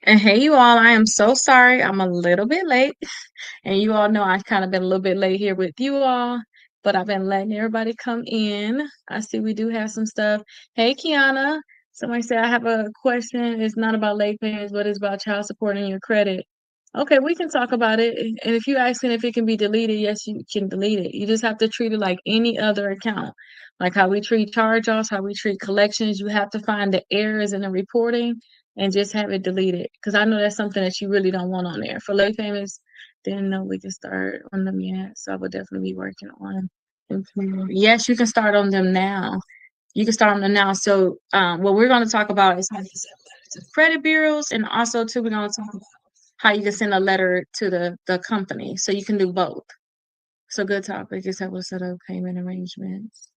And hey, you all, I am so sorry. I'm a little bit late. And you all know I've kind of been a little bit late here with you all, but I've been letting everybody come in. I see we do have some stuff. Hey, Kiana. Somebody said I have a question. It's not about late payments, but it's about child support and your credit. Okay, we can talk about it. And if you're asking if it can be deleted, yes, you can delete it. You just have to treat it like any other account. Like how we treat charge-offs, how we treat collections. You have to find the errors in the reporting and just have it deleted. Because I know that's something that you really don't want on there. For late payments, then no, we can start on them yet. So I would definitely be working on them. Yes, you can start on them now. You can start on them now. So what we're going to talk about is how you send letters to credit bureaus, and also too, we're going to talk about how you can send a letter to the company. So you can do both. So good topic is how we set up payment arrangements.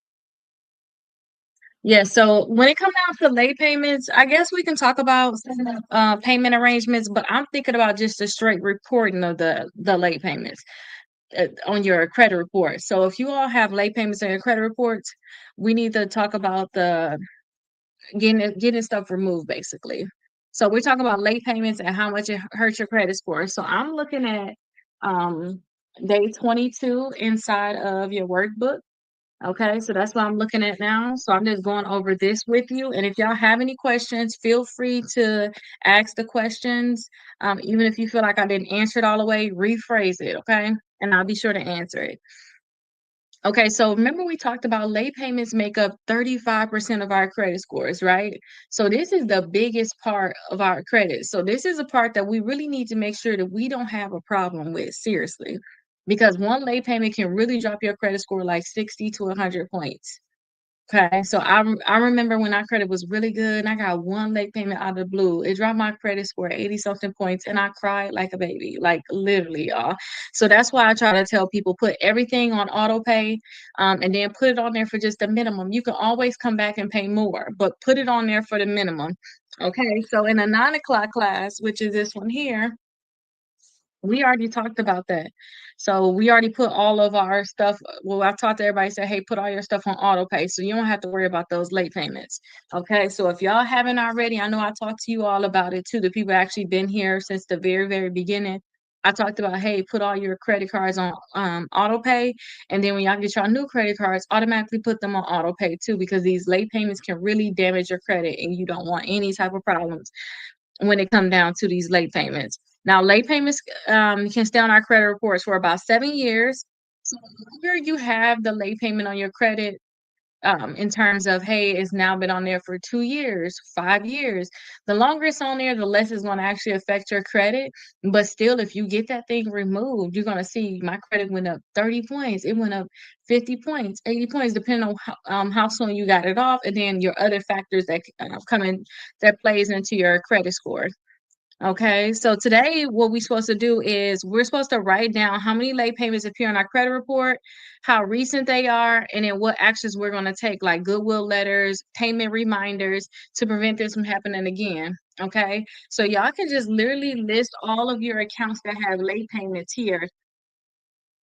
Yeah, so when it comes down to late payments, I guess we can talk about setting up payment arrangements, but I'm thinking about just a straight reporting of the late payments on your credit report. So if you all have late payments on your credit reports, we need to talk about the getting stuff removed basically. So we're talking about late payments and how much it hurts your credit score. So I'm looking at um day 22 inside of your workbook. Okay, so that's what I'm looking at now. So I'm just going over this with you. And if y'all have any questions, feel free to ask the questions. Even if you feel like I didn't answer it all the way, rephrase it, okay? And I'll be sure to answer it. Okay, so remember we talked about late payments make up 35% of our credit scores, right? So this is the biggest part of our credit. So this is a part that we really need to make sure that we don't have a problem with, seriously. Because one late payment can really drop your credit score like 60 to 100 points. Okay, so I remember when our credit was really good and I got one late payment out of the blue. It dropped my credit score 80 something points and I cried like a baby, like literally, y'all. So that's why I try to tell people put everything on auto pay, and then put it on there for just the minimum. You can always come back and pay more, but put it on there for the minimum. Okay, so in a 9 o'clock class, which is this one here, we already talked about that. So we already put all of our stuff. Well, I've talked to everybody, said, hey, put all your stuff on auto pay. So you don't have to worry about those late payments. Okay. So if y'all haven't already, I know I talked to you all about it too. The people actually been here since the very, very beginning. I talked about, hey, put all your credit cards on auto pay. And then when y'all get your new credit cards, automatically put them on auto pay too, because these late payments can really damage your credit and you don't want any type of problems when it come down to these late payments. Now, late payments can stay on our credit reports for about 7 years. So the longer you have the late payment on your credit, in terms of, hey, it's now been on there for 2 years, 5 years, the longer it's on there, the less it's going to actually affect your credit. But still, if you get that thing removed, you're going to see my credit went up 30 points. It went up 50 points, 80 points, depending on how soon you got it off. And then your other factors that come in that plays into your credit score. Okay, so today what we're supposed to do is we're supposed to write down how many late payments appear on our credit report, how recent they are, and then what actions we're going to take, like goodwill letters, payment reminders, to prevent this from happening again. Okay, so y'all can just literally list all of your accounts that have late payments here.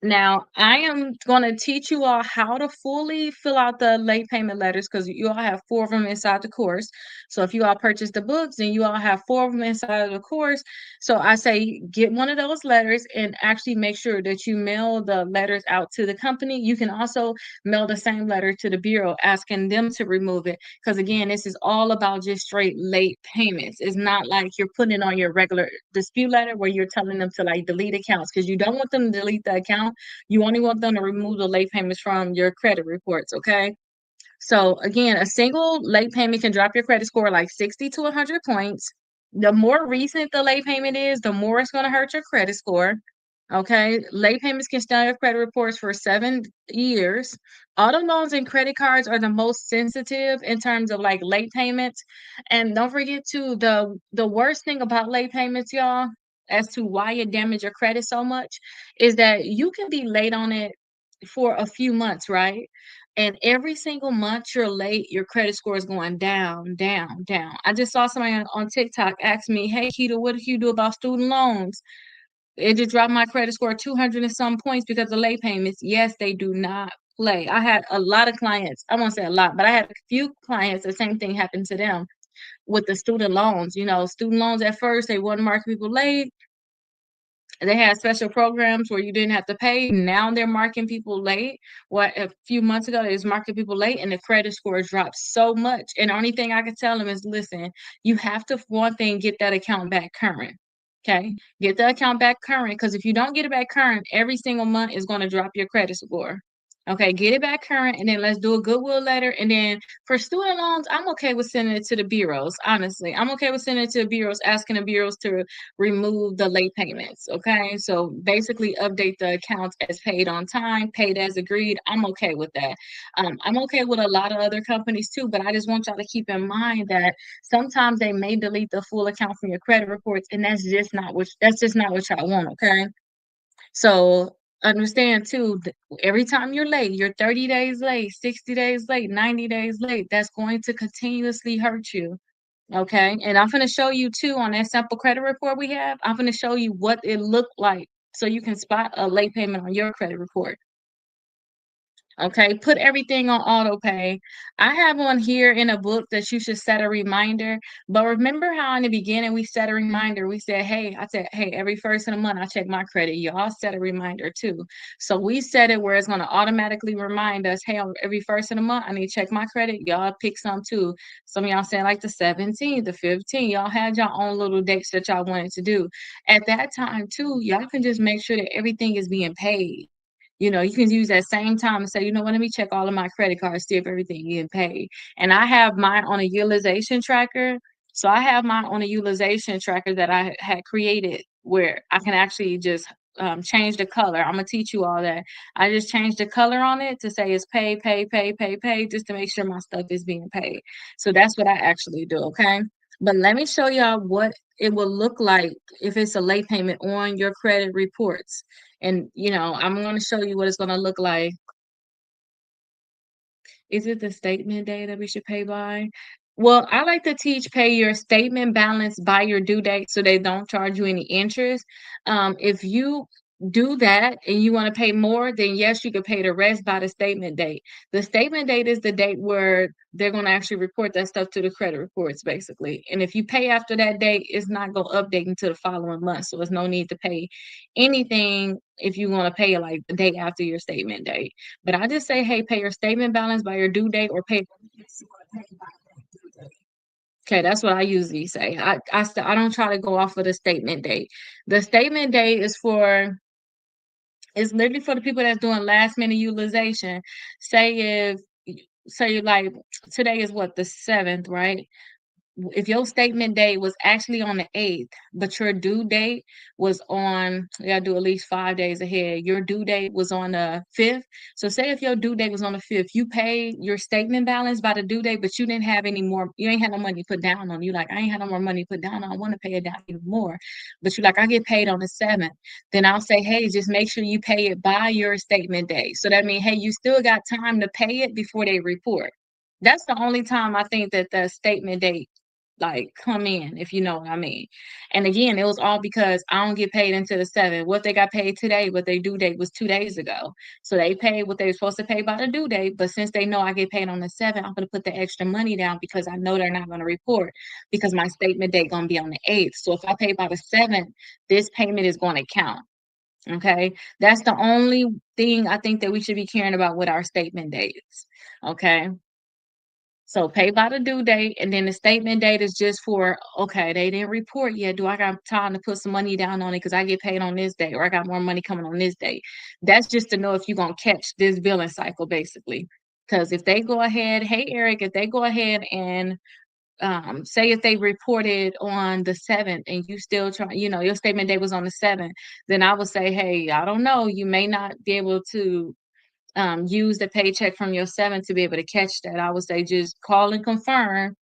Now, I am going to teach you all how to fully fill out the late payment letters because you all have four of them inside the course. So if you all purchase the books, then you all have four of them inside of the course. So I say get one of those letters and actually make sure that you mail the letters out to the company. You can also mail the same letter to the bureau asking them to remove it. Because again, this is all about just straight late payments. It's not like you're putting it on your regular dispute letter where you're telling them to like delete accounts because you don't want them to delete the account. You only want them to remove the late payments from your credit reports, okay? So again, a single late payment can drop your credit score like 60 to 100 points. The more recent the late payment is, the more it's going to hurt your credit score. Okay, late payments can stay on your credit reports for 7 years. Auto loans and credit cards are the most sensitive in terms of like late payments. And don't forget to the worst thing about late payments, y'all, as to why it damage your credit so much, is that you can be late on it for a few months, right? And every single month you're late, your credit score is going down, down, down. I just saw somebody on TikTok ask me, hey, Keto, what do you do about student loans? It just dropped my credit score 200 and some points because of late payments. Yes, they do not play. I had a lot of clients. I won't say a lot, but I had a few clients, the same thing happened to them. with the student loans. Student loans at first they wouldn't mark people late. They had special programs where you didn't have to pay. Now they're marking people late. What a few months ago they was marking people late, and the credit score dropped so much. And the only thing I could tell them is, listen, you have to, for one thing, get that account back current. Okay, get the account back current, because if you don't get it back current, every single month is going to drop your credit score. Okay, get it back current, and then let's do a goodwill letter. And then for student loans, I'm okay with sending it to the bureaus. Honestly, I'm okay with sending it to the bureaus, asking the bureaus to remove the late payments. Okay, so basically update the accounts as paid on time, paid as agreed. I'm okay with that. I'm okay with a lot of other companies too, but I just want y'all to keep in mind that sometimes they may delete the full account from your credit reports, and that's just not what y'all want. Okay, so understand too, every time you're 30 days late, 60 days late, 90 days late, that's going to continuously hurt you. Okay. And I'm going to show you too on that sample credit report we have. I'm going to show you what it looked like so you can spot a late payment on your credit report. Okay, put everything on auto pay. I have one here in a book that you should set a reminder. But remember how in the beginning we set a reminder? We said, hey, every first of the month I check my credit. Y'all set a reminder too. So we set it where it's going to automatically remind us, hey, on every first of the month I need to check my credit. Y'all pick some too. Some of y'all said like the 17th, the 15th. Y'all had your own little dates that y'all wanted to do. At that time too, y'all can just make sure that everything is being paid. You can use that same time and say, you know what, let me check all of my credit cards, see if everything getting paid. And I have mine on a utilization tracker. So I have mine on a utilization tracker that I had created where I can actually just change the color. I'm gonna teach you all that. I just changed the color on it to say it's pay, pay, pay, pay, pay, just to make sure my stuff is being paid. So that's what I actually do. Okay. But let me show y'all what it will look like if it's a late payment on your credit reports. And I'm going to show you what it's going to look like. Is it the statement day that we should pay by? Well, I like to teach pay your statement balance by your due date so they don't charge you any interest. If you do that and you want to pay more, then yes, you could pay the rest by the statement date. The statement date is the date where they're going to actually report that stuff to the credit reports, basically. And if you pay after that date, it's not going to update until the following month. So there's no need to pay anything if you want to pay like the day after your statement date. But I just say, hey, pay your statement balance by your due date or pay. Okay, that's what I usually say. I don't try to go off of the statement date. The statement date is literally for the people that's doing last minute utilization. Say if say like today is what, the 7th, right? If your statement date was actually on the 8th, but your due date was on, you gotta do at least 5 days ahead. Your due date was on the 5th. So say if your due date was on the 5th, you paid your statement balance by the due date, but you didn't have any more, you ain't had no money put down on you. Like, I ain't had no more money put down on, I want to pay it down even more. But you like, I get paid on the 7th. Then I'll say, hey, just make sure you pay it by your statement date. So that means, hey, you still got time to pay it before they report. That's the only time I think that the statement date like come in, if you know what I mean. And again, it was all because I don't get paid until the 7th. What they got paid today, but their due date was 2 days ago. So they paid what they were supposed to pay by the due date. But since they know I get paid on the 7th, I'm gonna put the extra money down because I know they're not gonna report because my statement date gonna be on the 8th. So if I pay by the 7th, this payment is gonna count. Okay. That's the only thing I think that we should be caring about with our statement dates. Okay. So pay by the due date, and then the statement date is just for, okay, they didn't report yet. Do I got time to put some money down on it because I get paid on this day, or I got more money coming on this day? That's just to know if you're gonna catch this billing cycle, basically. Because if they go ahead, hey Eric, if they go ahead and say if they reported on the 7th and you still try, your statement date was on the 7th, then I would say, hey, I don't know, you may not be able to use the paycheck from your 7th to be able to catch that. I would say just call and confirm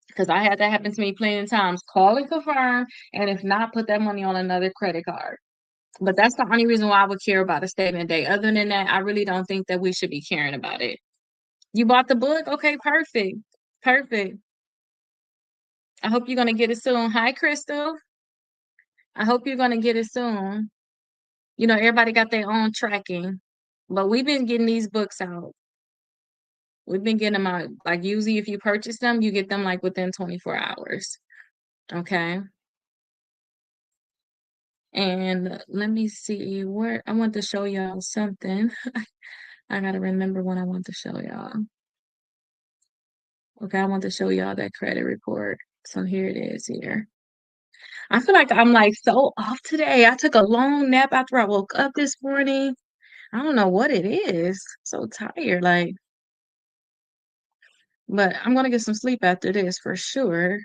because I had that happen to me plenty of times. Call and confirm, and if not, put that money on another credit card. But that's the only reason why I would care about a statement date. Other than that, I really don't think that we should be caring about it. You bought the book? Okay, perfect. Perfect. I hope you're gonna get it soon. Hi, Crystal. I hope you're gonna get it soon. Everybody got their own tracking, but we've been getting these books out. We've been getting them out, like usually if you purchase them, you get them like within 24 hours. Okay. And let me see where I want to show y'all something. I gotta remember what I want to show y'all. Okay, I want to show y'all that credit report. So here it is here. I feel like I'm like so off today. I took a long nap after I woke up this morning. I don't know what it is. So tired, like, but I'm gonna get some sleep after this for sure.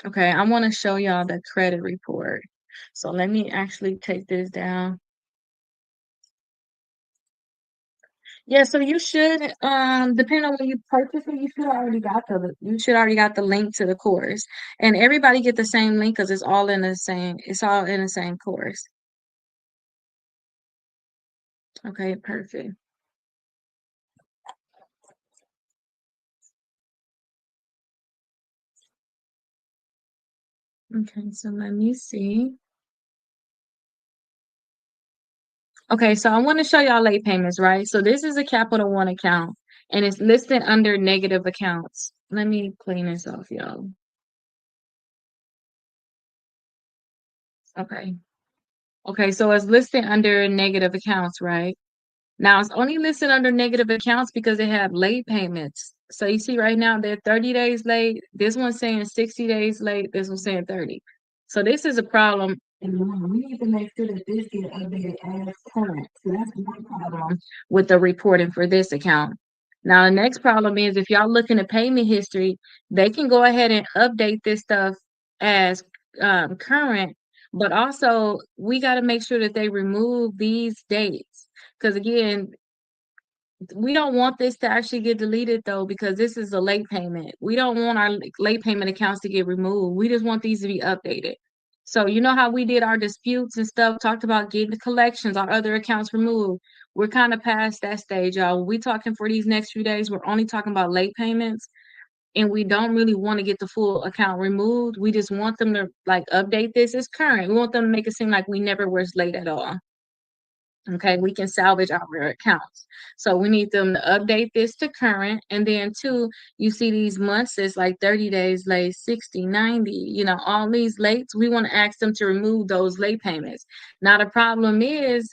Okay, I want to show y'all the credit report. So let me actually take this down. Yeah, so you should, depending on when you purchase it, you should already got the link to the course. And everybody get the same link because it's all in the same course. Okay, perfect. Okay, so let me see. Okay, so I want to show y'all late payments, right? So this is a Capital One account and it's listed under negative accounts. Let me clean this off, y'all. Okay. Okay, so it's listed under negative accounts, right? Now it's only listed under negative accounts because they have late payments. So you see right now they're 30 days late. This one's saying 60 days late. This one's saying 30. So this is a problem. And we need to make sure that this gets updated as current. So that's one problem with the reporting for this account. Now the next problem is if y'all look in the payment history, they can go ahead and update this stuff as current, but also we got to make sure that they remove these dates. Because again, we don't want this to actually get deleted though, because this is a late payment. We don't want our late payment accounts to get removed. We just want these to be updated. So you know how we did our disputes and stuff, talked about getting the collections, our other accounts removed. We're kind of past that stage, y'all. We talking for these next few days, we're only talking about late payments. And we don't really want to get the full account removed. We just want them to like update this as current. We want them to make it seem like we never was late at all. Okay, we can salvage our accounts. So we need them to update this to current. And then two, you see these months, it's like 30 days late, 60, 90, all these lates, we want to ask them to remove those late payments. Now the problem is,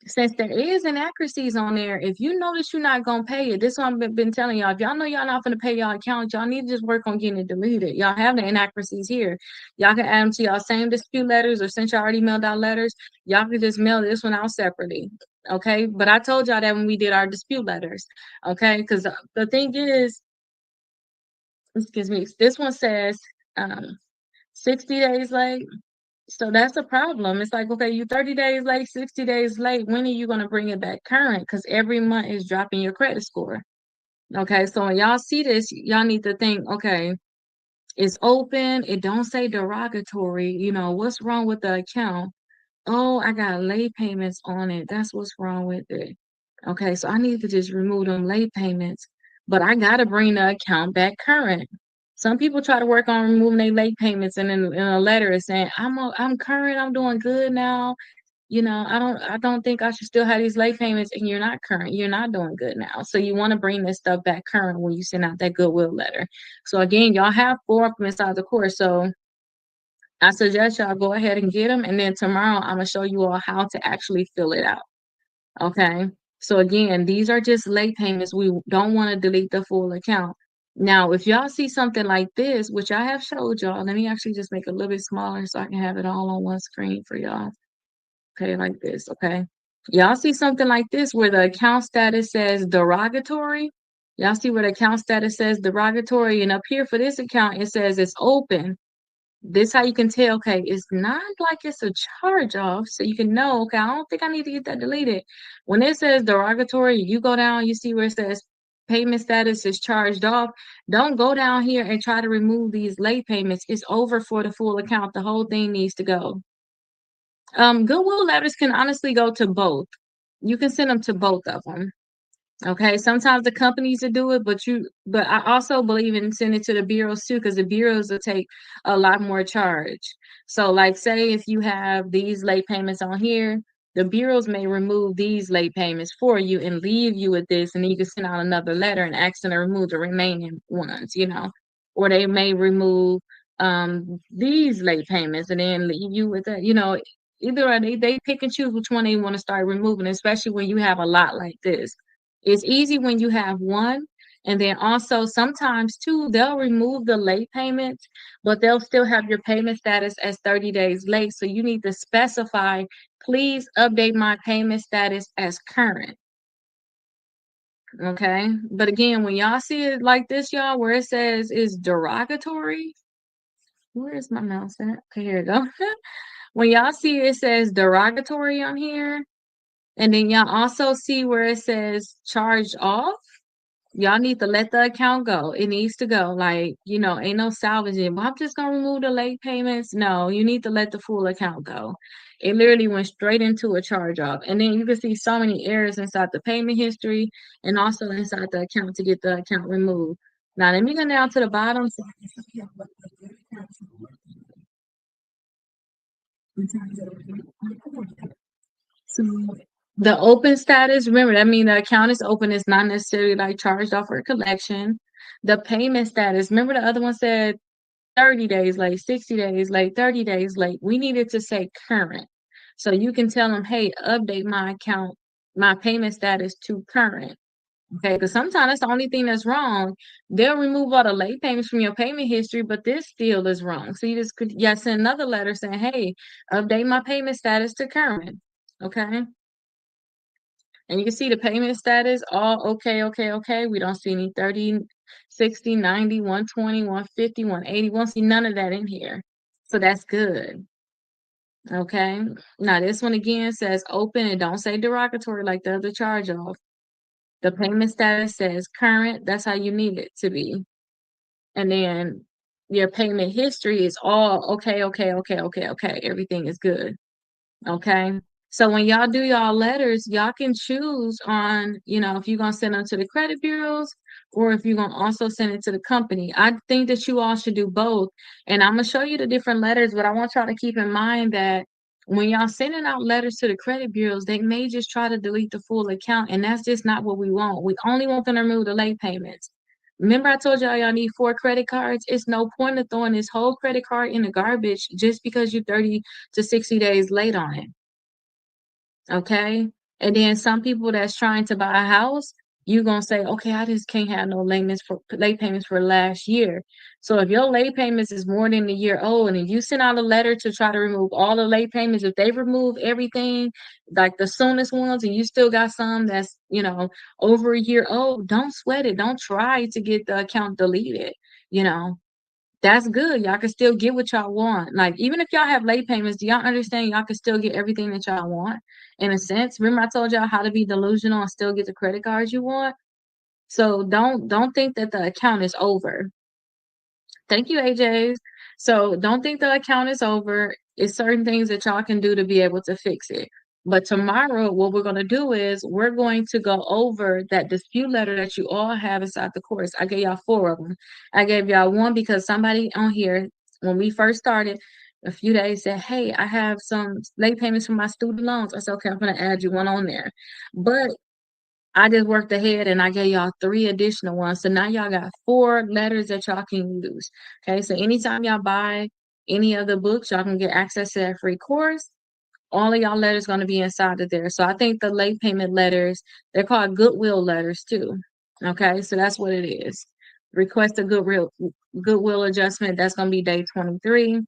since there is inaccuracies on there, if you notice you're not gonna pay it, this one I've been telling y'all. If y'all know y'all not gonna pay y'all account, y'all need to just work on getting it deleted. Y'all have the inaccuracies here. Y'all can add them to y'all same dispute letters, or since y'all already mailed out letters, y'all can just mail this one out separately. Okay, but I told y'all that when we did our dispute letters. Okay, because the thing is, excuse me, this one says 60 days late. So that's a problem. It's like, okay, you 30 days late, 60 days late. When are you going to bring it back current? Because every month is dropping your credit score. Okay, so when y'all see this, y'all need to think, okay, it's open. It don't say derogatory. What's wrong with the account? Oh, I got late payments on it. That's what's wrong with it. Okay, so I need to just remove them late payments, but I gotta bring the account back current. Some people try to work on removing their late payments, and in a letter is saying, I'm current, I'm doing good now. I don't think I should still have these late payments, and you're not current, you're not doing good now. So you want to bring this stuff back current when you send out that goodwill letter. So again, y'all have 4 of them inside the course. So I suggest y'all go ahead and get them, and then tomorrow I'm gonna show you all how to actually fill it out. Okay. So again, these are just late payments. We don't want to delete the full account. Now, if y'all see something like this, which I have showed y'all, let me actually just make it a little bit smaller so I can have it all on one screen for y'all. Okay, like this. Okay. Y'all see something like this where the account status says derogatory. Y'all see where the account status says derogatory, and up here for this account, it says it's open. This how you can tell, okay, it's not like it's a charge off. So you can know, okay, I don't think I need to get that deleted. When it says derogatory, you go down, you see where it says payment status is charged off. Don't go down here and try to remove these late payments. It's over for the full account. The whole thing needs to go. Goodwill letters can honestly go to both. You can send them to both of them. Okay, sometimes the companies will do it, but I also believe in sending it to the bureaus too, because the bureaus will take a lot more charge. So, like, say if you have these late payments on here, the bureaus may remove these late payments for you and leave you with this, and then you can send out another letter and ask them to remove the remaining ones, or they may remove these late payments and then leave you with that, either or they pick and choose which one they want to start removing, especially when you have a lot like this. It's easy when you have one, and then also sometimes too, they'll remove the late payments, but they'll still have your payment status as 30 days late. So you need to specify, please update my payment status as current. Okay. But again, when y'all see it like this, y'all, where it says is derogatory, where is my mouse at? Okay, here we go. When y'all see it says derogatory on here, and then y'all also see where it says charged off, y'all need to let the account go. It needs to go. Like, ain't no salvaging. Well, I'm just gonna remove the late payments. No, you need to let the full account go. It literally went straight into a charge off. And then you can see so many errors inside the payment history and also inside the account to get the account removed. Now let me go down to the bottom. So the open status, remember, that means the account is open. It's not necessarily like charged off for collection. The payment status, remember the other one said 30 days late, 60 days late, 30 days late. We needed to say current. So you can tell them, hey, update my account, my payment status to current. Okay, because sometimes that's the only thing that's wrong. They'll remove all the late payments from your payment history, but this still is wrong. So you just could send another letter saying, hey, update my payment status to current. Okay. And you can see the payment status, all okay, okay, okay. We don't see any 30, 60, 90, 120, 150, 180. We don't see none of that in here. So that's good. Okay. Now this one again says open and don't say derogatory like the other charge off. The payment status says current. That's how you need it to be. And then your payment history is all okay, okay, okay, okay, okay. Everything is good. Okay. So when y'all do y'all letters, y'all can choose on, if you're gonna send them to the credit bureaus or if you're gonna also send it to the company. I think that you all should do both. And I'm gonna show you the different letters, but I want y'all to keep in mind that when y'all sending out letters to the credit bureaus, they may just try to delete the full account, and that's just not what we want. We only want them to remove the late payments. Remember, I told y'all need 4 credit cards. It's no point of throwing this whole credit card in the garbage just because you're 30 to 60 days late on it. Okay. And then some people that's trying to buy a house, you're gonna say, okay, I just can't have no late payments for last year. So if your late payments is more than a year old, and if you send out a letter to try to remove all the late payments, if they remove everything, like the soonest ones, and you still got some that's over a year old, don't sweat it. Don't try to get the account deleted. You know, that's good. Y'all can still get what y'all want. Like, even if y'all have late payments, do y'all understand y'all can still get everything that y'all want in a sense? Remember I told y'all how to be delusional and still get the credit cards you want? So don't think that the account is over. Thank you, AJs. So don't think the account is over. It's certain things that y'all can do to be able to fix it. But tomorrow, what we're going to do is we're going to go over that dispute letter that you all have inside the course. I gave y'all 4 of them. I gave y'all one because somebody on here, when we first started, a few days said, hey, I have some late payments for my student loans. I said, okay, I'm going to add you one on there. But I just worked ahead and I gave y'all 3 additional ones. So now y'all got 4 letters that y'all can use. Okay, so anytime y'all buy any of the books, y'all can get access to that free course. All of y'all letters going to be inside of there. So I think the late payment letters, they're called goodwill letters too. Okay, so that's what it is. Request a goodwill adjustment. That's going to be day 23.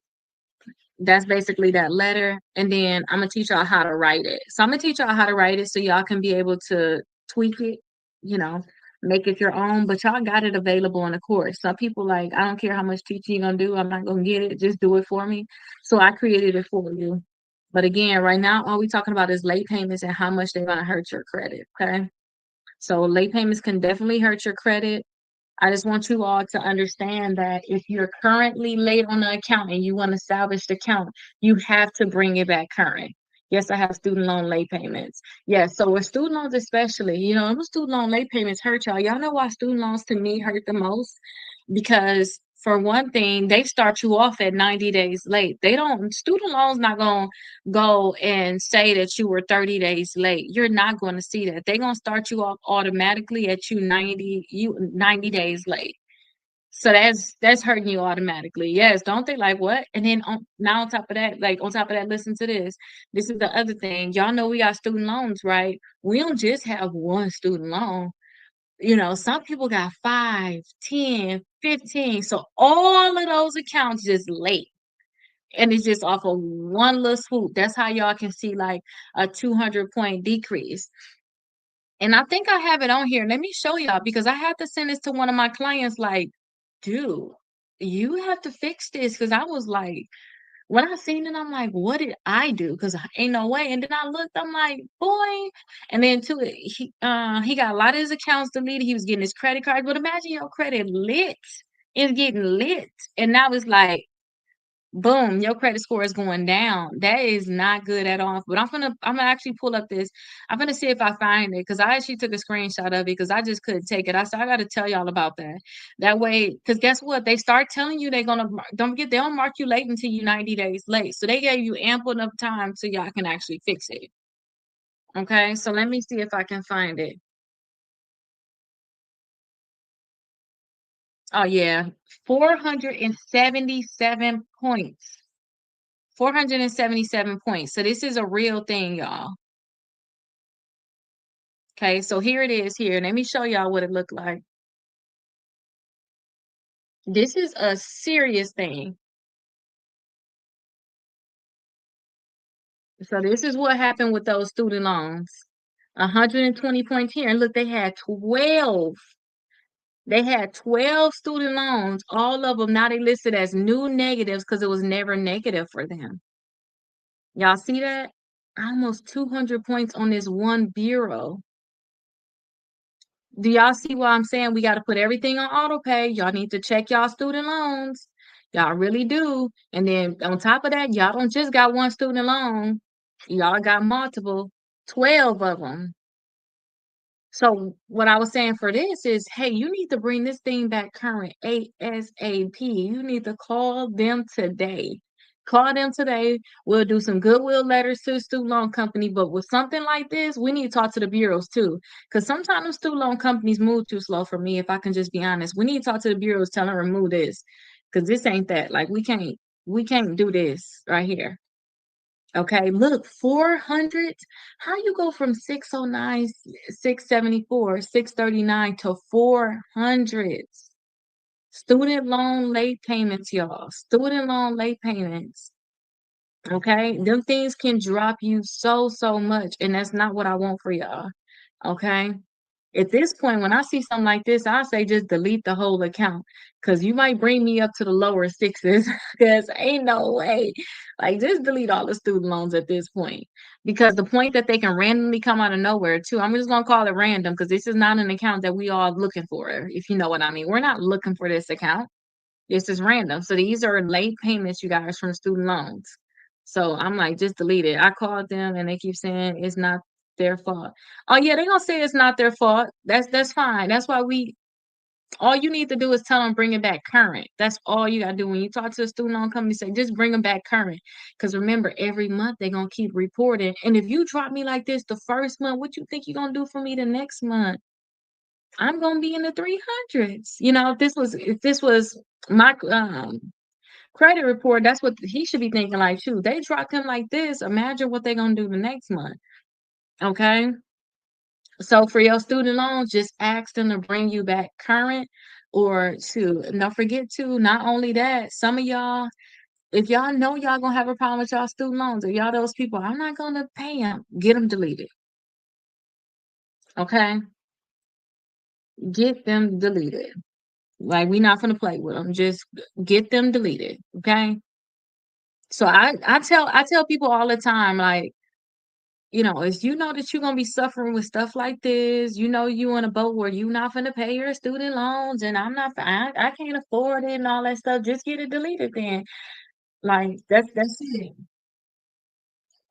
That's basically that letter. And then I'm gonna teach y'all how to write it. So I'm gonna teach y'all how to write it so y'all can be able to tweak it, you know, make it your own. But y'all got it available in the course. Some people like, I don't care how much teaching you're gonna do, I'm not gonna get it, just do it for me. So I created it for you. But again, right now all we talking about is late payments and how much they're gonna hurt your credit. Okay. So late payments can definitely hurt your credit. I just want you all to understand that if you're currently late on the account and you want to salvage the account, you have to bring it back current. Yes, I have student loan late payments. Yes, so with student loans especially, those student loan late payments hurt y'all. Y'all know why student loans to me hurt the most? Because For one thing, they start you off at 90 days late. They don't student loans not gonna go and say that you were 30 days late. You're not gonna see that. They're gonna start you off automatically at 90 days late. So that's hurting you automatically. Yes, don't they like what? And then on top of that, like on top of that, listen to this. This is the other thing. Y'all know we got student loans, right? We don't just have one student loan. Some people got 5, 10, 15. So all of those accounts just late. And it's just off of one little swoop. That's how y'all can see like a 200-point decrease. And I think I have it on here. Let me show y'all because I had to send this to one of my clients like, dude, you have to fix this. Because I was like, when I seen it, I'm like, what did I do? Because ain't no way. And then I looked, I'm like, boy. And then too, he got a lot of his accounts deleted. He was getting his credit cards. But imagine your credit lit. It's getting lit. And now it's like, boom, your credit score is going down. That is not good at all. But I'm gonna actually pull up this. I'm gonna see if I find it because I actually took a screenshot of it because I just couldn't take it. I said I gotta tell y'all about that. That way, because guess what? They start telling you they're gonna don't forget they don't mark you late until you 90 days late. So they gave you ample enough time so y'all can actually fix it. Okay, so let me see if I can find it. Oh yeah, 477 points. 477 points. So this is a real thing, y'all. Okay, so here it is here. Let me show y'all what it looked like. This is a serious thing. So this is what happened with those student loans. 120 points here. And look, they had 12. They had 12 student loans. All of them now they listed as new negatives because it was never negative for them. Y'all see that? Almost 200 points on this one bureau. Do y'all see what I'm saying? We got to put everything on auto pay. Y'all need to check y'all student loans. Y'all really do. And then on top of that, y'all don't just got one student loan. Y'all got multiple, 12 of them. So what I was saying for this is, hey, you need to bring this thing back current ASAP. You need to call them today. Call them today. We'll do some goodwill letters to the student loan company. But with something like this, we need to talk to the bureaus too. Because sometimes the student loan companies move too slow for me, if I can just be honest. We need to talk to the bureaus, tell them remove this. Because this ain't that. Like we can't do this right here. Okay, look, 400. How you go from 609, 674, 639 to 400? Student loan late payments, y'all. Student loan late payments. Okay, them things can drop you so much, and that's not what I want for y'all. Okay. At this point, when I see something like this, I say just delete the whole account because you might bring me up to the lower sixes because ain't no way. Like, just delete all the student loans at this point because the point that they can randomly come out of nowhere, too, I'm just going to call it random because this is not an account that we all looking for, if you know what I mean. We're not looking for this account. This is random. So these are late payments, you guys, from student loans. So I'm like, just delete it. I called them and they keep saying it's not their fault. Oh yeah, they gonna say it's not their fault. That's fine. That's why all you need to do is tell them bring it back current. That's all you gotta do when you talk to a student loan company. Say just bring them back current. Because remember, every month they're gonna keep reporting. And if you drop me like this the first month, what you think you're gonna do for me the next month? I'm gonna be in the 300s. If this was my credit report, that's what he should be thinking like too. They dropped him like this. Imagine what they're gonna do the next month. Okay. So for your student loans, just ask them to bring you back current or to don't forget to not only that, some of y'all, if y'all know y'all gonna have a problem with y'all student loans, if y'all those people, I'm not gonna pay them, get them deleted. Okay. Get them deleted. Like we're not gonna play with them. Just get them deleted. Okay. So I tell people all the time, like, if you know that you're gonna be suffering with stuff like this, you in a boat where you're not gonna pay your student loans, and I can't afford it and all that stuff. Just get it deleted then. Like that's it.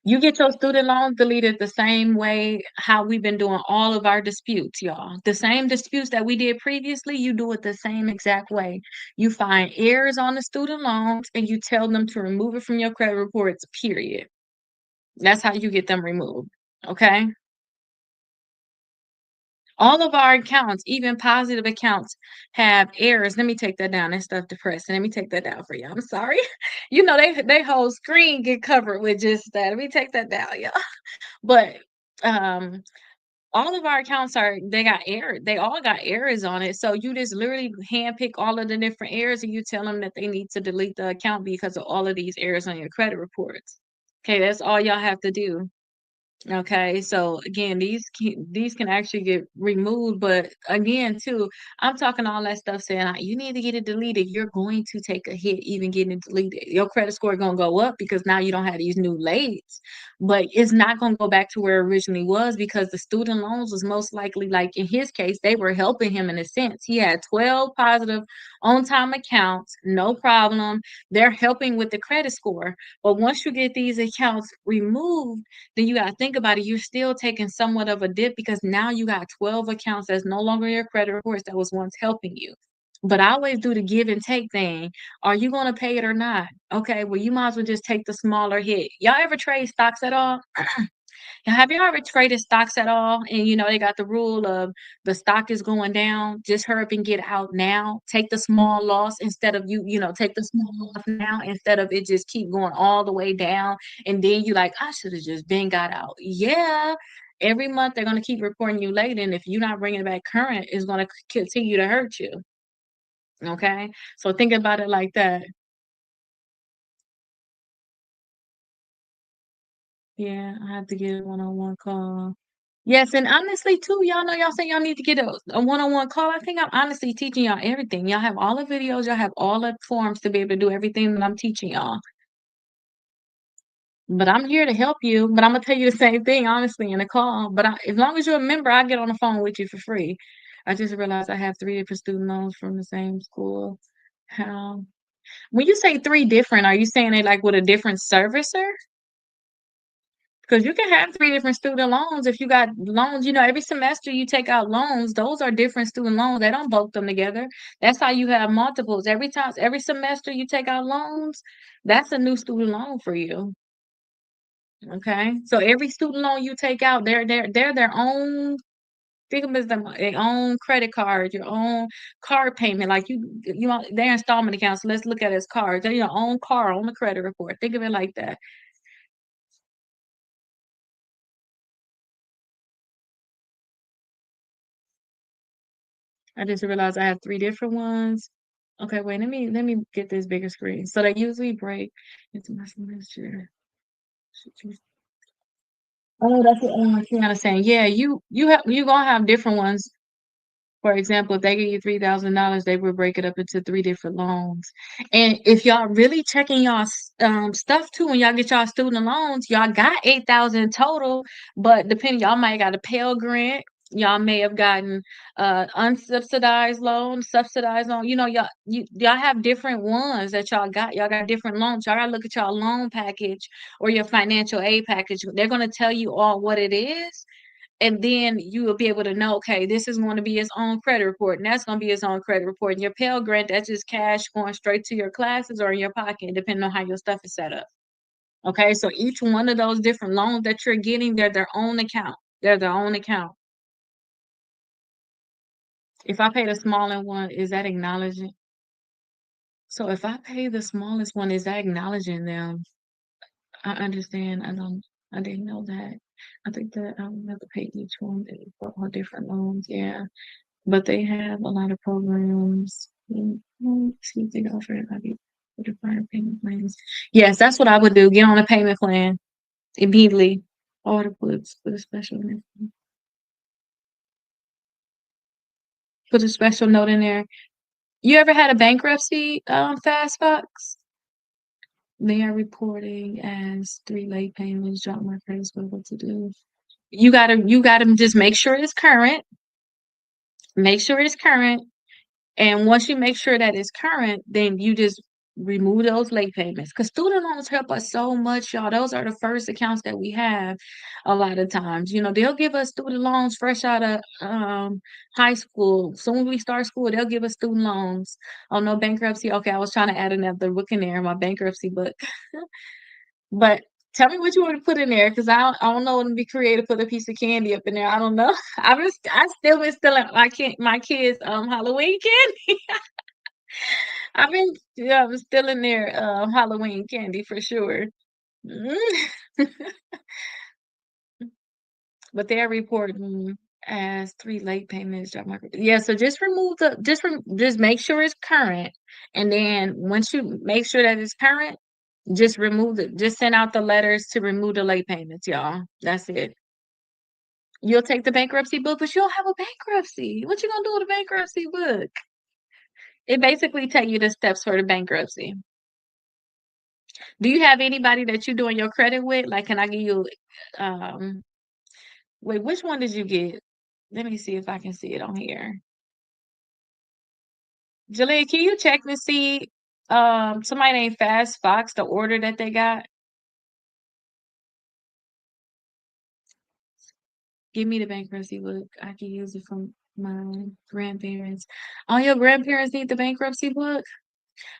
You get your student loans deleted the same way how we've been doing all of our disputes, y'all. The same disputes that we did previously, you do it the same exact way. You find errors on the student loans and you tell them to remove it from your credit reports, period. That's how you get them removed. Okay? All of our accounts, even positive accounts, have errors. Let me take that down. That stuff depressing. Let me take that down for you. I'm sorry. You know, they whole screen get covered with just that. Let me take that down, y'all. But um all of our accounts are they got error. They all got errors on it. So you just literally handpick all of the different errors and you tell them that they need to delete the account because of all of these errors on your credit reports. Okay, that's all y'all have to do. Okay, so again, these can actually get removed, but again, too, I'm talking all that stuff saying you need to get it deleted. You're going to take a hit even getting it deleted. Your credit score gonna go up because now you don't have these new lates, but it's not gonna go back to where it originally was because the student loans was most likely like in his case, they were helping him in a sense. He had 12 positive on-time accounts, no problem. They're helping with the credit score. But once you get these accounts removed, then you got to think about it. You're still taking somewhat of a dip because now you got 12 accounts that's no longer your credit reports that was once helping you. But I always do the give and take thing. Are you going to pay it or not? Okay, well, you might as well just take the smaller hit. Y'all ever trade stocks at all? Have you ever traded stocks at all? And you know, they got the rule of the stock is going down, just hurry up and get out now. Take the small loss instead of take the small loss now instead of it just keep going all the way down. And then you like, I should have just been got out. Yeah. Every month they're going to keep reporting you late. And if you're not bringing it back current, it's going to continue to hurt you. Okay. So think about it like that. Yeah, I have to get a one-on-one call. Yes, and honestly too, y'all know y'all say y'all need to get a one-on-one call. I think I'm honestly teaching y'all everything. Y'all have all the videos, y'all have all the forms to be able to do everything that I'm teaching y'all. But I'm here to help you. But I'm gonna tell you the same thing, honestly, in the call. But as long as you're a member, I get on the phone with you for free. I just realized I have 3 different student loans from the same school. How? When you say 3 different, are you saying it like with a different servicer? Because you can have 3 different student loans if you got loans. Every semester you take out loans, those are different student loans. They don't bulk them together. That's how you have multiples. Every semester you take out loans, that's a new student loan for you. Okay. So every student loan you take out, they're their own. Think of them as their own credit card, your own card payment. Like their installment accounts. So let's look at it as cards. They're your own car on the credit report. Think of it like that. I just realized I have 3 different ones. Okay, wait, let me get this bigger screen. So they usually break into my semester. Oh, that's what I was saying. Yeah, you gonna have different ones. For example, if they give you $3,000, they will break it up into 3 different loans. And if y'all really checking y'all stuff too, when y'all get y'all student loans, y'all got 8,000 total, but depending, y'all might got a Pell Grant. Y'all may have gotten unsubsidized loan, subsidized loan. Y'all have different ones that y'all got. Y'all got different loans. Y'all gotta look at y'all loan package or your financial aid package. They're gonna tell you all what it is, and then you will be able to know, okay, this is going to be its own credit report, and that's going to be its own credit report. And your Pell Grant, that's just cash going straight to your classes or in your pocket, depending on how your stuff is set up. Okay, so each one of those different loans that you're getting, they're their own account. They're their own account. If I pay the smaller one, is that acknowledging? So if I pay the smallest one, is that acknowledging them? I understand. I didn't know that. I think that I would have to pay each one for all different loans. Yeah. But they have a lot of programs. See if they offer it. Different payment plans. Yes, that's what I would do. Get on a payment plan immediately. Or to put a special note in there. You ever had a bankruptcy, Fast Fox? They are reporting as 3 late payments. Drop my credit score. What to do? You gotta just make sure it's current. Make sure it's current. And once you make sure that it's current, then you just remove those late payments because student loans help us so much, y'all. Those are the first accounts that we have a lot of times. They'll give us student loans fresh out of high school. Soon as we start school, they'll give us student loans. Oh, no bankruptcy. Okay, I was trying to add another book in there, my bankruptcy book. But tell me what you want to put in there because I don't know what to be creative, put a piece of candy up in there. I don't know. I still been stealing my kids Halloween candy. Yeah, I'm still in there, Halloween candy for sure. Mm. But they're reporting as 3 late payments. Yeah, so just make sure it's current, and then once you make sure that it's current, just remove it. Just send out the letters to remove the late payments, y'all. That's it. You'll take the bankruptcy book, but you don't have a bankruptcy. What you gonna do with a bankruptcy book? It basically tell you the steps for the bankruptcy. Do you have anybody that you're doing your credit with? Like, can I give you, um, wait, which one did you get? Let me see if I can see it on here. Jalea, can you check to see, somebody named Fast Fox, the order that they got? Give me the bankruptcy book. I can use it from my grandparents. All your grandparents need the bankruptcy book?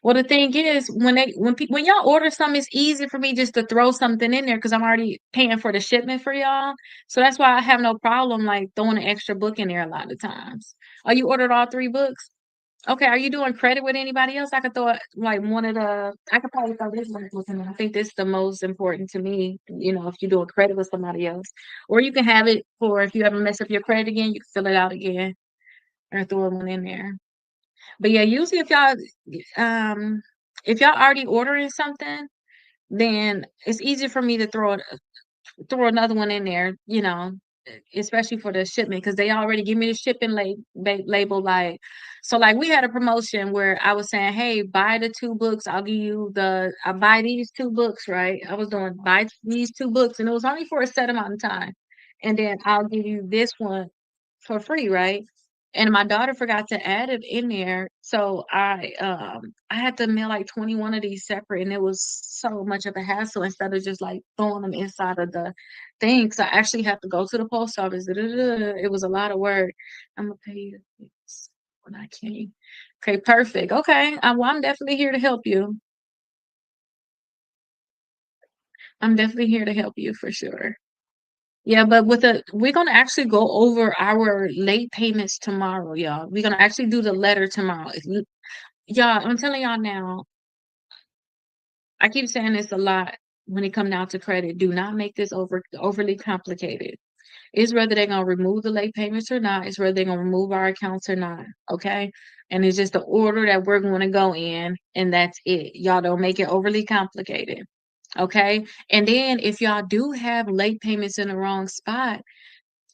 Well, the thing is, when y'all order something, it's easy for me just to throw something in there because I'm already paying for the shipment for y'all. So that's why I have no problem like throwing an extra book in there a lot of times. Are you ordered all 3 books? Okay, are you doing credit with anybody else? I could throw it like I could probably throw this one book in there. I think this is the most important to me, if you're doing credit with somebody else. Or you can have it for if you ever mess up your credit again, you can fill it out again or throw one in there. But yeah, usually um if y'all already ordering something, then it's easier for me to throw another one in there, especially for the shipment because they already give me the shipping label. Like, so like we had a promotion where I was saying, hey, buy the 2 books. I buy these 2 books, right? I was doing buy these 2 books, and it was only for a set amount of time, and then I'll give you this one for free, right? And my daughter forgot to add it in there, so I had to mail like 21 of these separate, and it was so much of a hassle instead of just like throwing them inside of the thing. So I actually have to go to the post office. It was a lot of work. I'm gonna pay you this when I can. Okay, perfect. Okay, well, I'm definitely here to help you. I'm definitely here to help you for sure. Yeah, but we're gonna actually go over our late payments tomorrow, y'all. We're gonna actually do the letter tomorrow. Y'all, I'm telling y'all now, I keep saying this a lot when it comes down to credit. Do not make this overly complicated. It's whether they're gonna remove the late payments or not. It's whether they're gonna remove our accounts or not. Okay. And it's just the order that we're gonna go in, and that's it. Y'all don't make it overly complicated. Okay. And then if y'all do have late payments in the wrong spot,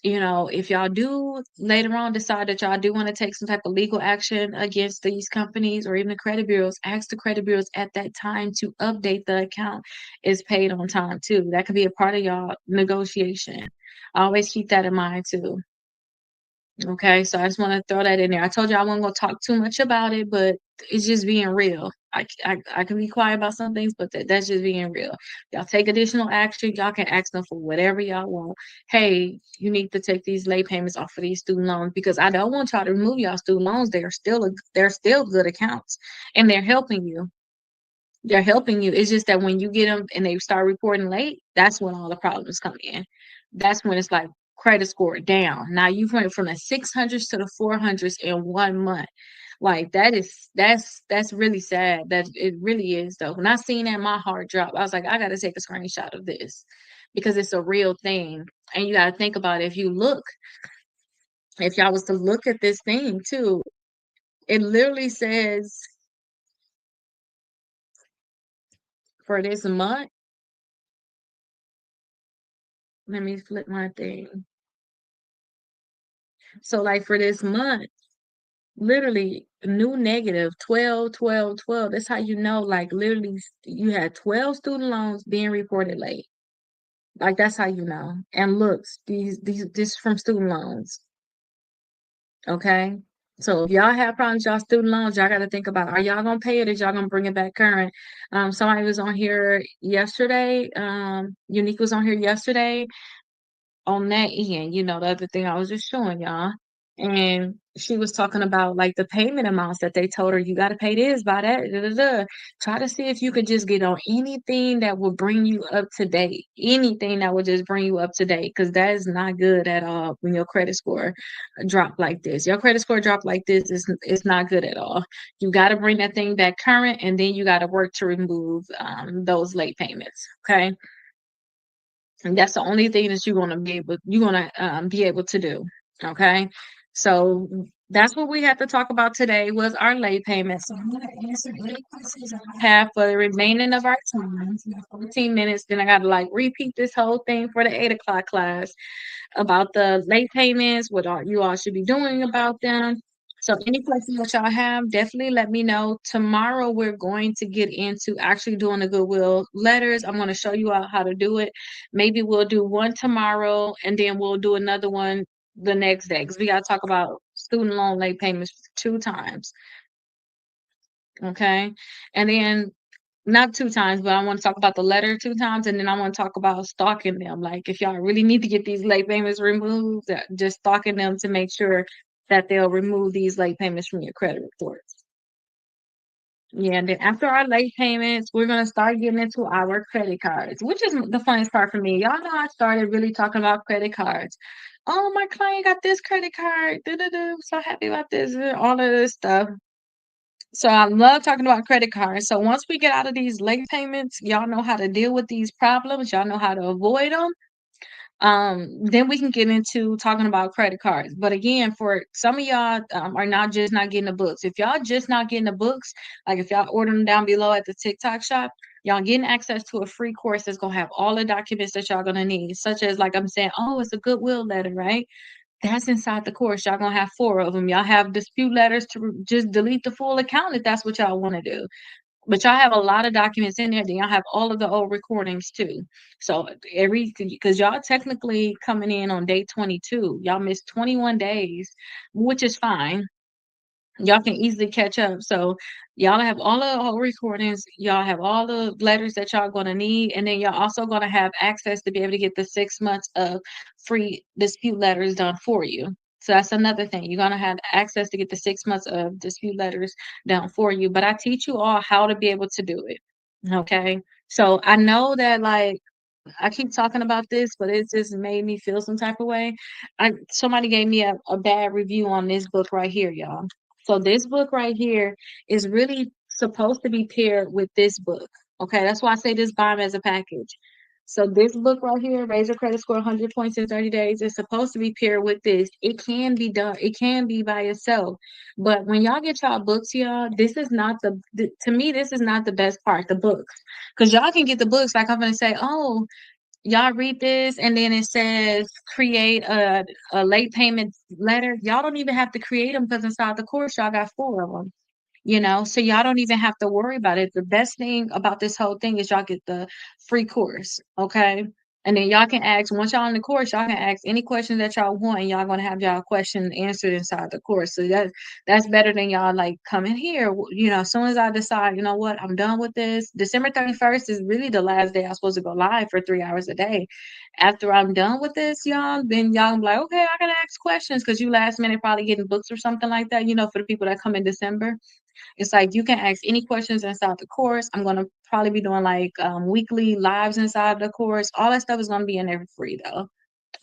if y'all do later on decide that y'all do want to take some type of legal action against these companies or even the credit bureaus, ask the credit bureaus at that time to update the account is paid on time too. That could be a part of y'all negotiation. Always keep that in mind too. Okay, so I just want to throw that in there. I told you I wasn't gonna talk too much about it, but it's just being real. I can be quiet about some things, but that's just being real. Y'all take additional action. Y'all can ask them for whatever y'all want. Hey, you need to take these late payments off of these student loans because I don't want y'all to remove y'all student loans. They're still good accounts, and they're helping you. They're helping you. It's just that when you get them and they start reporting late, that's when all the problems come in. That's when it's like credit score down. Now you went from the 600s to the 400s in 1 month. Like that's really sad. That it really is though. When I seen that, my heart dropped. I was like, I gotta take a screenshot of this because it's a real thing. And you gotta think about it. If y'all was to look at this thing too, it literally says for this month. Let me flip my thing. So like for this month, literally new negative 12, 12, 12. That's how you know, like literally you had 12 student loans being reported late. Like that's how you know. And looks, these this from student loans. Okay. So if y'all have problems, y'all student loans, y'all got to think about, are y'all gonna pay it or y'all gonna bring it back current? Somebody was on here yesterday. Unique was on here yesterday on that end, the other thing I was just showing y'all. And she was talking about like the payment amounts that they told her you got to pay this by that. Da, da, da. Try to see if you could just get on anything that will bring you up to date. Anything that will just bring you up to date, because that is not good at all when your credit score drop like this. Your credit score drop like this is not good at all. You got to bring that thing back current, and then you got to work to remove those late payments. Okay. And that's the only thing that you're gonna be able to do. Okay. So that's what we have to talk about today was our late payments. So I'm gonna answer any questions I have for the remaining of our time. We have 14 minutes. Then I gotta like repeat this whole thing for the 8 o'clock class about the late payments, what you all should be doing about them. So any questions that y'all have, definitely let me know. Tomorrow we're going to get into actually doing the goodwill letters. I'm going to show you all how to do it. Maybe we'll do one tomorrow and then we'll do another one the next day because we got to talk about student loan late payments 2 times. Okay. And then not 2 times, but I want to talk about the letter 2 times, and then I want to talk about stalking them. Like if y'all really need to get these late payments removed, just stalking them to make sure that they'll remove these late payments from your credit reports. Yeah, and then after our late payments, we're gonna start getting into our credit cards, which is the funnest part for me. Y'all know I started really talking about credit cards. Oh, my client got this credit card. Da-da-da. So happy about this, all of this stuff. So I love talking about credit cards. So once we get out of these late payments, y'all know how to deal with these problems. Y'all know how to avoid them. Then we can get into talking about credit cards. But again, for some of y'all are not getting the books. If y'all just not getting the books, like if y'all order them down below at the TikTok shop, y'all getting access to a free course that's gonna have all the documents that y'all gonna need, such as like I'm saying, oh, it's a goodwill letter, right? That's inside the course. Y'all gonna have 4 of them. Y'all have dispute letters to just delete the full account if that's what y'all want to do. But y'all have a lot of documents in there. Then y'all have all of the old recordings too. So because y'all technically coming in on day 22, y'all missed 21 days, which is fine. Y'all can easily catch up. So y'all have all the whole recordings. Y'all have all the letters that y'all gonna need, and then y'all also gonna have access to be able to get the 6 months of free dispute letters done for you. So that's another thing. You're gonna have access to get the 6 months of dispute letters done for you. But I teach you all how to be able to do it. Okay. So I know that like I keep talking about this, but it just made me feel some type of way. Somebody gave me a bad review on this book right here, y'all. So this book right here is really supposed to be paired with this book. Okay, that's why I say this bomb as a package. So this book right here, Raise Your Credit Score 100 points in 30 days, is supposed to be paired with this. It can be done. It can be by itself. But when y'all get y'all books, y'all, this is not to me, this is not the best part, the books. Because y'all can get the books, like I'm gonna say, oh, y'all read this and then it says create a late payment letter. Y'all don't even have to create them because inside the course y'all got 4 of them, so y'all don't even have to worry about it. The best thing about this whole thing is y'all get the free course, okay? And then y'all can ask, once y'all in the course, y'all can ask any questions that y'all want, and y'all gonna have y'all question answered inside the course. So that's better than y'all like coming here. As soon as I decide, you know what, I'm done with this. December 31st is really the last day I'm supposed to go live for 3 hours a day. After I'm done with this, y'all, then y'all gonna be like, okay, I gotta ask questions because you last minute probably getting books or something like that, for the people that come in December. It's like you can ask any questions inside the course. I'm gonna probably be doing like weekly lives inside the course. All that stuff is gonna be in there for free though.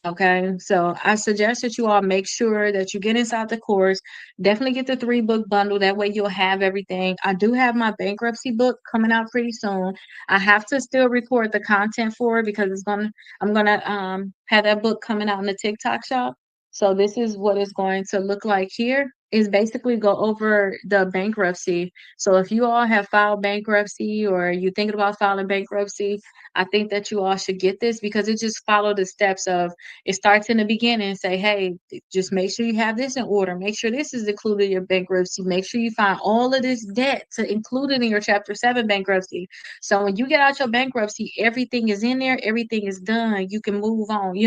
Okay, so I suggest that you all make sure that you get inside the course. Definitely get the 3 book bundle. That way you'll have everything. I do have my bankruptcy book coming out pretty soon. I have to still record the content for it because I'm gonna have that book coming out in the TikTok shop. So this is what it's going to look like here. Is basically go over the bankruptcy. So if you all have filed bankruptcy or you thinking about filing bankruptcy, I think that you all should get this because it just follow the steps of it starts in the beginning and say, hey, just make sure you have this in order. Make sure this is included in your bankruptcy. Make sure you find all of this debt to include it in your Chapter 7 bankruptcy. So when you get out your bankruptcy, everything is in there, everything is done. You can move on.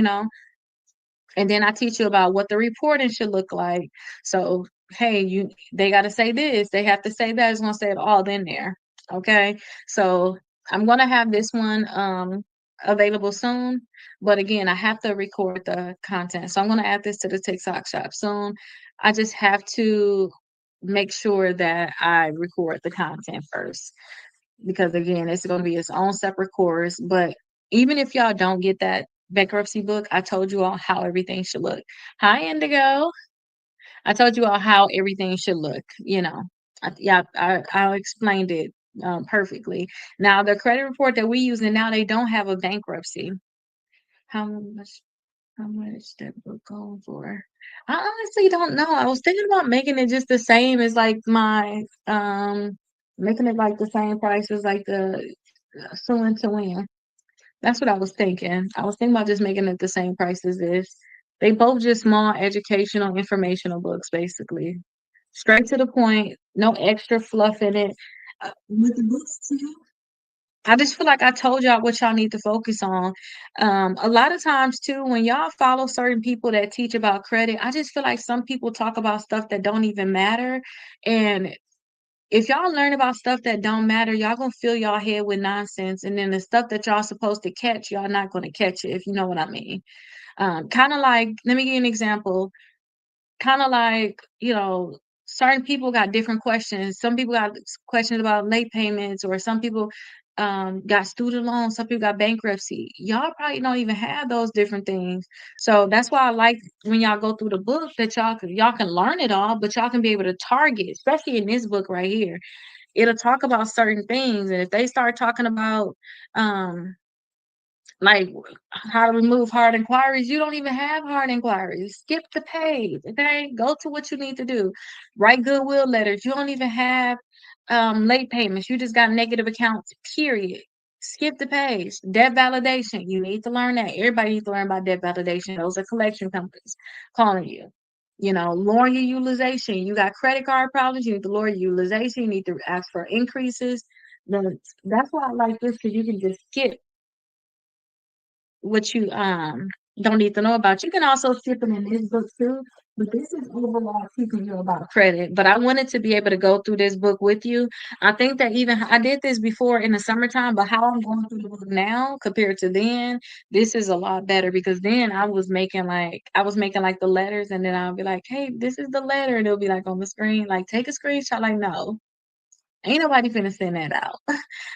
And then I teach you about what the reporting should look like. So hey, they got to say this, they have to say that. It's going to say it all in there. Okay. So I'm going to have this one available soon. But again, I have to record the content. So I'm going to add this to the TikTok shop soon. I just have to make sure that I record the content first because again, it's going to be its own separate course. But even if y'all don't get that bankruptcy book, I told you all how everything should look. Hi, Indigo. I told you all how everything should look. I explained it perfectly. Now, the credit report that we using now, they don't have a bankruptcy. How much? How much that book going for? I honestly don't know. I was thinking about making it just the same as like my making it like the same price as like the Sewing to Win. That's what I was thinking. I was thinking about just making it the same price as this. They both just small educational, informational books, basically. Straight to the point, no extra fluff in it. With the books too, I just feel like I told y'all what y'all need to focus on. A lot of times too, when y'all follow certain people that teach about credit, I just feel like some people talk about stuff that don't even matter. And if y'all learn about stuff that don't matter, y'all gonna fill y'all head with nonsense. And then the stuff that y'all supposed to catch, y'all not gonna catch it, if you know what I mean. Kind of like, let me give you an example. Kind of like, certain people got different questions. Some people got questions about late payments, or some people got student loans, some people got bankruptcy. Y'all probably don't even have those different things. So that's why I like when y'all go through the book that y'all can learn it all, but y'all can be able to target, especially in this book right here. It'll talk about certain things. And if they start talking about um like how to remove hard inquiries, you don't even have hard inquiries. Skip the page, okay? Go to what you need to do. Write goodwill letters. You don't even have late payments. You just got negative accounts, period. Skip the page. Debt validation. You need to learn that. Everybody needs to learn about debt validation. Those are collection companies calling you. Lower your utilization. You got credit card problems. You need to lower your utilization. You need to ask for increases. That's why I like this, because you can just skip what you don't need to know about. You can also skip it in this book too, but this is overall teaching you about credit. But I wanted to be able to go through this book with you. I think that even I did this before in the summertime, but how I'm going through the book now compared to then, this is a lot better, because then I was making like the letters, and then I'll be like, hey, this is the letter, and it'll be like on the screen, like take a screenshot, like no. Ain't nobody finna send that out.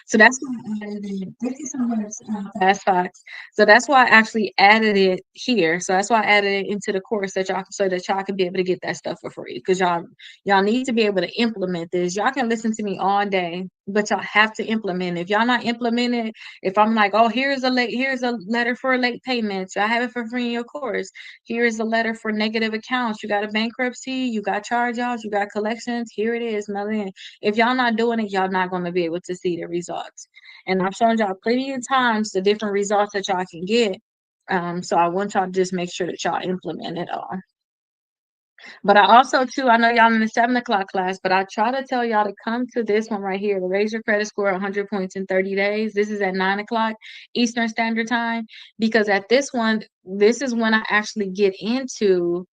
So that's why I added it. Thank you so much, Fast Fox. So that's why I actually added it here. So that's why I added it into the course, so that y'all can be able to get that stuff for free. Because y'all need to be able to implement this. Y'all can listen to me all day, but y'all have to implement it. If y'all not implementing it, if I'm like, oh, here's a letter for late payments, I have it for free in your course. Here's a letter for negative accounts. You got a bankruptcy, you got charge offs, you got collections. Here it is, Melanie. If y'all not doing it, y'all not going to be able to see the results. And I've shown y'all plenty of times the different results that y'all can get. So I want y'all to just make sure that y'all implement it all. But I also too, I know y'all in the 7 o'clock class, but I try to tell y'all to come to this one right here, to raise your credit score 100 points in 30 days. This is at 9 o'clock Eastern Standard Time, because at this one, this is when I actually get into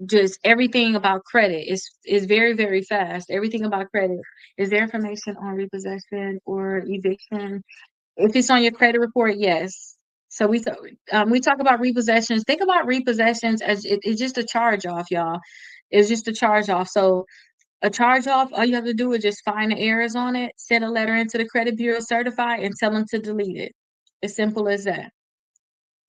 just everything about credit. Is very, very fast. Everything about credit. Is there information on repossession or eviction? If it's on your credit report, yes. So we talk about repossessions. Think about repossessions as it's just a charge off, y'all. It's just a charge off. So a charge off, all you have to do is just find the errors on it, send a letter into the credit bureau, certify, and tell them to delete it. As simple as that.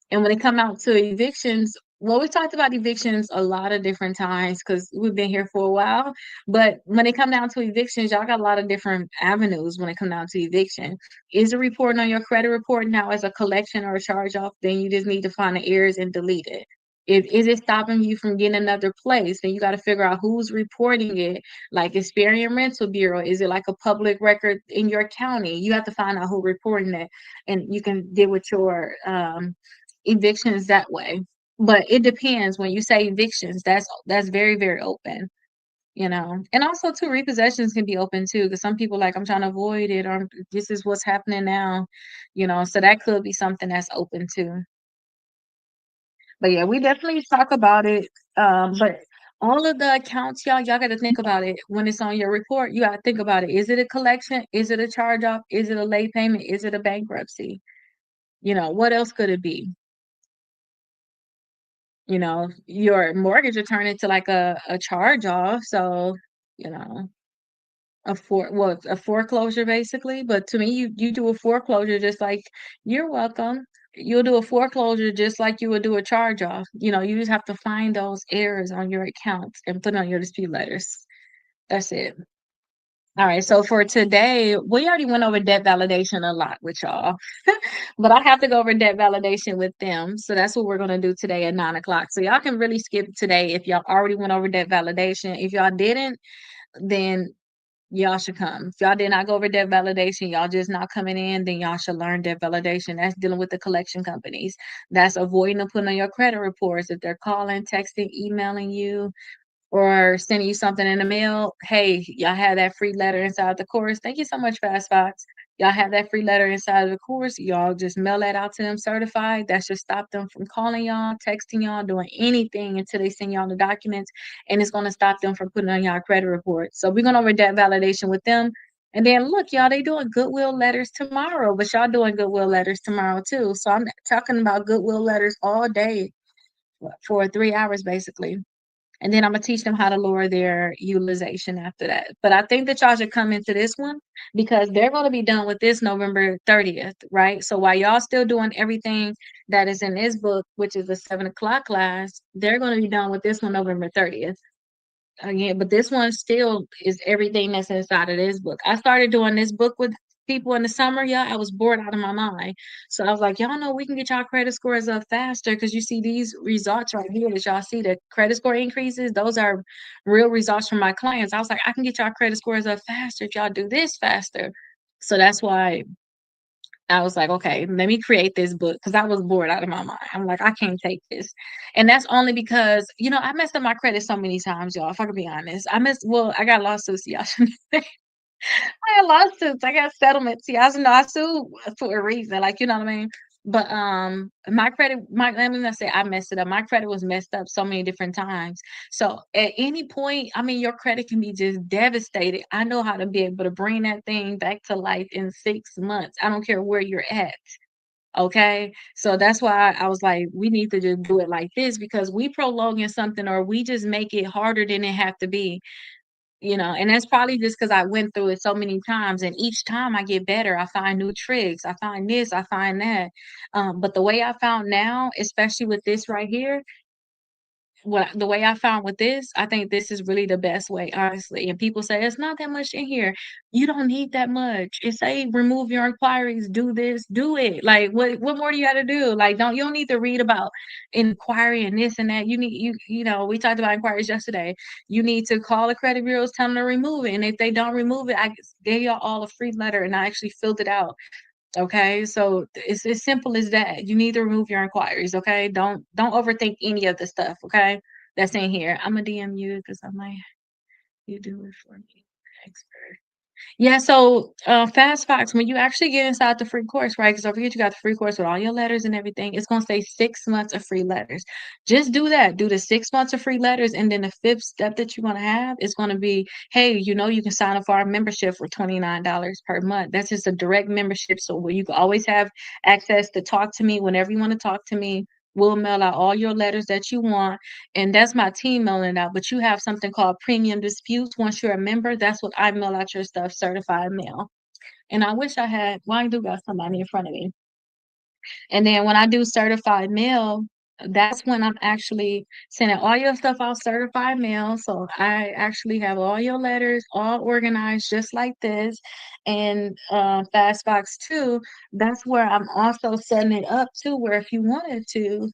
And when it come out to evictions, well, we talked about evictions a lot of different times because we've been here for a while. But when it come down to evictions, y'all got a lot of different avenues when it come down to eviction. Is it reporting on your credit report now as a collection or a charge off? Then you just need to find the errors and delete it. If is it stopping you from getting another place, then you got to figure out who's reporting it. Like Experian Rental Bureau, is it like a public record in your county? You have to find out who reporting it, and you can deal with your evictions that way. But it depends. When you say evictions, that's very, very open. And also too, repossessions can be open too, because some people like, I'm trying to avoid it, or this is what's happening now. So that could be something that's open too. But yeah, we definitely talk about it. But All of the accounts, y'all got to think about it when it's on your report. You got to think about it. Is it a collection? Is it a charge off? Is it a late payment? Is it a bankruptcy? What else could it be? Your mortgage will turn into like a charge off. So, you know, a foreclosure basically. But to me, you do a foreclosure just like you're welcome. You'll do a foreclosure just like you would do a charge off. You just have to find those errors on your accounts and put on your dispute letters. That's it. All right. So for today, we already went over debt validation a lot with y'all, but I have to go over debt validation with them. So that's what we're going to do today at 9 o'clock. So y'all can really skip today if y'all already went over debt validation. If y'all didn't, then y'all should come. If y'all did not go over debt validation, y'all just not coming in, then y'all should learn debt validation. That's dealing with the collection companies. That's avoiding to put on your credit reports. If they're calling, texting, emailing you, or sending you something in the mail. Hey, y'all have that free letter inside the course. Thank you so much, Fast Fox. Y'all have that free letter inside of the course. Y'all just mail that out to them certified. That should stop them from calling y'all, texting y'all, doing anything until they send y'all the documents. And it's going to stop them from putting on y'all credit report. So we're going over debt validation with them. And then look, y'all, they doing goodwill letters tomorrow, but y'all doing goodwill letters tomorrow too. So I'm talking about goodwill letters all day for 3 hours basically. And then I'm gonna teach them how to lower their utilization after that. But I think that y'all should come into this one because they're gonna be done with this November 30th, right? So while y'all still doing everything that is in this book, which is the 7 o'clock class, they're gonna be done with this one November 30th. Again, but this one still is everything that's inside of this book. I started doing this book with people in the summer, yeah. I was bored out of my mind. So I was like, y'all know we can get y'all credit scores up faster because you see these results right here that y'all see the credit score increases. Those are real results from my clients. I was like, I can get y'all credit scores up faster if y'all do this faster. So that's why I was like, okay, let me create this book because I was bored out of my mind. I'm like, I can't take this. And that's only because, I messed up my credit so many times, y'all. If I could be honest, I got lawsuits, y'all. I got lawsuits. I got settlements. Y'all should know I sued for a reason. Like, you know what I mean? But my credit, let me not say I messed it up. My credit was messed up so many different times. So at any point, I mean, your credit can be just devastated. I know how to be able to bring that thing back to life in 6 months. I don't care where you're at. Okay. So that's why I was like, we need to just do it like this because we prolonging something or we just make it harder than it have to be. And that's probably just because I went through it so many times, and each time I get better, I find new tricks, I find this, I find that. But the way I found now, especially with this right here, the way I found with this, I think this is really the best way, honestly. And people say it's not that much in here. You don't need that much. It say remove your inquiries, do this, do it. Like what more do you got to do? Like you don't need to read about inquiry and this and that. We talked about inquiries yesterday. You need to call the credit bureaus, tell them to remove it. And if they don't remove it, I gave y'all all a free letter and I actually filled it out. Okay, so it's as simple as that. You need to remove your inquiries. Okay, don't overthink any of the stuff. Okay, that's in here. I'm gonna DM you because I'm like, you do it for me, expert. Yeah, so Fast Fox, when you actually get inside the free course, right? Because don't forget you got the free course with all your letters and everything. It's gonna say 6 months of free letters. Just do that. Do the 6 months of free letters, and then the fifth step that you're gonna have is gonna be, hey, you can sign up for our membership for $29 per month. That's just a direct membership, so where you can always have access to talk to me whenever you want to talk to me. We'll mail out all your letters that you want, and that's my team mailing out. But you have something called premium disputes. Once you're a member, that's what I mail out your stuff, certified mail. And I wish I had. Well, I do got somebody in front of me. And then when I do certified mail, that's when I'm actually sending all your stuff out certified mail. So I actually have all your letters all organized just like this. And Fastbox 2, that's where I'm also setting it up to where if you wanted to,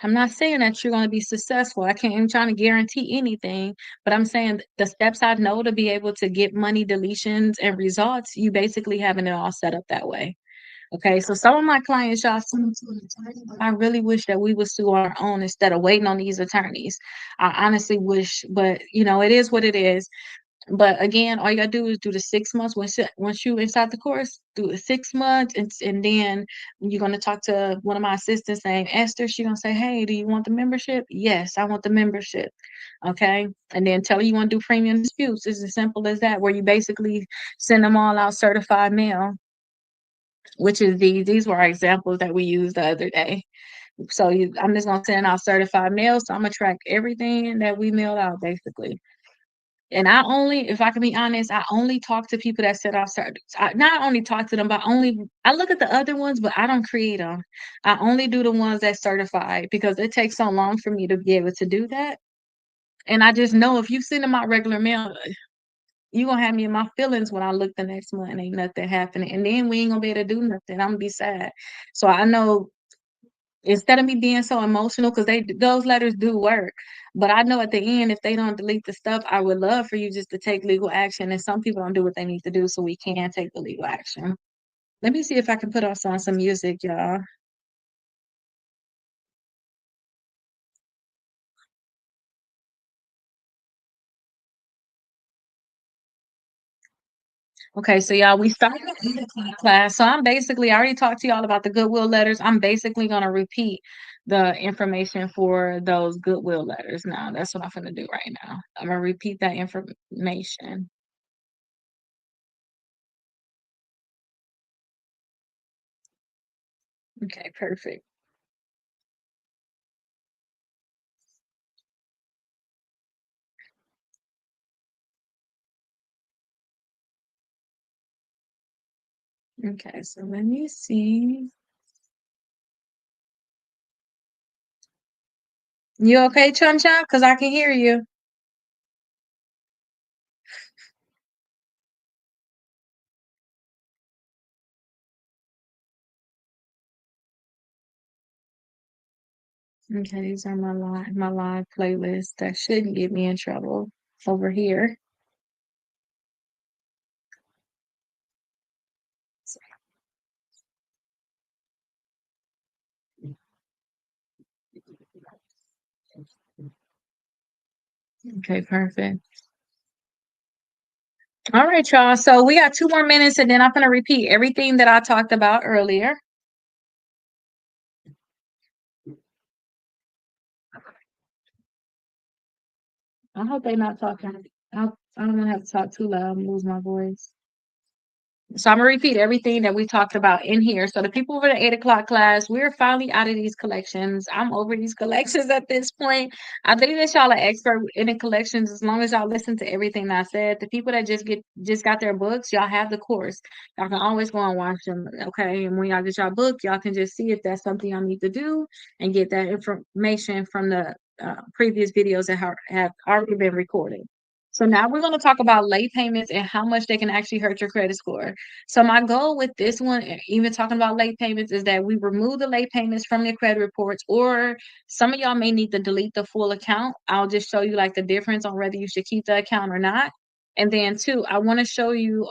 I'm not saying that you're going to be successful. I can't even trying to guarantee anything, but I'm saying the steps I know to be able to get money deletions and results, you basically having it all set up that way. Okay, so some of my clients y'all send them to an attorney, but I really wish that we would sue our own instead of waiting on these attorneys. I honestly wish, but it is what it is. But again, all you gotta do is do the 6 months. Once you inside the course, do the 6 months, and then you're gonna talk to one of my assistants named Esther. She's gonna say, "Hey, do you want the membership?" Yes, I want the membership. Okay, and then tell her you want to do premium disputes. It's as simple as that, where you basically send them all out certified mail, which is these were our examples that we used the other day. So I'm just gonna send out certified mail. So I'm gonna track everything that we mailed out basically. And I only, if I can be honest, I only talk to people that set off certain. I not only talk to them, but I look at the other ones, but I don't create them. I only do the ones that certified because it takes so long for me to be able to do that. And I just know if you send them out regular mail, you gonna have me in my feelings when I look the next month and ain't nothing happening. And then we ain't gonna be able to do nothing. I'm gonna be sad. So I know instead of me being so emotional, because those letters do work. But I know at the end, if they don't delete the stuff, I would love for you just to take legal action. And some people don't do what they need to do, so we can take the legal action. Let me see if I can put us on some music, y'all. Okay, so y'all, we started the 8 o'clock class. So I already talked to y'all about the goodwill letters. I'm basically gonna repeat the information for those goodwill letters now. That's what I'm gonna do right now. I'm gonna repeat that information. Okay, perfect. Okay, so let me see. You okay, Chun Chun? Because I can hear you. Okay, these are my live playlists that shouldn't get me in trouble over here. Okay, perfect. All right, y'all. So we got 2 more minutes, and then I'm gonna repeat everything that I talked about earlier. I hope they're not talking. I don't want to have to talk too loud and lose my voice. So I'm gonna repeat everything that we talked about in here. So the people over the 8 o'clock class, we're finally out of these collections. I'm over these collections at this point. I think that y'all are expert in the collections as long as y'all listen to everything I said. The people that just got their books, y'all have the course. Y'all can always go and watch them. Okay. And when y'all get your book, y'all can just see if that's something y'all need to do and get that information from the previous videos that have already been recorded. So now we're going to talk about late payments and how much they can actually hurt your credit score. So my goal with this one, even talking about late payments, is that we remove the late payments from your credit reports, or some of y'all may need to delete the full account. I'll just show you like the difference on whether you should keep the account or not. And then two, I want to show you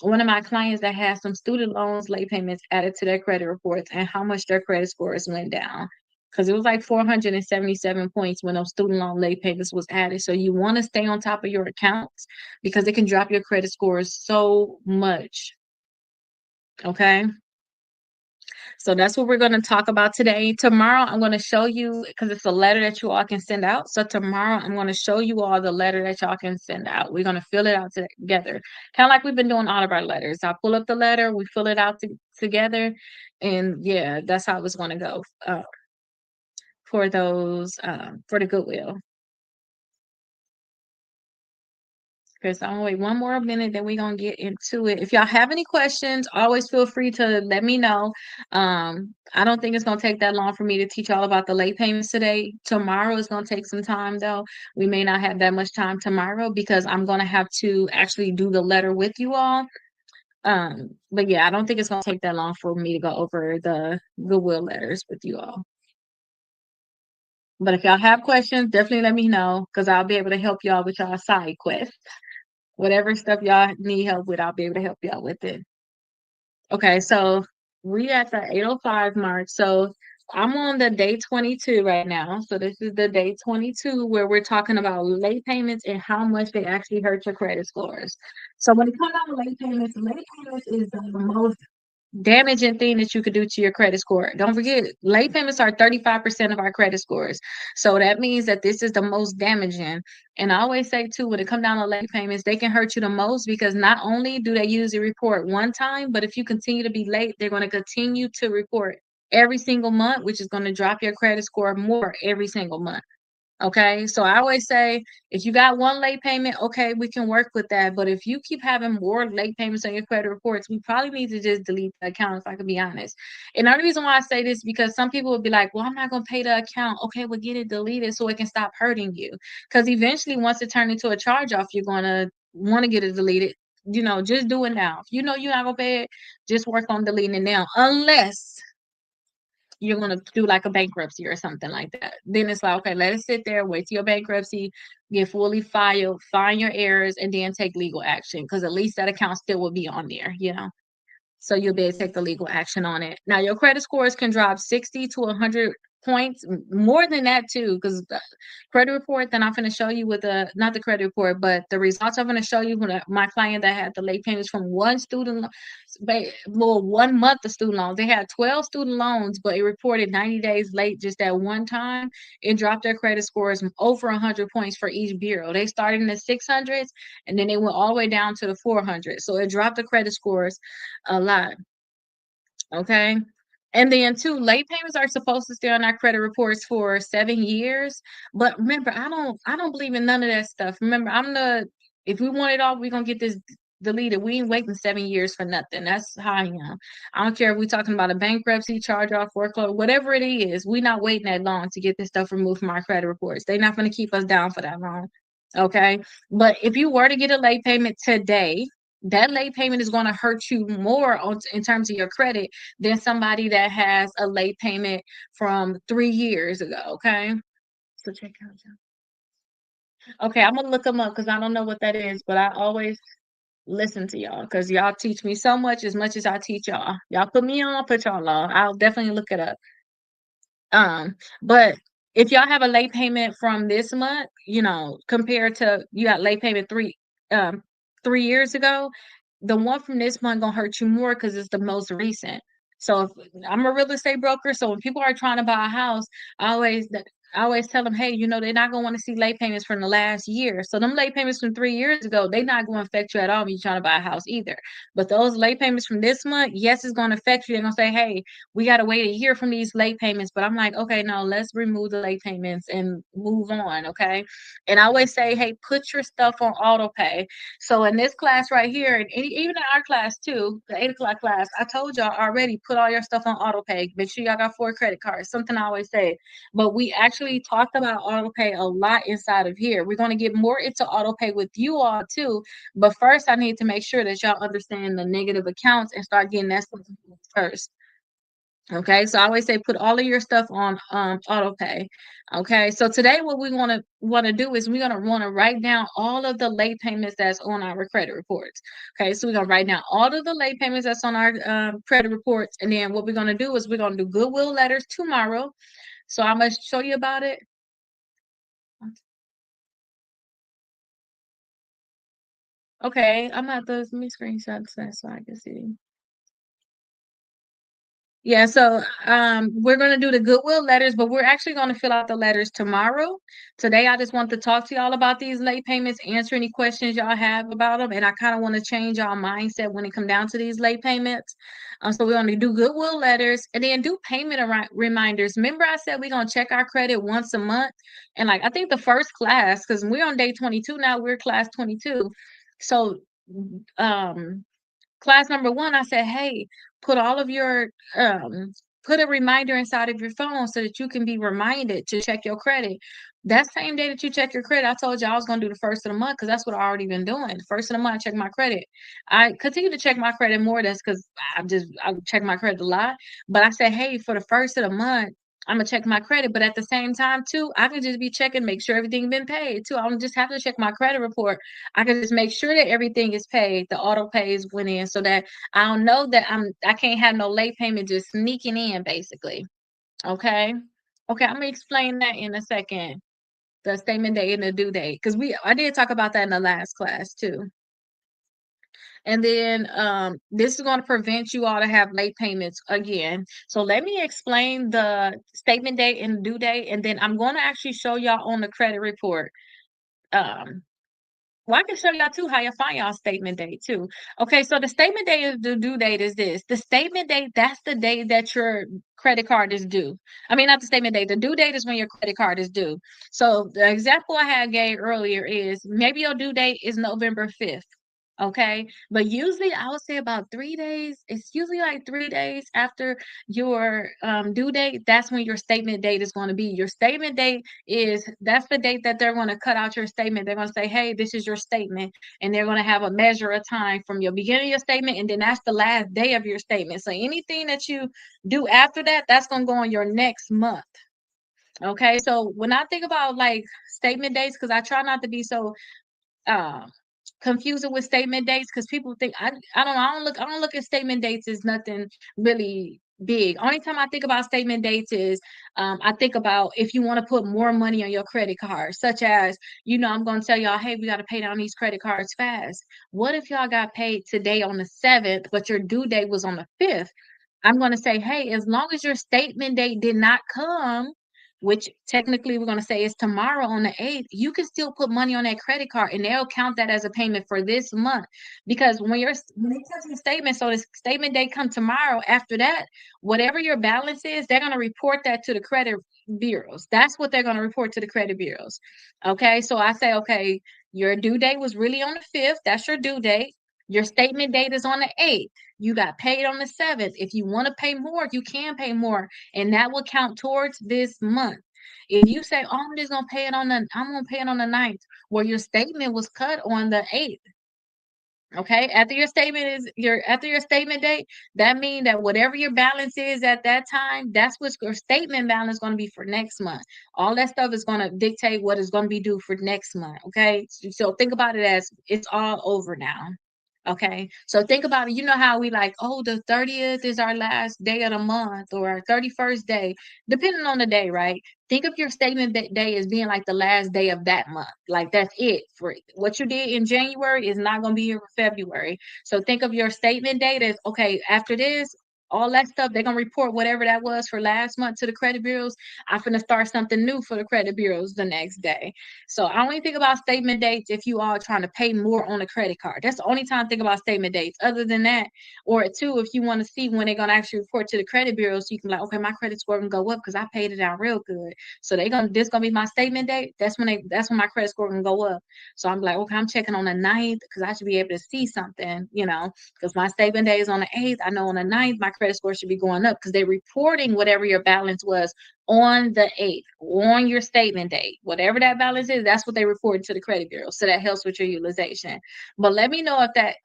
one of my clients that has some student loans late payments added to their credit reports and how much their credit scores went down. Because it was like 477 points when those student loan late payments was added. So you want to stay on top of your accounts because it can drop your credit scores so much. Okay. So that's what we're going to talk about today. Tomorrow, I'm going to show you because it's a letter that you all can send out. So tomorrow, I'm going to show you all the letter that y'all can send out. We're going to fill it out together, kind of like we've been doing all of our letters. I pull up the letter, we fill it out together, and yeah, that's how it's going to go for those for the goodwill. Okay, so I'm gonna wait 1 more minute, then we're gonna get into it. If y'all have any questions, always feel free to let me know. I don't think it's gonna take that long for me to teach all about the late payments today. Tomorrow is gonna take some time though. We may not have that much time tomorrow because I'm gonna have to actually do the letter with you all. But yeah, I don't think it's gonna take that long for me to go over the goodwill letters with you all. But if y'all have questions, definitely let me know because I'll be able to help y'all with y'all side quests. Whatever stuff y'all need help with, I'll be able to help y'all with it. Okay, so we at the 8:05 mark. So I'm on the day 22 right now. So this is the day 22 where we're talking about late payments and how much they actually hurt your credit scores. So when it comes down to late payments is the most damaging thing that you could do to your credit score. Don't forget, late payments are 35% of our credit scores. So that means that this is the most damaging. And I always say too, when it comes down to late payments, they can hurt you the most because not only do they usually report one time, but if you continue to be late, they're going to continue to report every single month, which is going to drop your credit score more every single month. Okay, so I always say if you got one late payment, okay, we can work with that. But if you keep having more late payments on your credit reports, we probably need to just delete the account, if I can be honest. And the only reason why I say this because some people would be like, well, I'm not going to pay the account. Okay, well, get it deleted so it can stop hurting you. Because eventually, once it turns into a charge off, you're going to want to get it deleted. Just do it now. If you know you're not going to pay it, just work on deleting it now. Unless you're gonna do like a bankruptcy or something like that. Then it's like, okay, let it sit there, wait till your bankruptcy, get fully filed, find your errors, and then take legal action. Because at least that account still will be on there. So you'll be able to take the legal action on it. Now your credit scores can drop 60 to 100 points, more than that too, because the credit report that I'm going to show you with the not the credit report, but the results I'm going to show you with my client that had the late payments from one student, well, 1 month of student loans. They had 12 student loans, but it reported 90 days late just that one time. It dropped their credit scores over 100 points for each bureau. They started in the 600s and then they went all the way down to the 400. So it dropped the credit scores a lot. Okay. And then two, late payments are supposed to stay on our credit reports for 7 years. But remember, I don't believe in none of that stuff. Remember, if we want it all, we're gonna get this deleted. We ain't waiting 7 years for nothing. That's how I am. I don't care if we're talking about a bankruptcy, charge off, foreclosure, whatever it is, we're not waiting that long to get this stuff removed from our credit reports. They're not gonna keep us down for that long. Okay. But if you were to get a late payment today, that late payment is going to hurt you more in terms of your credit than somebody that has a late payment from 3 years ago. Okay. So check out. Okay. I'm going to look them up because I don't know what that is, but I always listen to y'all because y'all teach me so much as I teach y'all. Y'all put me on, I'll put y'all on. I'll definitely look it up. But if y'all have a late payment from this month, compared to you got late payment 3 years ago, the one from this month gonna hurt you more because it's the most recent. So if I'm a real estate broker, so when people are trying to buy a house, I always I always tell them, hey, they're not gonna want to see late payments from the last year. So them late payments from 3 years ago, they're not gonna affect you at all when you're trying to buy a house either. But those late payments from this month, yes, it's gonna affect you. They're gonna say, hey, we got to wait a year from these late payments. But I'm like, okay, no, let's remove the late payments and move on. Okay. And I always say, hey, put your stuff on auto pay. So in this class right here, and even in our class too, the 8 o'clock class, I told y'all already, put all your stuff on auto pay. Make sure y'all got 4 credit cards, something I always say. But we actually talked about auto pay a lot inside of here. We're going to get more into auto pay with you all too. But first, I need to make sure that y'all understand the negative accounts and start getting that stuff first. Okay, so I always say put all of your stuff on auto pay. Okay, so today what we want to do is we're gonna want to write down all of the late payments that's on our credit reports. Okay, so we're gonna write down all of the late payments that's on our credit reports, and then what we're gonna do is we're gonna do goodwill letters tomorrow. So I'm gonna show you about it. Okay, I'm at the let me screenshot this so I can see. Yeah, so we're gonna do the goodwill letters, but we're actually gonna fill out the letters tomorrow. Today, I just want to talk to y'all about these late payments, answer any questions y'all have about them, and I kind of want to change y'all mindset when it come down to these late payments. So we're gonna do goodwill letters and then do payment reminders. Remember, I said we're gonna check our credit once a month, and like I think the first class, because we're on day 22 now, we're class 22. So um class number one, I said, hey, put all of your put a reminder inside of your phone so that you can be reminded to check your credit. That same day that you check your credit, I told you I was gonna do the first of the month because that's what I already been doing. The first of the month, I check my credit. I continue to check my credit more. That's because I check my credit a lot. But I said, hey, for the first of the month, I'm gonna check my credit, but at the same time too, I can just be checking, make sure everything been paid too. I don't just have to check my credit report. I can just make sure that everything is paid, the auto pays went in, so that I don't know that I can't have no late payment just sneaking in, basically. Okay. Okay, I'm gonna explain that in a second. The statement date and the due date. Because I did talk about that in the last class too. And then this is going to prevent you all to have late payments again. So let me explain the statement date and due date, and then I'm going to actually show y'all on the credit report. Um, well, I can show y'all too how you find y'all statement date too. Okay, so the statement date and the due date is this. The statement date, that's the day that your credit card is due. I mean, not the statement date. The due date is when your credit card is due. So the example I had gave earlier is maybe your due date is November 5th. Okay, but usually I would say about 3 days. It's usually like 3 days after your due date. That's when your statement date is going to be. Your statement date that's the date that they're going to cut out your statement. They're going to say, hey, this is your statement, and they're going to have a measure of time from your beginning of your statement, and then that's the last day of your statement. So anything that you do after that, that's going to go on your next month. Okay, so when I think about like statement dates, because I try not to be so um confusing with statement dates, because people think I don't look at statement dates as nothing really big. Only time I think about statement dates is I think about if you want to put more money on your credit card, such as, I'm going to tell y'all, hey, we got to pay down these credit cards fast. What if y'all got paid today on the 7th, but your due date was on the 5th? I'm going to say, hey, as long as your statement date did not come, which technically we're going to say is tomorrow on the 8th, you can still put money on that credit card and they'll count that as a payment for this month. Because when they touch the statement, so the statement date come tomorrow, after that, whatever your balance is, they're going to report that to the credit bureaus. That's what they're going to report to the credit bureaus. Okay, so I say, okay, your due date was really on the 5th. That's your due date. Your statement date is on the 8th. You got paid on the 7th. If you want to pay more, you can pay more, and that will count towards this month. If you say, "Oh, I'm gonna pay it on the 9th," well, your statement was cut on the 8th. Okay, after your statement date, that means that whatever your balance is at that time, that's what your statement balance is going to be for next month. All that stuff is going to dictate what is going to be due for next month. Okay, so think about it as it's all over now. Okay, so think about it. You know how we like, oh, the 30th is our last day of the month, or our 31st day, depending on the day, right? Think of your statement day as being like the last day of that month. Like that's it. For what you did in January is not going to be here for February. So think of your statement date as, okay, after this, all that stuff, they're going to report whatever that was for last month to the credit bureaus. I'm going to start something new for the credit bureaus the next day. So I only think about statement dates if you are trying to pay more on a credit card. That's the only time I think about statement dates. Other than that, or two, if you want to see when they're going to actually report to the credit bureau, so you can like, okay, my credit score can go up because I paid it out real good. So this gonna be my statement date. That's when my credit score can go up. So I'm like, okay, I'm checking on the 9th because I should be able to see something, because my statement day is on the 8th. I know on the 9th my credit score should be going up because they're reporting whatever your balance was on the 8th, on your statement date. Whatever that balance is, that's what they report to the credit bureau. So that helps with your utilization. But let me know if that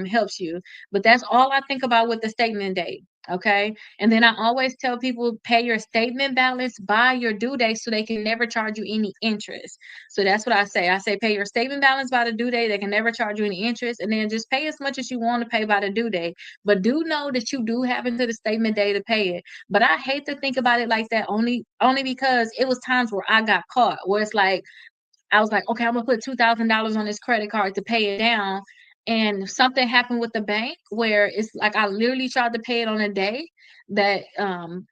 helps you. But that's all I think about with the statement date. Okay. And then I always tell people pay your statement balance by your due date so they can never charge you any interest. So that's what I say. I say pay your statement balance by the due date. They can never charge you any interest. And then just pay as much as you want to pay by the due date. But do know that you do have until the statement day to pay it. But I hate to think about it like that only because it was times where I got caught where it's like I was like, okay, I'm gonna put $2,000 on this credit card to pay it down. And something happened with the bank where it's like I literally tried to pay it on a day that I'm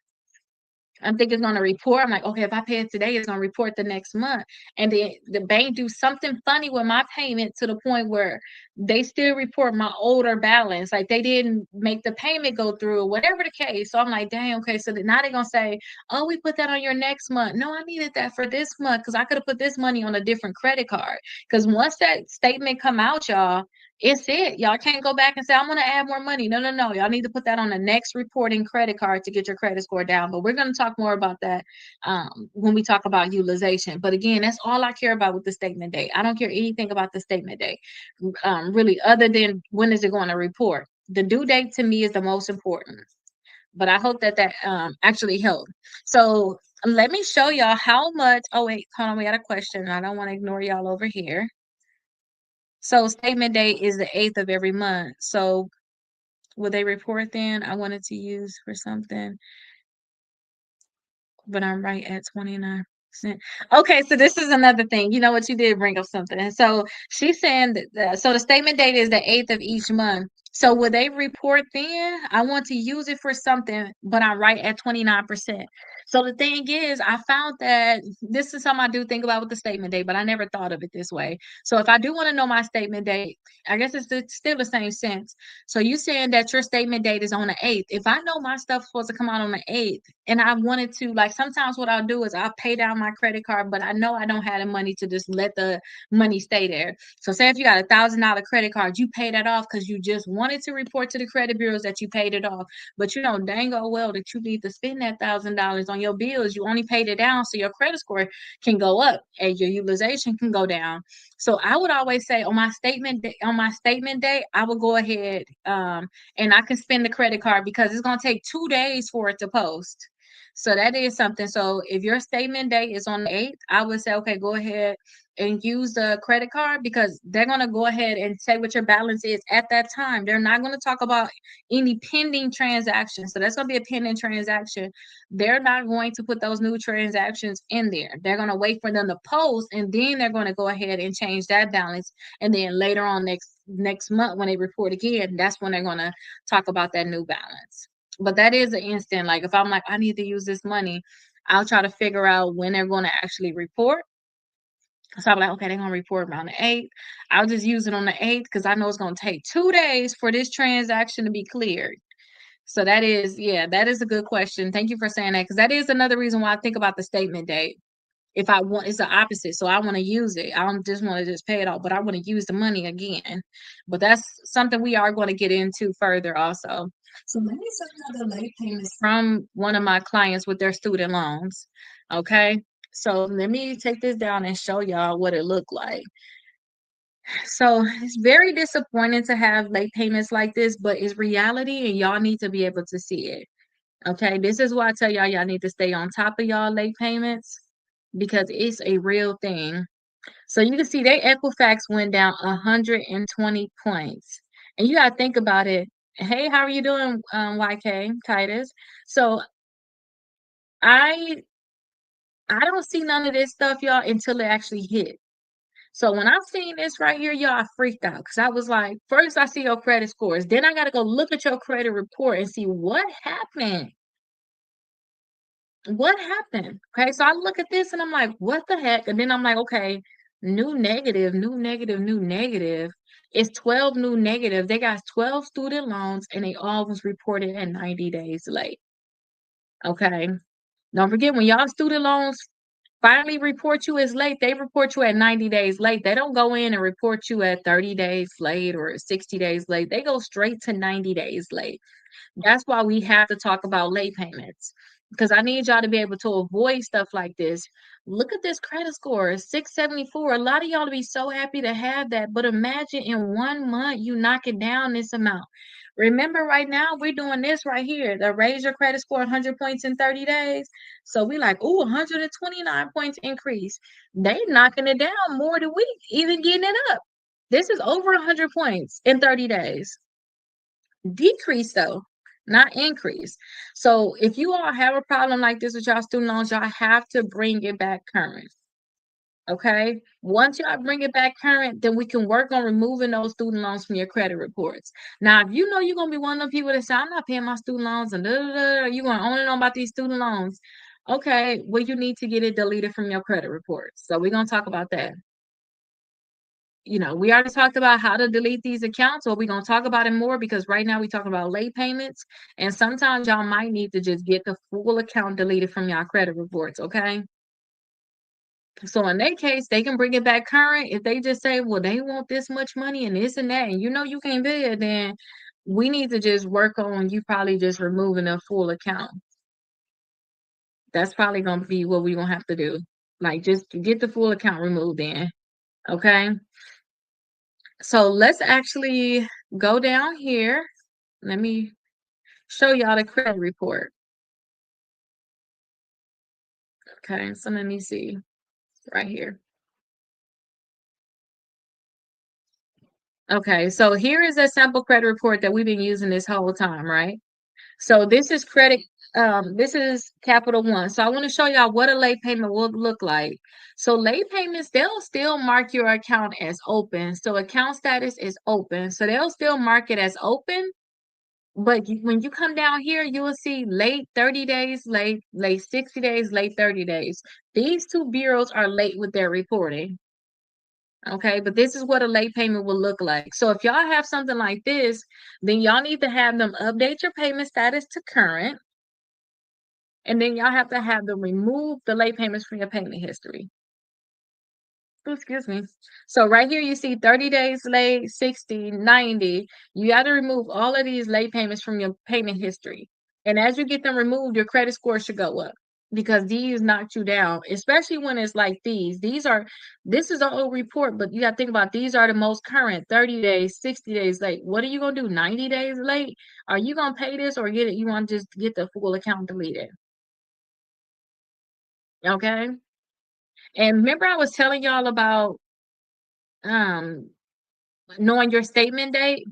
thinking it's gonna report. I'm like, okay, if I pay it today, it's gonna report the next month. And then the bank do something funny with my payment to the point where they still report my older balance. Like they didn't make the payment go through or whatever the case. So I'm like, dang, okay. So now they're gonna say, oh, we put that on your next month. No, I needed that for this month because I could have put this money on a different credit card. Because once that statement come out, y'all, it's it. Y'all can't go back and say, I'm going to add more money. No, no, no. Y'all need to put that on the next reporting credit card to get your credit score down. But we're going to talk more about that when we talk about utilization. But again, that's all I care about with the statement date. I don't care anything about the statement date, really, other than when is it going to report. The due date to me is the most important. But I hope that actually helped. So let me show y'all how much. Oh, wait, hold on. We got a question. I don't want to ignore y'all over here. So statement date is the 8th of every month. So will they report then? I wanted to use for something. but I'm right at 29%. Okay, so this is another thing. You know what? You did bring up something. So she's saying that so the statement date is the 8th of each month. So will they report then? I want to use it for something, but I'm right at 29%. So the thing is, I found that this is something I do think about with the statement date, but I never thought of it this way. So if I do want to know my statement date, I guess still the same sense. So you saying that your statement date is on the 8th. If I know my stuff's supposed to come out on the 8th and I wanted to, like sometimes what I'll do is I'll pay down my credit card, but I know I don't have the money to just let the money stay there. So say if you got $1,000 credit card, you pay that off because you just wanted to report to the credit bureaus that you paid it off. But you know dang oh well that you need to spend that $1,000 on your bills. You only paid it down so your credit score can go up and your utilization can go down. So I would always say on my statement day, I will go ahead and I can spend the credit card because it's gonna take 2 days for it to post. So that is something. So if your statement date is on the 8th, I would say, okay, go ahead and use the credit card because they're going to go ahead and say what your balance is at that time. They're not going to talk about any pending transactions. So that's going to be a pending transaction. They're not going to put those new transactions in there. They're going to wait for them to post and then they're going to go ahead and change that balance. And then later on next month when they report again, that's when they're going to talk about that new balance. But that is an instant. Like if I'm like, I need to use this money, I'll try to figure out when they're going to actually report. So I'm like, okay, they're gonna report around the 8th. I'll just use it on the 8th because I know it's gonna take 2 days for this transaction to be cleared. So that is, yeah, that is a good question. Thank you for saying that because that is another reason why I think about the statement date. If I want, it's the opposite. So I want to use it. I don't just want to just pay it off, but I want to use the money again. But that's something we are going to get into further also. So let me show you the late payments from one of my clients with their student loans. Okay. So let me take this down and show y'all what it looked like. So it's very disappointing to have late payments like this, but it's reality and y'all need to be able to see it. Okay, this is why I tell y'all need to stay on top of y'all late payments because it's a real thing. So you can see they Equifax went down 120 points. And you gotta think about it. Hey, how are you doing, YK Titus? So I I don't see none of this stuff, y'all, until it actually hit. So when I seen this right here, y'all, I freaked out because I was like, first I see your credit scores, then I gotta go look at your credit report and see what happened. What happened? Okay, so I look at this and I'm like, what the heck? And then I'm like, okay, new negative, new negative, new negative. It's 12 new negative. They got 12 student loans and they all was reported at 90 days late. Okay. Don't forget when y'all student loans finally report you as late, they report you at 90 days late. They don't go in and report you at 30 days late or 60 days late. They go straight to 90 days late. That's why we have to talk about late payments because I need y'all to be able to avoid stuff like this. Look at this credit score, 674. A lot of y'all to be so happy to have that, but imagine in 1 month you knock it down this amount. Remember, right now we're doing this right here. The raise your credit score 100 points in 30 days. So we like, ooh, 129 points increase. They knocking it down more than we even getting it up. This is over 100 points in 30 days. Decrease though, not increase. So if you all have a problem like this with y'all student loans, y'all have to bring it back current. Okay. Once y'all bring it back current, then we can work on removing those student loans from your credit reports. Now, if you know you're gonna be one of the people that say, I'm not paying my student loans and you're gonna on and on about these student loans. Okay, well, you need to get it deleted from your credit reports. So we're gonna talk about that. We already talked about how to delete these accounts, or we're gonna talk about it more because right now we talking about late payments, and sometimes y'all might need to just get the full account deleted from y'all credit reports, okay? So in that case, they can bring it back current. If they just say, well, they want this much money and this and that, and you know you can't pay it, then we need to just work on you probably just removing a full account. That's probably gonna be what we're gonna have to do. Like just get the full account removed then. Okay. So let's actually go down here. Let me show y'all the credit report. Okay, so let me see right here. Okay, so here is a sample credit report that we've been using this whole time, right? So this is credit. This is Capital One. So I want to show y'all what a late payment will look like. So late payments, they'll still mark your account as open. So account status is open. So they'll still mark it as open. But when you come down here, you will see late 30 days, late 60 days, late 30 days. These two bureaus are late with their reporting. Okay, but this is what a late payment will look like. So if y'all have something like this, then y'all need to have them update your payment status to current. And then y'all have to have them remove the late payments from your payment history. Oh, excuse me. So right here you see 30 days late, 60, 90. You got to remove all of these late payments from your payment history. And as you get them removed, your credit score should go up because these knocked you down, especially when it's like these. This is an old report, but you got to think about these are the most current 30 days, 60 days late. What are you going to do? 90 days late? Are you going to pay this or get it? You want to just get the full account deleted? Okay. And remember, I was telling y'all about um knowing your statement date.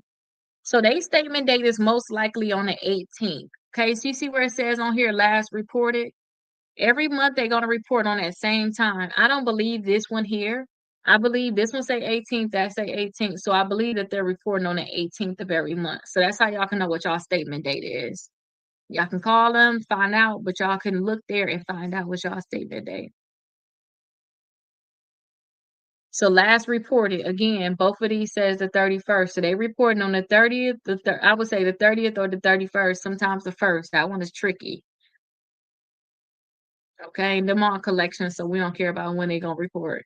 So they statement date is most likely on the 18th. Okay, so you see where it says on here last reported? Every month they're gonna report on that same time. I don't believe this one here. I believe this one say 18th, that say 18th. So I believe that they're reporting on the 18th of every month. So that's how y'all can know what y'all statement date is. Y'all can call them, find out, but y'all can look there and find out what y'all statement date. So last reported, again, both of these says the 31st. So they reporting on the 30th, I would say the 30th or the 31st, sometimes the first. That one is tricky. Okay, them on collection, so we don't care about when they gonna report.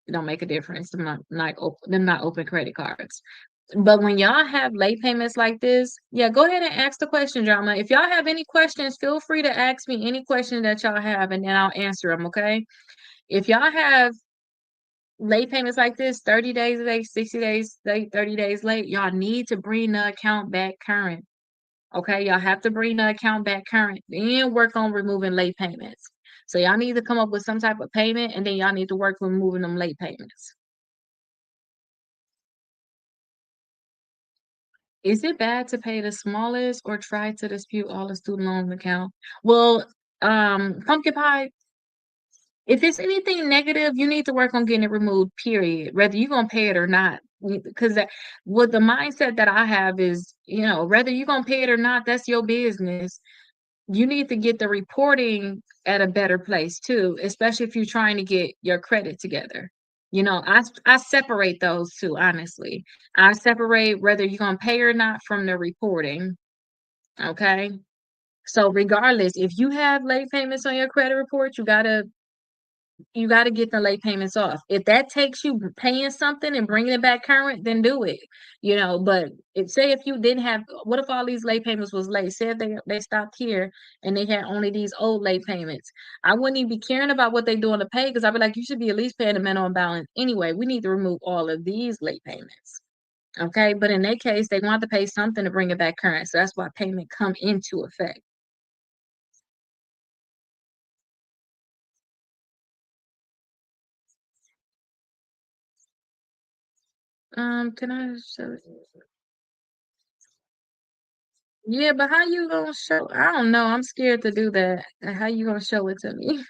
It don't make a difference. Them not open credit cards. But when y'all have late payments like this, yeah, go ahead and ask the question, Drama. If y'all have any questions, feel free to ask me any question that y'all have, and then I'll answer them. Okay. If y'all have late payments like this, 30 days late, 60 days late, 30 days late, y'all need to bring the account back current. Okay, y'all have to bring the account back current and work on removing late payments. So y'all need to come up with some type of payment and then y'all need to work on removing them late payments. Is it bad to pay the smallest or try to dispute all the student loan account? Well, pumpkin pie, if it's anything negative, you need to work on getting it removed, period. Whether you're gonna pay it or not. Because what the mindset that I have is, whether you're gonna pay it or not, that's your business. You need to get the reporting at a better place too, especially if you're trying to get your credit together. I separate those two, honestly. I separate whether you're gonna pay or not from the reporting. Okay. So regardless, if you have late payments on your credit report, you got to get the late payments off. If that takes you paying something and bringing it back current, then do it. But if you didn't have, what if all these late payments was late? Say if they stopped here and they had only these old late payments, I wouldn't even be caring about what they doing to pay because I'd be like, you should be at least paying the minimum balance anyway. We need to remove all of these late payments. Okay, but in that case, they want to pay something to bring it back current, so that's why payment come into effect. Can I show? Yeah, but how you gonna show? I don't know. I'm scared to do that. How you gonna show it to me?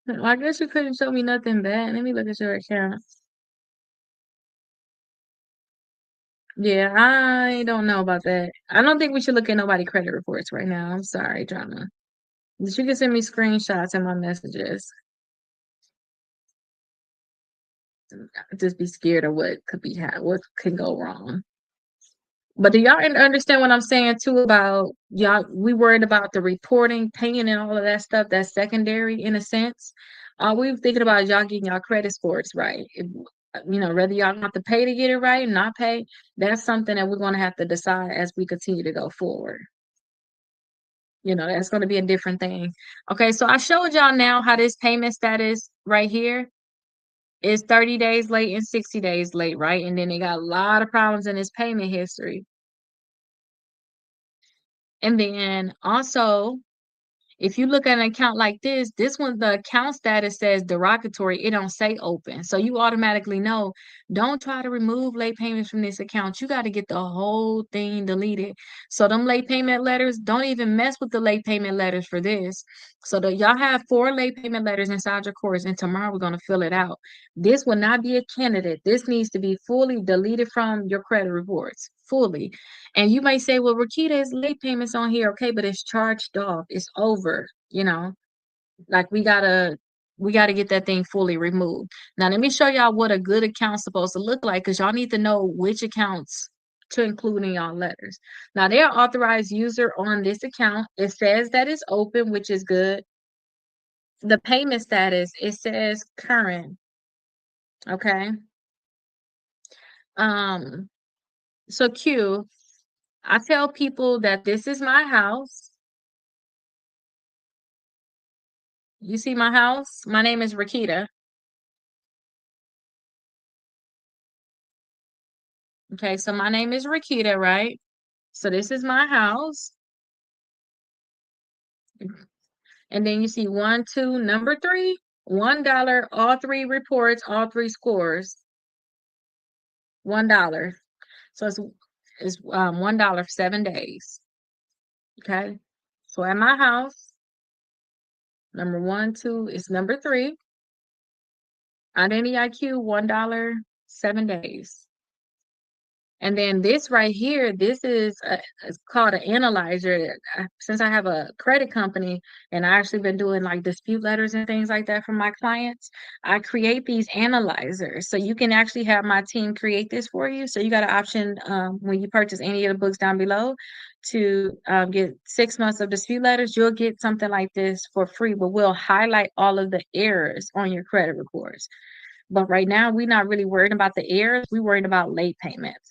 Well, I guess you couldn't show me nothing bad. Let me look at your account. Yeah, I don't know about that. I don't think we should look at nobody credit reports right now. I'm sorry, drama. But you can send me screenshots in my messages. Just be scared of what could go wrong. But do y'all understand what I'm saying too about y'all? We worried about the reporting, paying, and all of that stuff. That's secondary in a sense. All we thinking about is y'all getting y'all credit scores right. Whether y'all have to pay to get it right and not pay, that's something that we're going to have to decide as we continue to go forward. That's going to be a different thing. Okay, so I showed y'all now how this payment status right here is 30 days late and 60 days late, right? And then they got a lot of problems in this payment history. And then also, If you look at an account like this one, the account status says derogatory. It don't say open. So you automatically know, don't try to remove late payments from this account. You got to get the whole thing deleted. So them late payment letters, don't even mess with the late payment letters for this. So that y'all have 4 late payment letters inside your course, and tomorrow we're going to fill it out. This will not be a candidate. This needs to be fully deleted from your credit reports, fully. And you may say, well, Rakita, is late payments on here. Okay, but it's charged off. It's over, like we gotta get that thing fully removed. Now let me show y'all what a good account's supposed to look like, because y'all need to know which accounts to include in y'all letters. Now they are authorized user on this account. It says that it's open, which is good. The payment status, it says current. Okay. Um, so Q, I tell people that this is my house. You see my house? My name is Rakita. Okay, so my name is Rakita, right? So this is my house. And then you see 1, 2, number 3, $1, all 3 reports, all 3 scores, $1. So it's $1 for 7 days. Okay. So at my house, number 1, 2 is number 3. Identity IQ, $1, 7 days. And then this right here, this is it's called an analyzer. Since I have a credit company and I actually been doing like dispute letters and things like that for my clients, I create these analyzers. So you can actually have my team create this for you. So you got an option when you purchase any of the books down below to get 6 months of dispute letters. You'll get something like this for free, but we'll highlight all of the errors on your credit reports. But right now, we're not really worried about the errors. We're worried about late payments,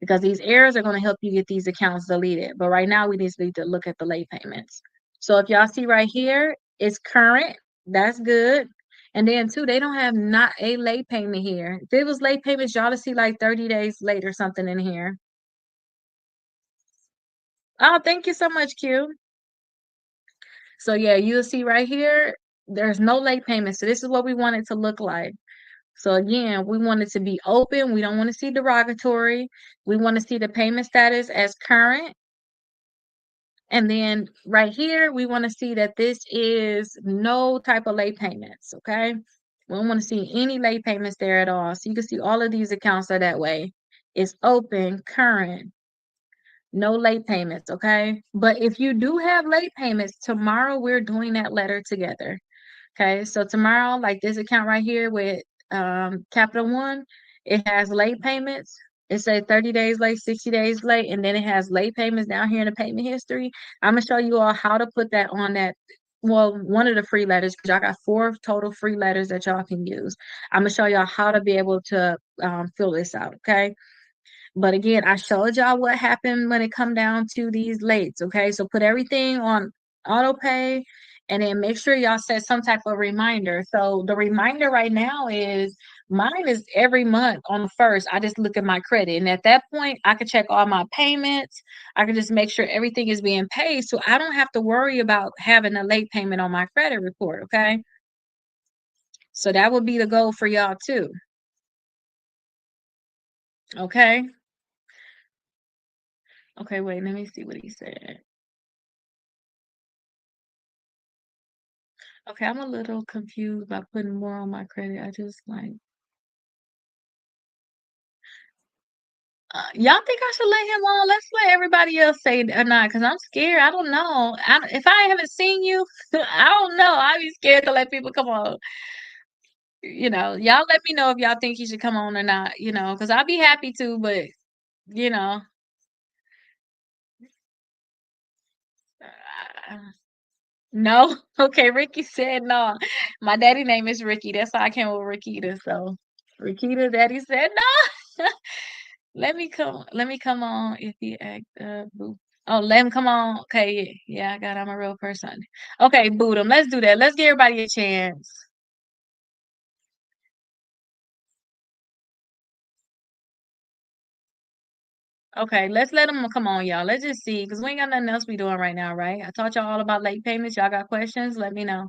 because these errors are going to help you get these accounts deleted. But right now, we need to look at the late payments. So if y'all see right here, it's current. That's good. And then too, they don't have not a late payment here. If it was late payments, y'all to see like 30 days late or something in here. Oh, thank you so much, Q. So yeah, you'll see right here, there's no late payment. So this is what we want it to look like. So again, we want it to be open. We don't want to see derogatory. We want to see the payment status as current. And then right here, we want to see that this is no type of late payments, okay? We don't want to see any late payments there at all. So you can see all of these accounts are that way. It's open, current, no late payments, okay? But if you do have late payments, tomorrow we're doing that letter together. Okay, so tomorrow, like this account right here with Capital One, it has late payments. It says 30 days late, 60 days late, and then it has late payments down here in the payment history. I'm gonna show you all how to put that on that. Well, one of the free letters, because y'all got 4 total free letters that y'all can use. I'm gonna show y'all how to be able to fill this out. Okay. But again, I showed y'all what happened when it come down to these lates. Okay, so put everything on auto pay, and then make sure y'all set some type of reminder. So the reminder right now is mine is every month on the first. I just look at my credit, and at that point, I can check all my payments. I can just make sure everything is being paid, so I don't have to worry about having a late payment on my credit report. Okay, so that would be the goal for y'all too. Okay. Okay, wait, let me see what he said. Okay, I'm a little confused by putting more on my credit. I just like, y'all think I should let him on? Let's let everybody else say it or not, because I'm scared. I don't know. If I haven't seen you, I don't know. I'd be scared to let people come on. Y'all let me know if y'all think he should come on or not, because I'd be happy to, but, you know, uh, no. Okay, Ricky said no. My daddy name is Ricky. That's how I came with Rikita. So, Rikita, daddy said no. Let me come on if you act boo. Oh, let him come on. Okay, yeah, I got I'm a real person. Okay, boot him. Let's do that. Let's give everybody a chance. Okay, let's let them come on, y'all. Let's just see, because we ain't got nothing else we doing right now, right? I taught y'all all about late payments. Y'all got questions? Let me know.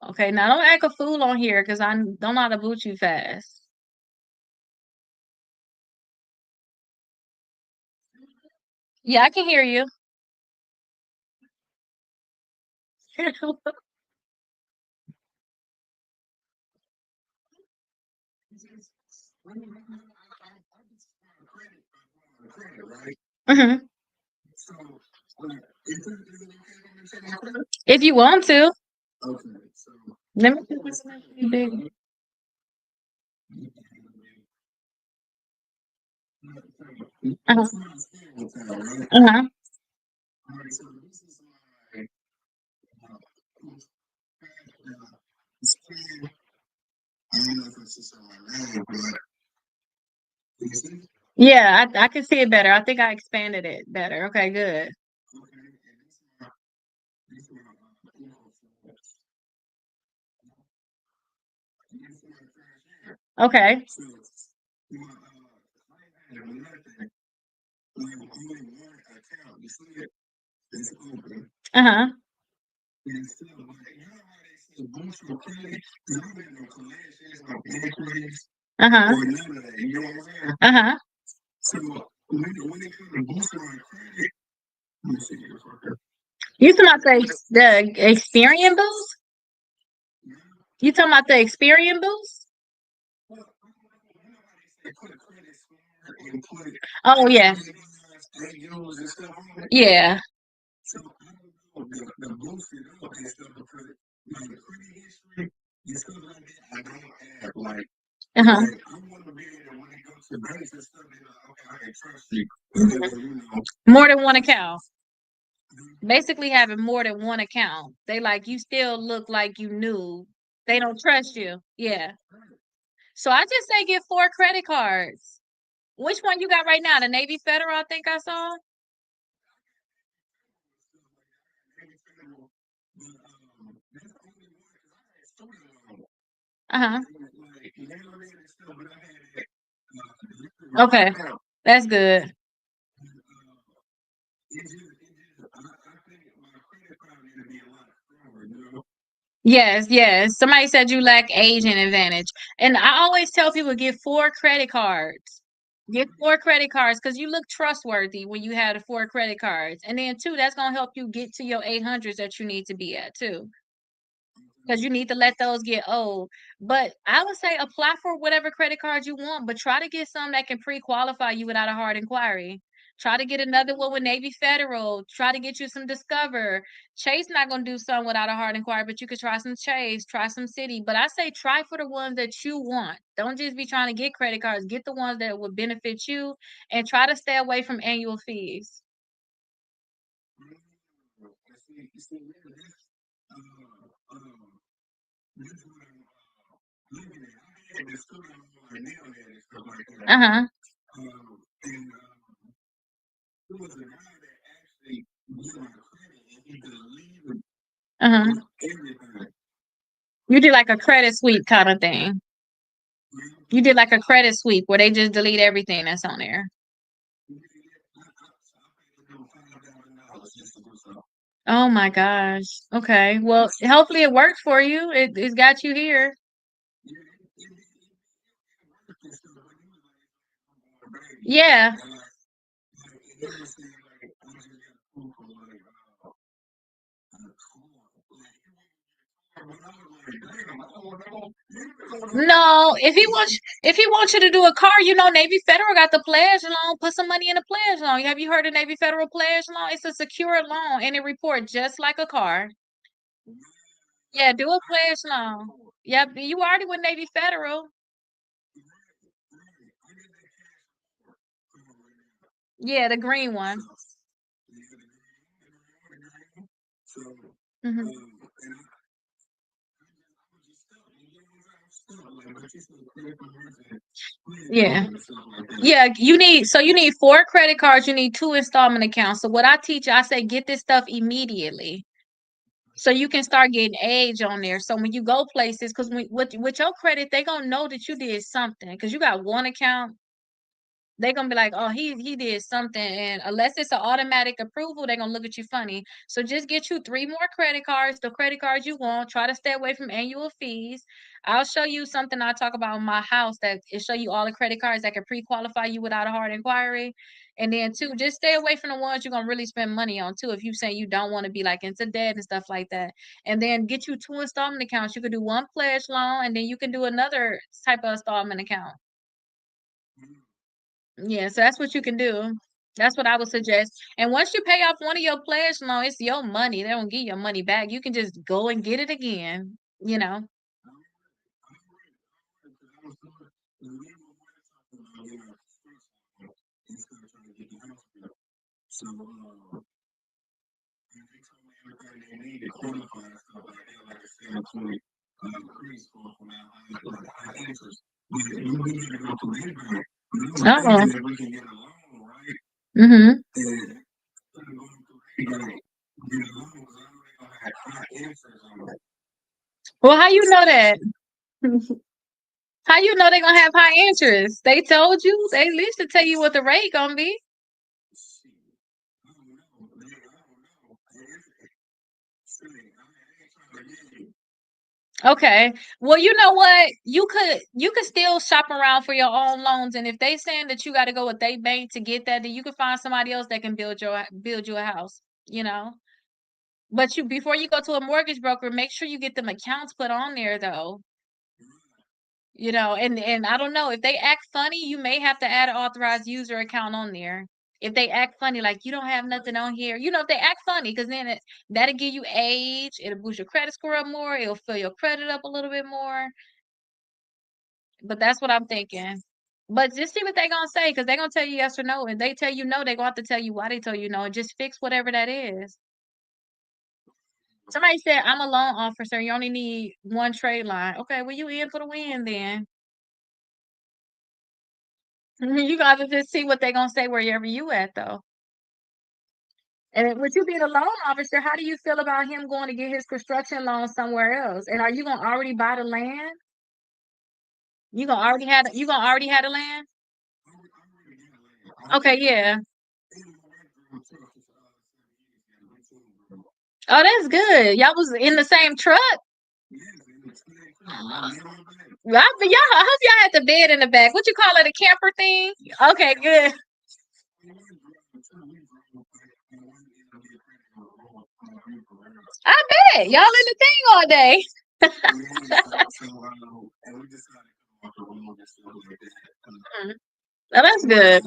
Okay, now don't act a fool on here, because I don't know how to boot you fast. Yeah, I can hear you. Mhm. If you want to, let me put this in big. Uh-huh. Uh-huh. Yeah, I can see it better. I think I expanded it better. Okay, good. Okay. Uh-huh. Uh-huh. Uh-huh. You talking about the Experian boost? You talking about the Experian boost? Oh yeah. Yeah. Uh-huh. More than one account. Basically having more than one account. They like you still look like you knew. They don't trust you. Yeah. So I just say get 4 credit cards. Which one you got right now? The Navy Federal, I think I saw. Uh-huh. Okay. That's good. Yes, yes. Somebody said you lack Asian advantage. And I always tell people get 4 credit cards. Get 4 credit cards because you look trustworthy when you have the 4 credit cards. And then two, that's gonna help you get to your 800s that you need to be at too. Because you need to let those get old. But I would say apply for whatever credit card you want, but try to get some that can pre-qualify you without a hard inquiry. Try to get another one with Navy Federal. Try to get you some Discover. Chase not gonna do some without a hard inquiry, but you could try some Chase, try some City. But I say try for the ones that you want. Don't just be trying to get credit cards. Get the ones that would benefit you, and try to stay away from annual fees. Uh huh. Uh huh. You did like a credit sweep kind of thing. You did like a credit sweep where they just delete everything that's on there. Oh my gosh. Okay. Well, hopefully it worked for you. It's got you here. Yeah. No, if he wants you to do a car, Navy Federal got the pledge loan. Put some money in the pledge loan. Have you heard of Navy Federal pledge loan? It's a secure loan and it reports just like a car. Yeah, do a pledge loan. Yep, you already with Navy Federal. Yeah, the green one. Mhm. Yeah. Yeah, you need 4 credit cards, you need 2 installment accounts. So what I teach, I say get this stuff immediately. So you can start getting age on there. So when you go places, because with your credit, they gonna know that you did something. Because you got one account, They're gonna be like, oh, he did something, and unless it's an automatic approval, they're gonna look at you funny. So just get you 3 more credit cards, the credit cards you want. Try to stay away from annual fees. I'll show you something I talk about in my house that it show you all the credit cards that can pre-qualify you without a hard inquiry. And then two, just stay away from the ones you're gonna really spend money on too. If you say you don't want to be like into debt and stuff like that, and then get you 2 installment accounts. You could do one pledge loan, and then you can do another type of installment account. Yeah, so that's what you can do. That's what I would suggest. And once you pay off one of your pledge loan, it's your money. They don't give your money back. You can just go and get it again, you know. Oh. Mm-hmm. Well, how you know that? How you know they're gonna have high interest? They told you. They at least to tell you what the rate gonna be. Okay. Well, you know what? You could still shop around for your own loans, and if they saying that you got to go with they bank to get that, then you can find somebody else that can build you a house. You know. But you before you go to a mortgage broker, make sure you get them accounts put on there though. You know, and I don't know if they act funny, you may have to add an authorized user account on there. If they act funny, like you don't have nothing on here, you know, if they act funny, because then that'll give you age, it'll boost your credit score up more, it'll fill your credit up a little bit more. But that's what I'm thinking. But just see what they gonna say, because they gonna tell you yes or no. And they tell you no, they gonna have to tell you why they tell you no, and just fix whatever that is. Somebody said, I'm a loan officer, you only need one trade line. Okay, well you in for the win then. You gotta just see what they gonna say wherever you at though. And then with you being a loan officer, how do you feel about him going to get his construction loan somewhere else? And are you gonna already buy the land? You gonna already have the land? Okay, yeah. Oh, that's good. Y'all was in the same truck? Well, I hope y'all had the bed in the back. What you call it, a camper thing? Okay, good. I bet. Y'all in the thing all day. Mm. Oh, that's good.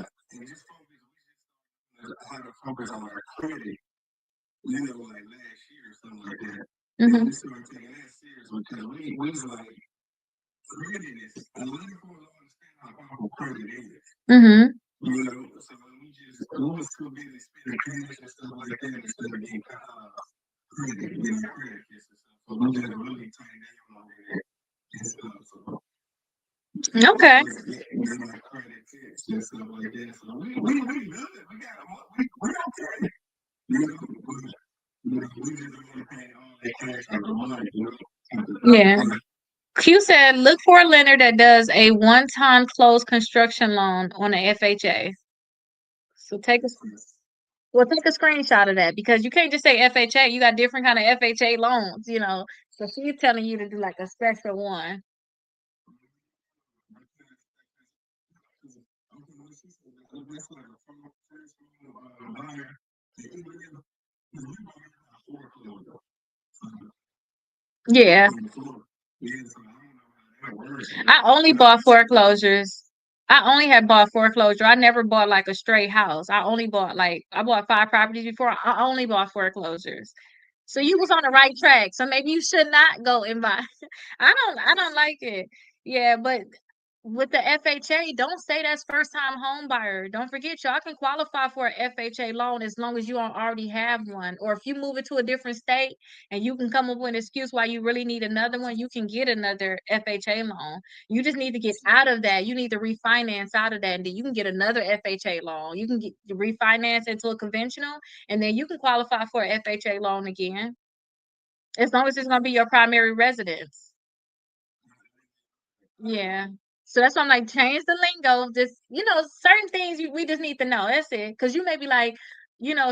Mhm. Mhm. Okay. Yeah. Q said, look for a lender that does a one-time closed construction loan on a FHA. So take a screenshot of that because you can't just say FHA. You got different kind of FHA loans, you know. So she's telling you to do like a special one. Yeah. I only bought foreclosures. I only had bought foreclosure. I never bought like a straight house. I bought 5 properties before. I only bought foreclosures. So you was on the right track. So maybe you should not go and buy. I don't like it. Yeah, but with the FHA, don't say that's first time home buyer. Don't forget y'all can qualify for an FHA loan as long as you don't already have one. Or if you move it to a different state and you can come up with an excuse why you really need another one, you can get another FHA loan. You just need to get out of that. You need to refinance out of that, and then you can get another FHA loan. You can get refinance into a conventional, and then you can qualify for an FHA loan again, as long as it's gonna be your primary residence. Yeah. So that's why I'm like, change the lingo. Just, certain things we just need to know. That's it. Because you may be like,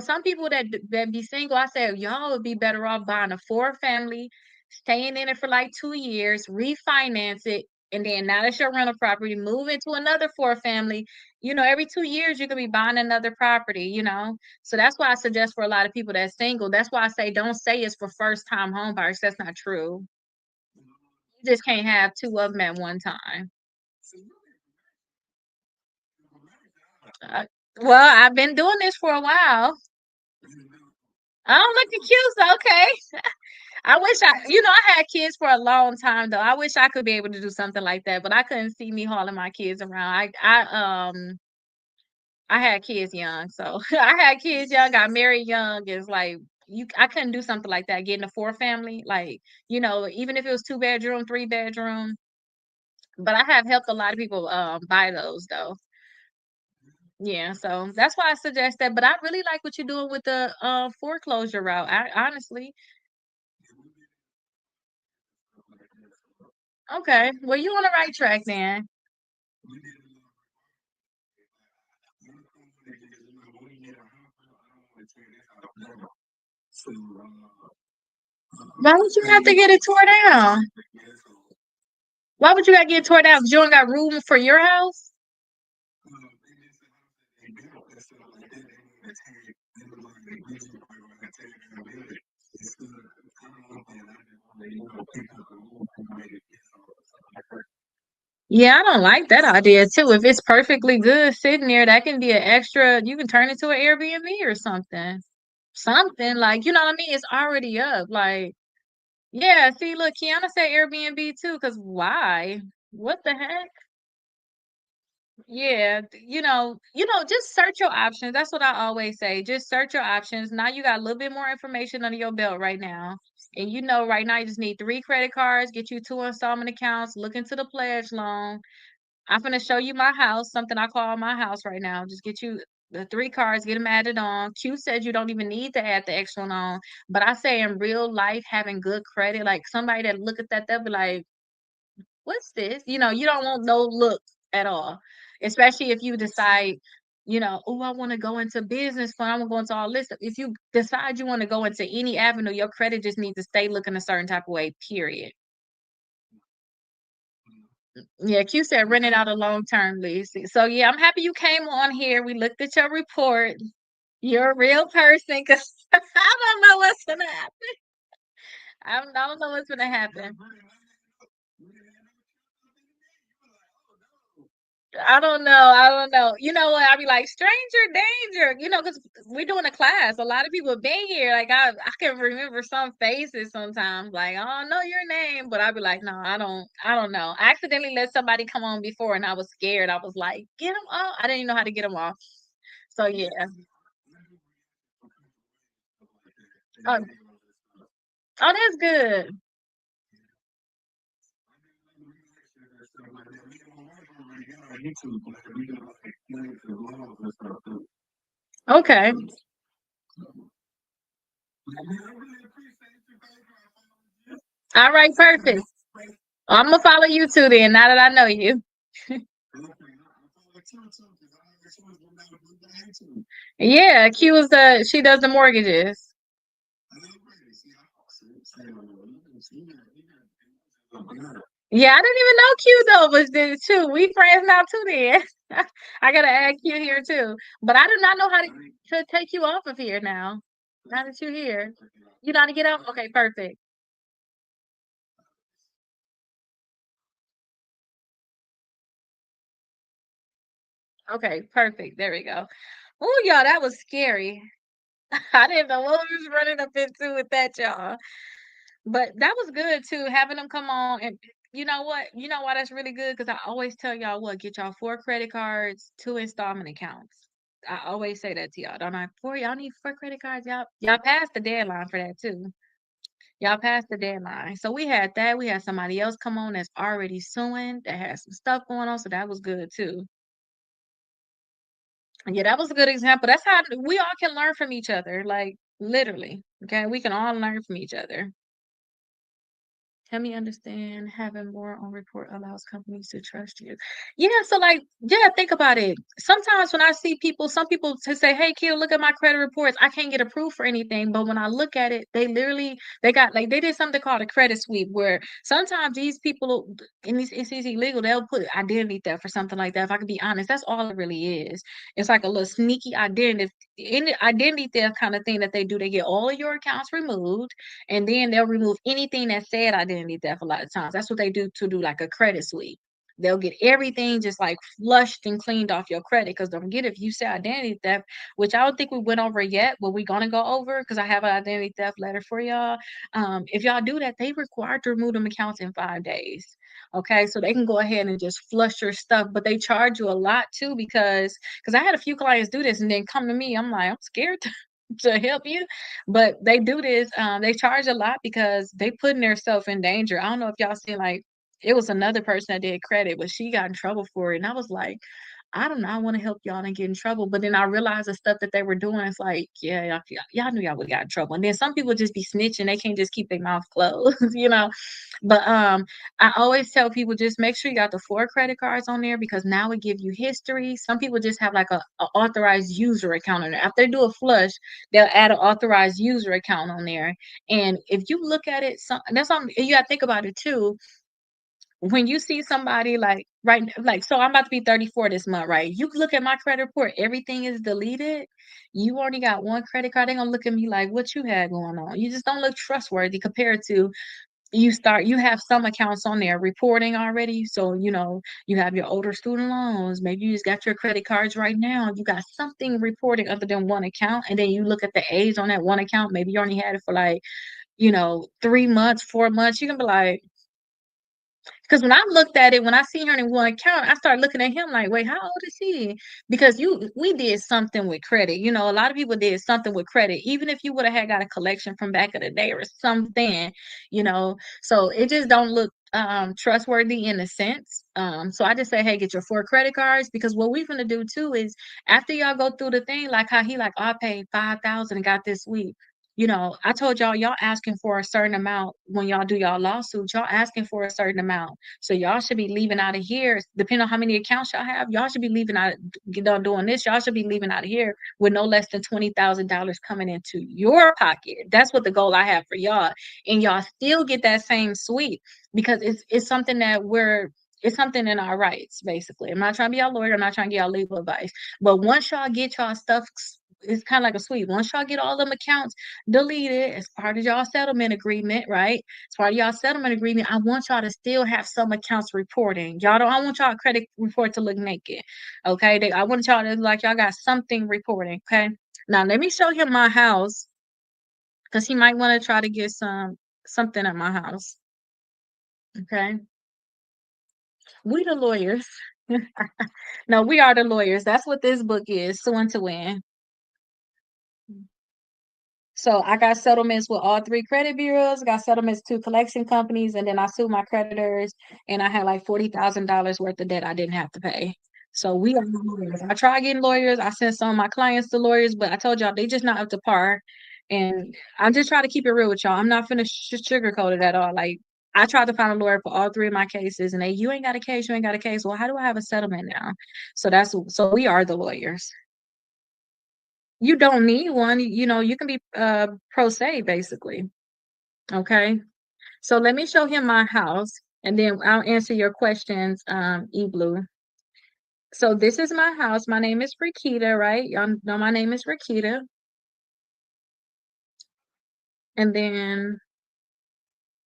some people that be single, I say, y'all would be better off buying a four family, staying in it for like 2 years, refinance it, and then now that's your rental property, move into another four family. Every 2 years you could be buying another property. So that's why I suggest for a lot of people that's single. That's why I say don't say it's for first time home buyers. That's not true. You just can't have two of them at one time. Uh, well, I've been doing this for a while. Oh, look at you. So, okay. I wish I had kids for a long time though. I wish I could be able to do something like that, but I couldn't see me hauling my kids around. I had kids young, so I had kids young, got married young. It's like I couldn't do something like that. Getting a four family, like even if it was 2 bedroom, 3 bedroom. But I have helped a lot of people buy those though. Yeah, so that's why I suggest that. But I really like what you're doing with the foreclosure route. I honestly, okay. Well, you on the right track then. Why would you have to get it tore down? Why would you gotta get it tore down? 'Cause you don't got room for your house? Yeah, I don't like that idea too. If it's perfectly good sitting there, that can be an extra. You can turn it to an Airbnb or something. Something like, you know what I mean? It's already up. Like, yeah, see, look, Kiana said Airbnb too, because why? What the heck? Yeah, just search your options. That's what I always say. Just search your options. Now you got a little bit more information under your belt right now. And right now you just need 3 credit cards, get you 2 installment accounts, look into the pledge loan. I'm gonna show you my house, something I call my house right now. Just get you the 3 cards, get them added on. Q said you don't even need to add the extra one on. But I say in real life, having good credit, like somebody that look at that, they'll be like, what's this? You don't want no look at all. Especially if you decide, oh, I want to go into business fund, I'm gonna go into all this. If you decide you want to go into any avenue, your credit just needs to stay looking a certain type of way, period. Yeah, Q said rent it out a long-term lease. So yeah, I'm happy you came on here. We looked at your report. You're a real person because I don't know what's gonna happen. I don't know what's gonna happen. I don't know. I don't know. You know what? I'd be like, stranger danger, because we're doing a class. A lot of people have been here. Like I can remember some faces sometimes, like, I don't know your name, but I'd be like, no, I don't know. I accidentally let somebody come on before and I was scared. I was like, get them off. I didn't even know how to get them off. So yeah. Oh, oh, that's good. Okay. All right, perfect. I'm gonna follow you too then, now that I know you. Yeah, Q is she does the mortgages. Yeah, I didn't even know Q though was there too. We friends now too then. I gotta add Q here too. But I do not know how to take you off of here now. Now that you're here. You know how to get out? Okay, perfect. Okay, perfect. There we go. Oh, y'all, that was scary. I didn't know what we was running up into with that, y'all. But that was good too, having them come on. And you know what? You know why that's really good? Because I always tell y'all what, get y'all 4 credit cards, 2 installment accounts. I always say that to y'all. Don't I? Y'all need 4 credit cards. Y'all passed the deadline for that too. Y'all passed the deadline. So we had that. We had somebody else come on that's already suing, that had some stuff going on. So that was good too. Yeah, that was a good example. That's how we all can learn from each other. Like literally. Okay. We can all learn from each other. Help me understand having more on report allows companies to trust you. Yeah, so like, yeah, think about it. Sometimes when I see people, some people to say, "Hey, kid, look at my credit reports. I can't get approved for anything." But when I look at it, they literally they got like they did something called a credit sweep, where sometimes these people and it's illegal. They'll put identity theft or something like that. If I can be honest, that's all it really is. It's like a little sneaky identity theft kind of thing that they do. They get all of your accounts removed, and then they'll remove anything that said identity theft a lot of times. That's what they do to do like a credit sweep. They'll get everything just like flushed and cleaned off your credit. Because don't forget, if you say identity theft, which I don't think we went over yet, but we're gonna go over because I have an identity theft letter for y'all. If y'all do that, they require to remove them accounts in 5 days. Okay, so they can go ahead and just flush your stuff, but they charge you a lot too because I had a few clients do this and then come to me. I'm like, I'm scared to help you, but they do this. They charge a lot because they putting themselves in danger. I don't know if y'all seen like it was another person that did credit, but she got in trouble for it, and I was like, I don't know, I want to help y'all and get in trouble, but then I realized the stuff that they were doing. It's like, yeah, y'all knew y'all would got in trouble, and then some people just be snitching. They can't just keep their mouth closed, you know. But I always tell people just make sure you got the 4 credit cards on there because now it give you history. Some people just have like a authorized user account on there. After they do a flush, they'll add an authorized user account on there. And if you look at it, that's something you gotta think about it too. When you see somebody like right, like so I'm about to be 34 this month, right? You look at my credit report, everything is deleted. You only got 1 credit card. They're gonna look at me like what you had going on. You just don't look trustworthy compared to you have some accounts on there reporting already. So, you have your older student loans. Maybe you just got your credit cards right now. You got something reporting other than one account. And then you look at the age on that one account. Maybe you only had it for like, 3 months, 4 months. You can be like, because when I looked at it, when I see her in one account, I started looking at him like, wait, how old is he? Because we did something with credit. A lot of people did something with credit, even if you would have had got a collection from back in the day or something, you know. So it just don't look trustworthy in a sense. So I just say, hey, get your 4 credit cards because what we're gonna do too is after y'all go through the thing, like how he like, oh, I paid 5,000 and got this week. I told y'all asking for a certain amount when y'all do y'all lawsuits, y'all asking for a certain amount. So y'all should be leaving out of here, depending on how many accounts y'all have, y'all should be leaving out, doing this, y'all should be leaving out of here with no less than $20,000 coming into your pocket. That's what the goal I have for y'all. And y'all still get that same sweep because it's something that it's something in our rights, basically. I'm not trying to be y'all lawyer, I'm not trying to get y'all legal advice. But once y'all get y'all stuff, it's kind of like a sweep. Once y'all get all them accounts deleted as part of y'all settlement agreement, right? As part of y'all settlement agreement, I want y'all to still have some accounts reporting. I want y'all credit report to look naked. Okay. I want y'all to like y'all got something reporting. Okay. Now let me show him my house because he might want to try to get something at my house. Okay. We the lawyers. No, we are the lawyers. That's what this book is, Suing to Win. So I got settlements with all 3 credit bureaus, got settlements to collection companies, and then I sued my creditors, and I had like $40,000 worth of debt I didn't have to pay. So we are lawyers. I try getting lawyers. I sent some of my clients to lawyers, but I told y'all they just not up to par. And I'm just trying to keep it real with y'all. I'm not finna sugarcoat it at all. Like I tried to find a lawyer for all 3 of my cases, and you ain't got a case, you ain't got a case. Well, how do I have a settlement now? So we are the lawyers. You don't need one. You can be pro se basically. Okay. So let me show him my house and then I'll answer your questions, eBlue. So this is my house. My name is Rakita, right? Y'all know my name is Rakita. And then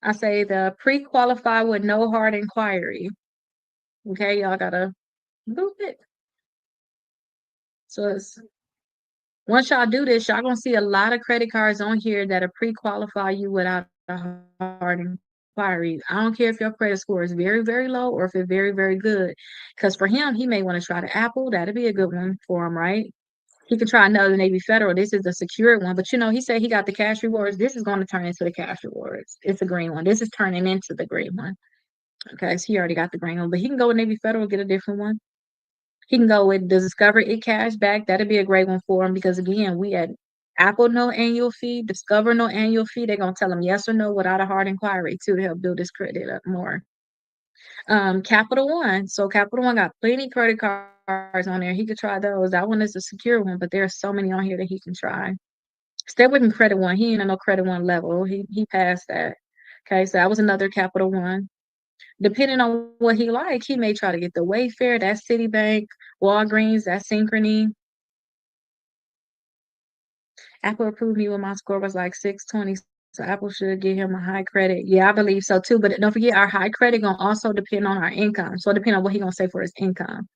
I say the pre-qualify with no hard inquiry. Okay, y'all gotta move it. So once y'all do this, y'all gonna see a lot of credit cards on here that are pre-qualify you without a hard inquiry. I don't care if your credit score is very, very low or if it's very, very good. Because for him, he may want to try the Apple. That'd be a good one for him, right? He could try another Navy Federal. This is the secured one. But he said he got the cash rewards. This is going to turn into the cash rewards. It's a green one. This is turning into the green one. Okay, so he already got the green one. But he can go with Navy Federal, get a different one. He can go with the Discover It Cash Back. That'd be a great one for him because again, we at Apple no annual fee, Discover no annual fee. They're gonna tell them yes or no without a hard inquiry too to help build his credit up more. Capital One. So Capital One got plenty credit cards on there. He could try those. That one is a secure one, but there's so many on here that he can try. Stay with him, Credit One. He ain't on no Credit One level. He passed that. Okay, so that was another Capital One. Depending on what he like, he may try to get the Wayfair, that's Citibank, Walgreens, that's Synchrony. Apple approved me when my score was like 620. So Apple should give him a high credit. Yeah, I believe so too. But don't forget our high credit gonna also depend on our income. So depend on what he gonna say for his income.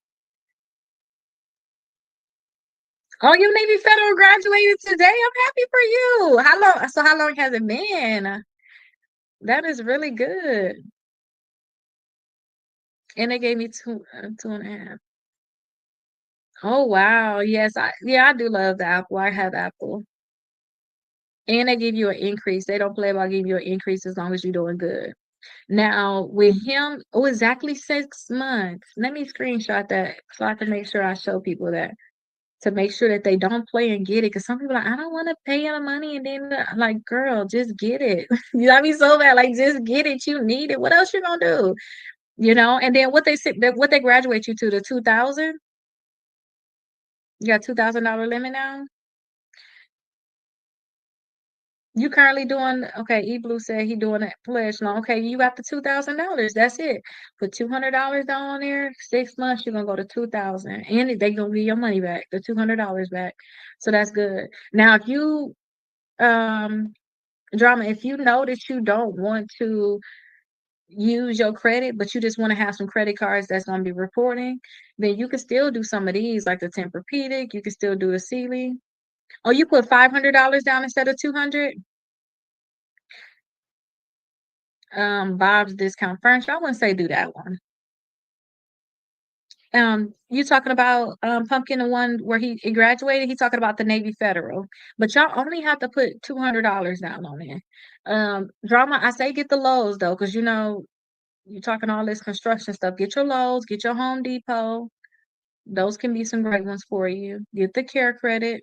Oh, you Navy Federal graduated today. I'm happy for you. How long has it been? That is really good. And they gave me 2.5. Oh wow. Yes, I do love the Apple. I have Apple. And they give you an increase. They don't play about giving you an increase as long as you're doing good. Now with him, oh, exactly 6 months. Let me screenshot that so I can make sure I show people that to make sure that they don't play and get it. Because some people are like, I don't want to pay the money, and then I'm like, girl, just get it. You got me so bad. Like, just get it. You need it. What else you gonna do? And then what they graduate you to the 2,000. You got $2,000 limit now. You currently doing okay? eBlue said he doing that pledge loan. Okay, you got the $2,000. That's it. Put $200 down on there. 6 months, you're gonna go to 2,000, and they gonna give your money back, the $200 back. So that's good. Now, if you drama, if you know that you don't want to use your credit, but you just want to have some credit cards that's gonna be reporting, then you can still do some of these, like the Tempur-Pedic. You can still do the Sealy. Oh, you put $500 down instead of 200. Bob's Discount Furniture. I wouldn't say do that one. You talking about Pumpkin, the one where he graduated? He talking about the Navy Federal, but y'all only have to put $200 down on it. Drama. I say get the Lowe's though, because you're talking all this construction stuff. Get your Lowe's, get your Home Depot. Those can be some great ones for you. Get the Care Credit.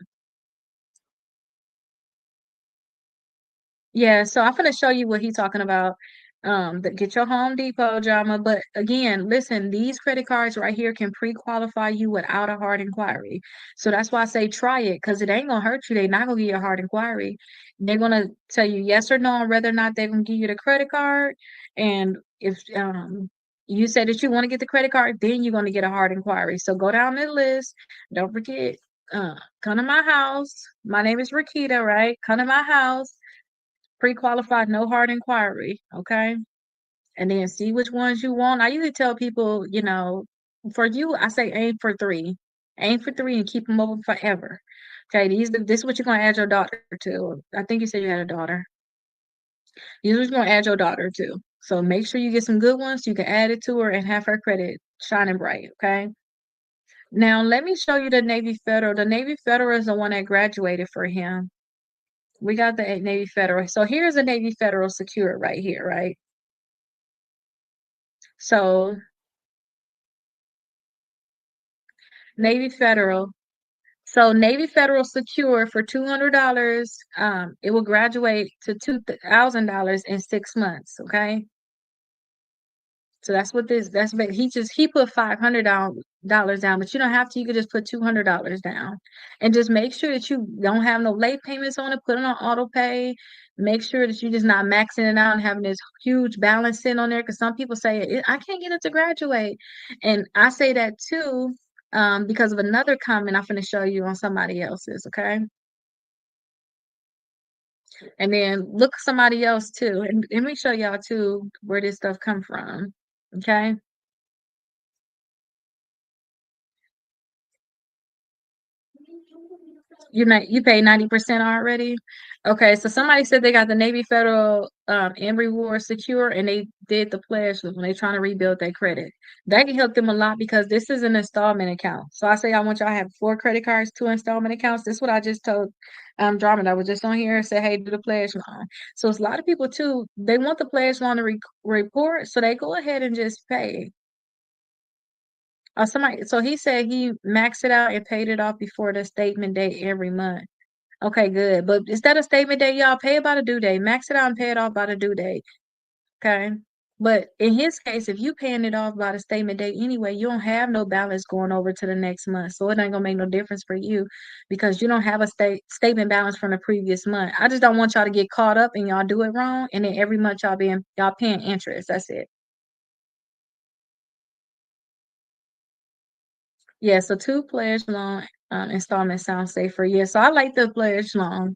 Yeah, so I'm gonna show you what he's talking about. Get your Home Depot, drama. But again, listen, these credit cards right here can pre-qualify you without a hard inquiry. So that's why I say try it, because it ain't gonna hurt you. They're not gonna give you a hard inquiry. They're gonna tell you yes or no on whether or not they're gonna give you the credit card. And if you say that you want to get the credit card, then you're gonna get a hard inquiry. So go down the list. Don't forget, come to my house. My name is Rakita, right? Come to my house. Pre-qualified, no hard inquiry, okay? And then see which ones you want. I usually tell people, for you, I say aim for three. Aim for three and keep them open forever. Okay, this is what you're gonna add your daughter to. I think you said you had a daughter. This is what you're gonna add your daughter to. So make sure you get some good ones so you can add it to her and have her credit shining bright, okay? Now let me show you the Navy Federal. The Navy Federal is the one that graduated for him. We got the Navy Federal. So here's a Navy Federal Secure right here, right? So Navy Federal. So Navy Federal Secure for $200. It will graduate to $2,000 in 6 months. Okay. So that's what this. He put $500 down, but you don't have to. You could just put $200 down, and just make sure that you don't have no late payments on it. Put it on auto pay. Make sure that you're just not maxing it out and having this huge balance in on there. Because some people say I can't get it to graduate, and I say that too, because of another comment I'm going to show you on somebody else's. Okay, and then look somebody else too, and let me show y'all too where this stuff come from. Okay. You pay 90% already? Okay, so somebody said they got the Navy Federal and Reward Secure, and they did the pledge when they trying to rebuild their credit. That can help them a lot because this is an installment account. So I say I want y'all to have 4 credit cards, 2 installment accounts. This is what I just told Drummond. I was just on here and said, hey, do the pledge loan. So it's a lot of people too, they want the pledge loan to report, so they go ahead and just pay. So he said he maxed it out and paid it off before the statement date every month. Okay, good. But instead of statement date, y'all pay about a due date. Max it out and pay it off by the due date. Okay. But in his case, if you paying it off by the statement date anyway, you don't have no balance going over to the next month. So it ain't gonna make no difference for you because you don't have a statement balance from the previous month. I just don't want y'all to get caught up and y'all do it wrong. And then every month y'all paying interest. That's it. Yeah, so two pledge loan installments sounds safer. Yeah, so I like the pledge loan.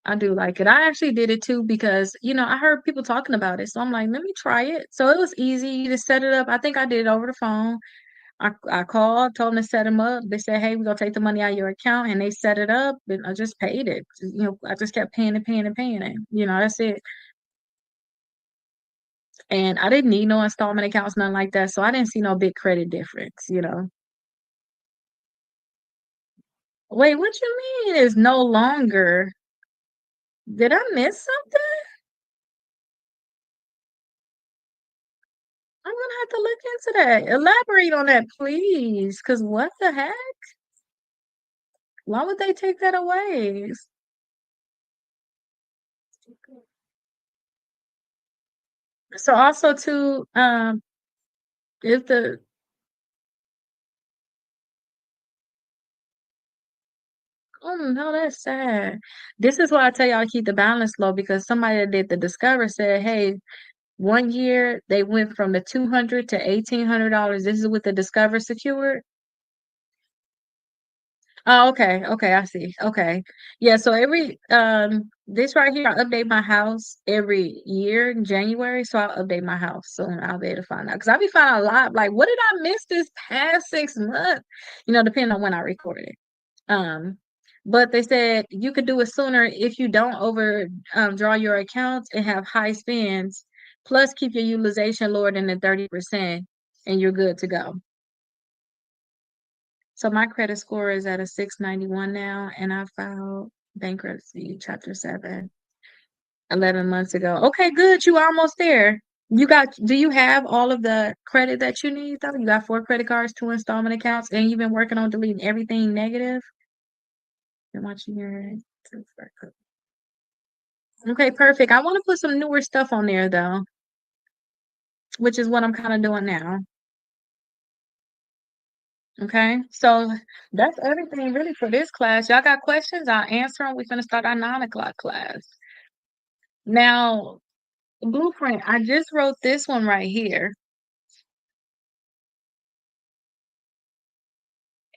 I do like it. I actually did it too because, I heard people talking about it. So I'm like, let me try it. So it was easy. You just set it up. I think I did it over the phone. I called, told them to set them up. They said, hey, we're gonna take the money out of your account, and they set it up, and I just paid it. I just kept paying and paying and paying it. That's it. And I didn't need no installment accounts, nothing like that. So I didn't see no big credit difference. Wait, what you mean is no longer? Did I miss something? I'm gonna have to look into that. Elaborate on that, please. Cause what the heck? Why would they take that away? So also too, if the oh no, that's sad. This is why I tell y'all to keep the balance low because somebody that did the Discover said, hey, 1 year they went from the 200 to $1,800. This is with the Discover secured. Oh, okay. Okay, I see. Okay. Yeah, so every this right here, I update my house every year in January. So I'll update my house soon. I'll be able to find out. Because I be finding a lot like what did I miss this past 6 months? Depending on when I recorded. Um, but they said you could do it sooner if you don't over draw your accounts and have high spends, plus keep your utilization lower than the 30%, and you're good to go. So my credit score is at a 691 now, and I filed bankruptcy chapter 7 11 months ago. Okay, good. You almost there. Do you have all of the credit that you need though? You got 4 credit cards, 2 installment accounts, and you've been working on deleting everything negative? Been watching your okay, perfect. I want to put some newer stuff on there though, which is what I'm kind of doing now. Okay, so that's everything really for this class. Y'all got questions? I'll answer them. We're gonna start our 9 o'clock class. Now, blueprint, I just wrote this one right here,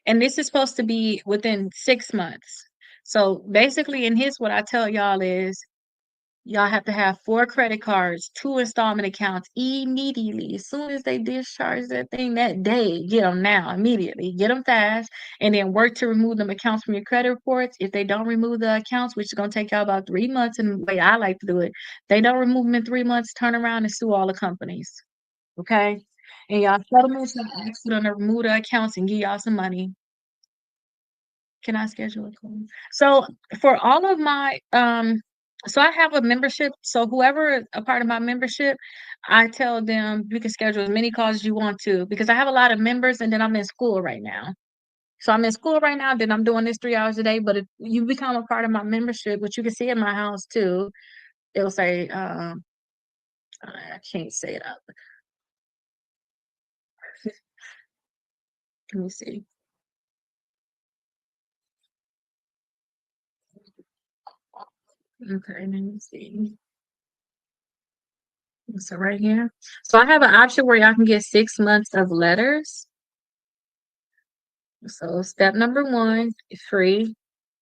and this is supposed to be within 6 months. So basically, in his, what I tell y'all is y'all have to have 4 credit cards, 2 installment accounts immediately. As soon as they discharge that thing that day, get them now, immediately. Get them fast, and then work to remove them accounts from your credit reports. If they don't remove the accounts, which is going to take y'all about 3 months, and the way I like to do it, they don't remove them in 3 months, turn around and sue all the companies. Okay? And y'all settlements and ask them to remove the accounts and give y'all some money. Can I schedule a call? So for all of my so I have a membership. So whoever is a part of my membership, I tell them you can schedule as many calls as you want to because I have a lot of members and then I'm in school right now. So I'm in school right now, then I'm doing this 3 hours a day. But if you become a part of my membership, which you can see in my house too, it'll say I can't say it up. Let me see. Okay, let me see. So right here. So I have an option where y'all can get 6 months of letters. So step number one, free.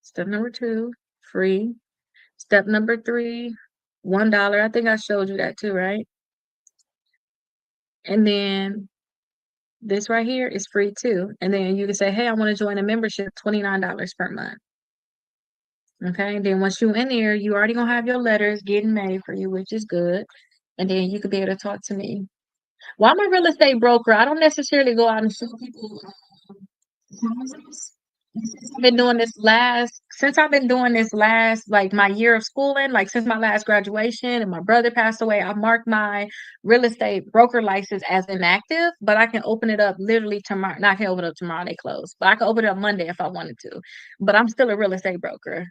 Step number two, free. Step number three, $1. I think I showed you that too, right? And then this right here is free too. And then you can say, hey, I want to join a membership, $29 per month. Okay. And then once you're in there, you already gonna have your letters getting made for you, which is good. And then you could be able to talk to me. Well, I'm a real estate broker. I don't necessarily go out and show people houses. Since I've been doing this last like my year of schooling, like since my last graduation and my brother passed away, I marked my real estate broker license as inactive, but I can open it up literally tomorrow. Not can open it up tomorrow, they close, but I can open it up Monday if I wanted to. But I'm still a real estate broker.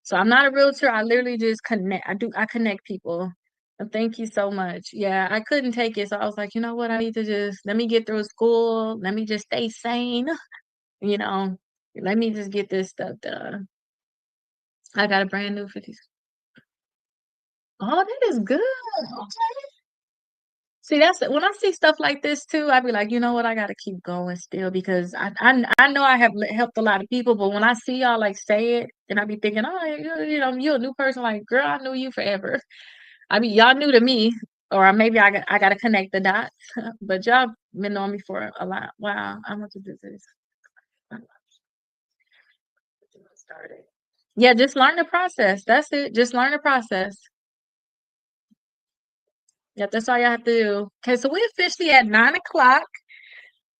So I'm not a realtor. I literally just connect. I connect people. And thank you so much. Yeah, I couldn't take it. So I was like, you know what? I need to just let me get through school. Let me just stay sane. You know, let me just get this stuff done. I got a brand new 50. Oh, that is good. Okay. See, that's when I see stuff like this too, I be like, you know what, I gotta keep going still because I know I have helped a lot of people, but when I see y'all like say it, and I be thinking, oh, you're a new person. Like, girl, I knew you forever. I mean, y'all new to me, or maybe I gotta connect the dots. But y'all been knowing me for a lot. Wow, I'm going to do this. Started. Yeah, just learn the process. That's it. Just learn the process. Yeah, that's all you have to do. Okay, so we're officially at 9 o'clock.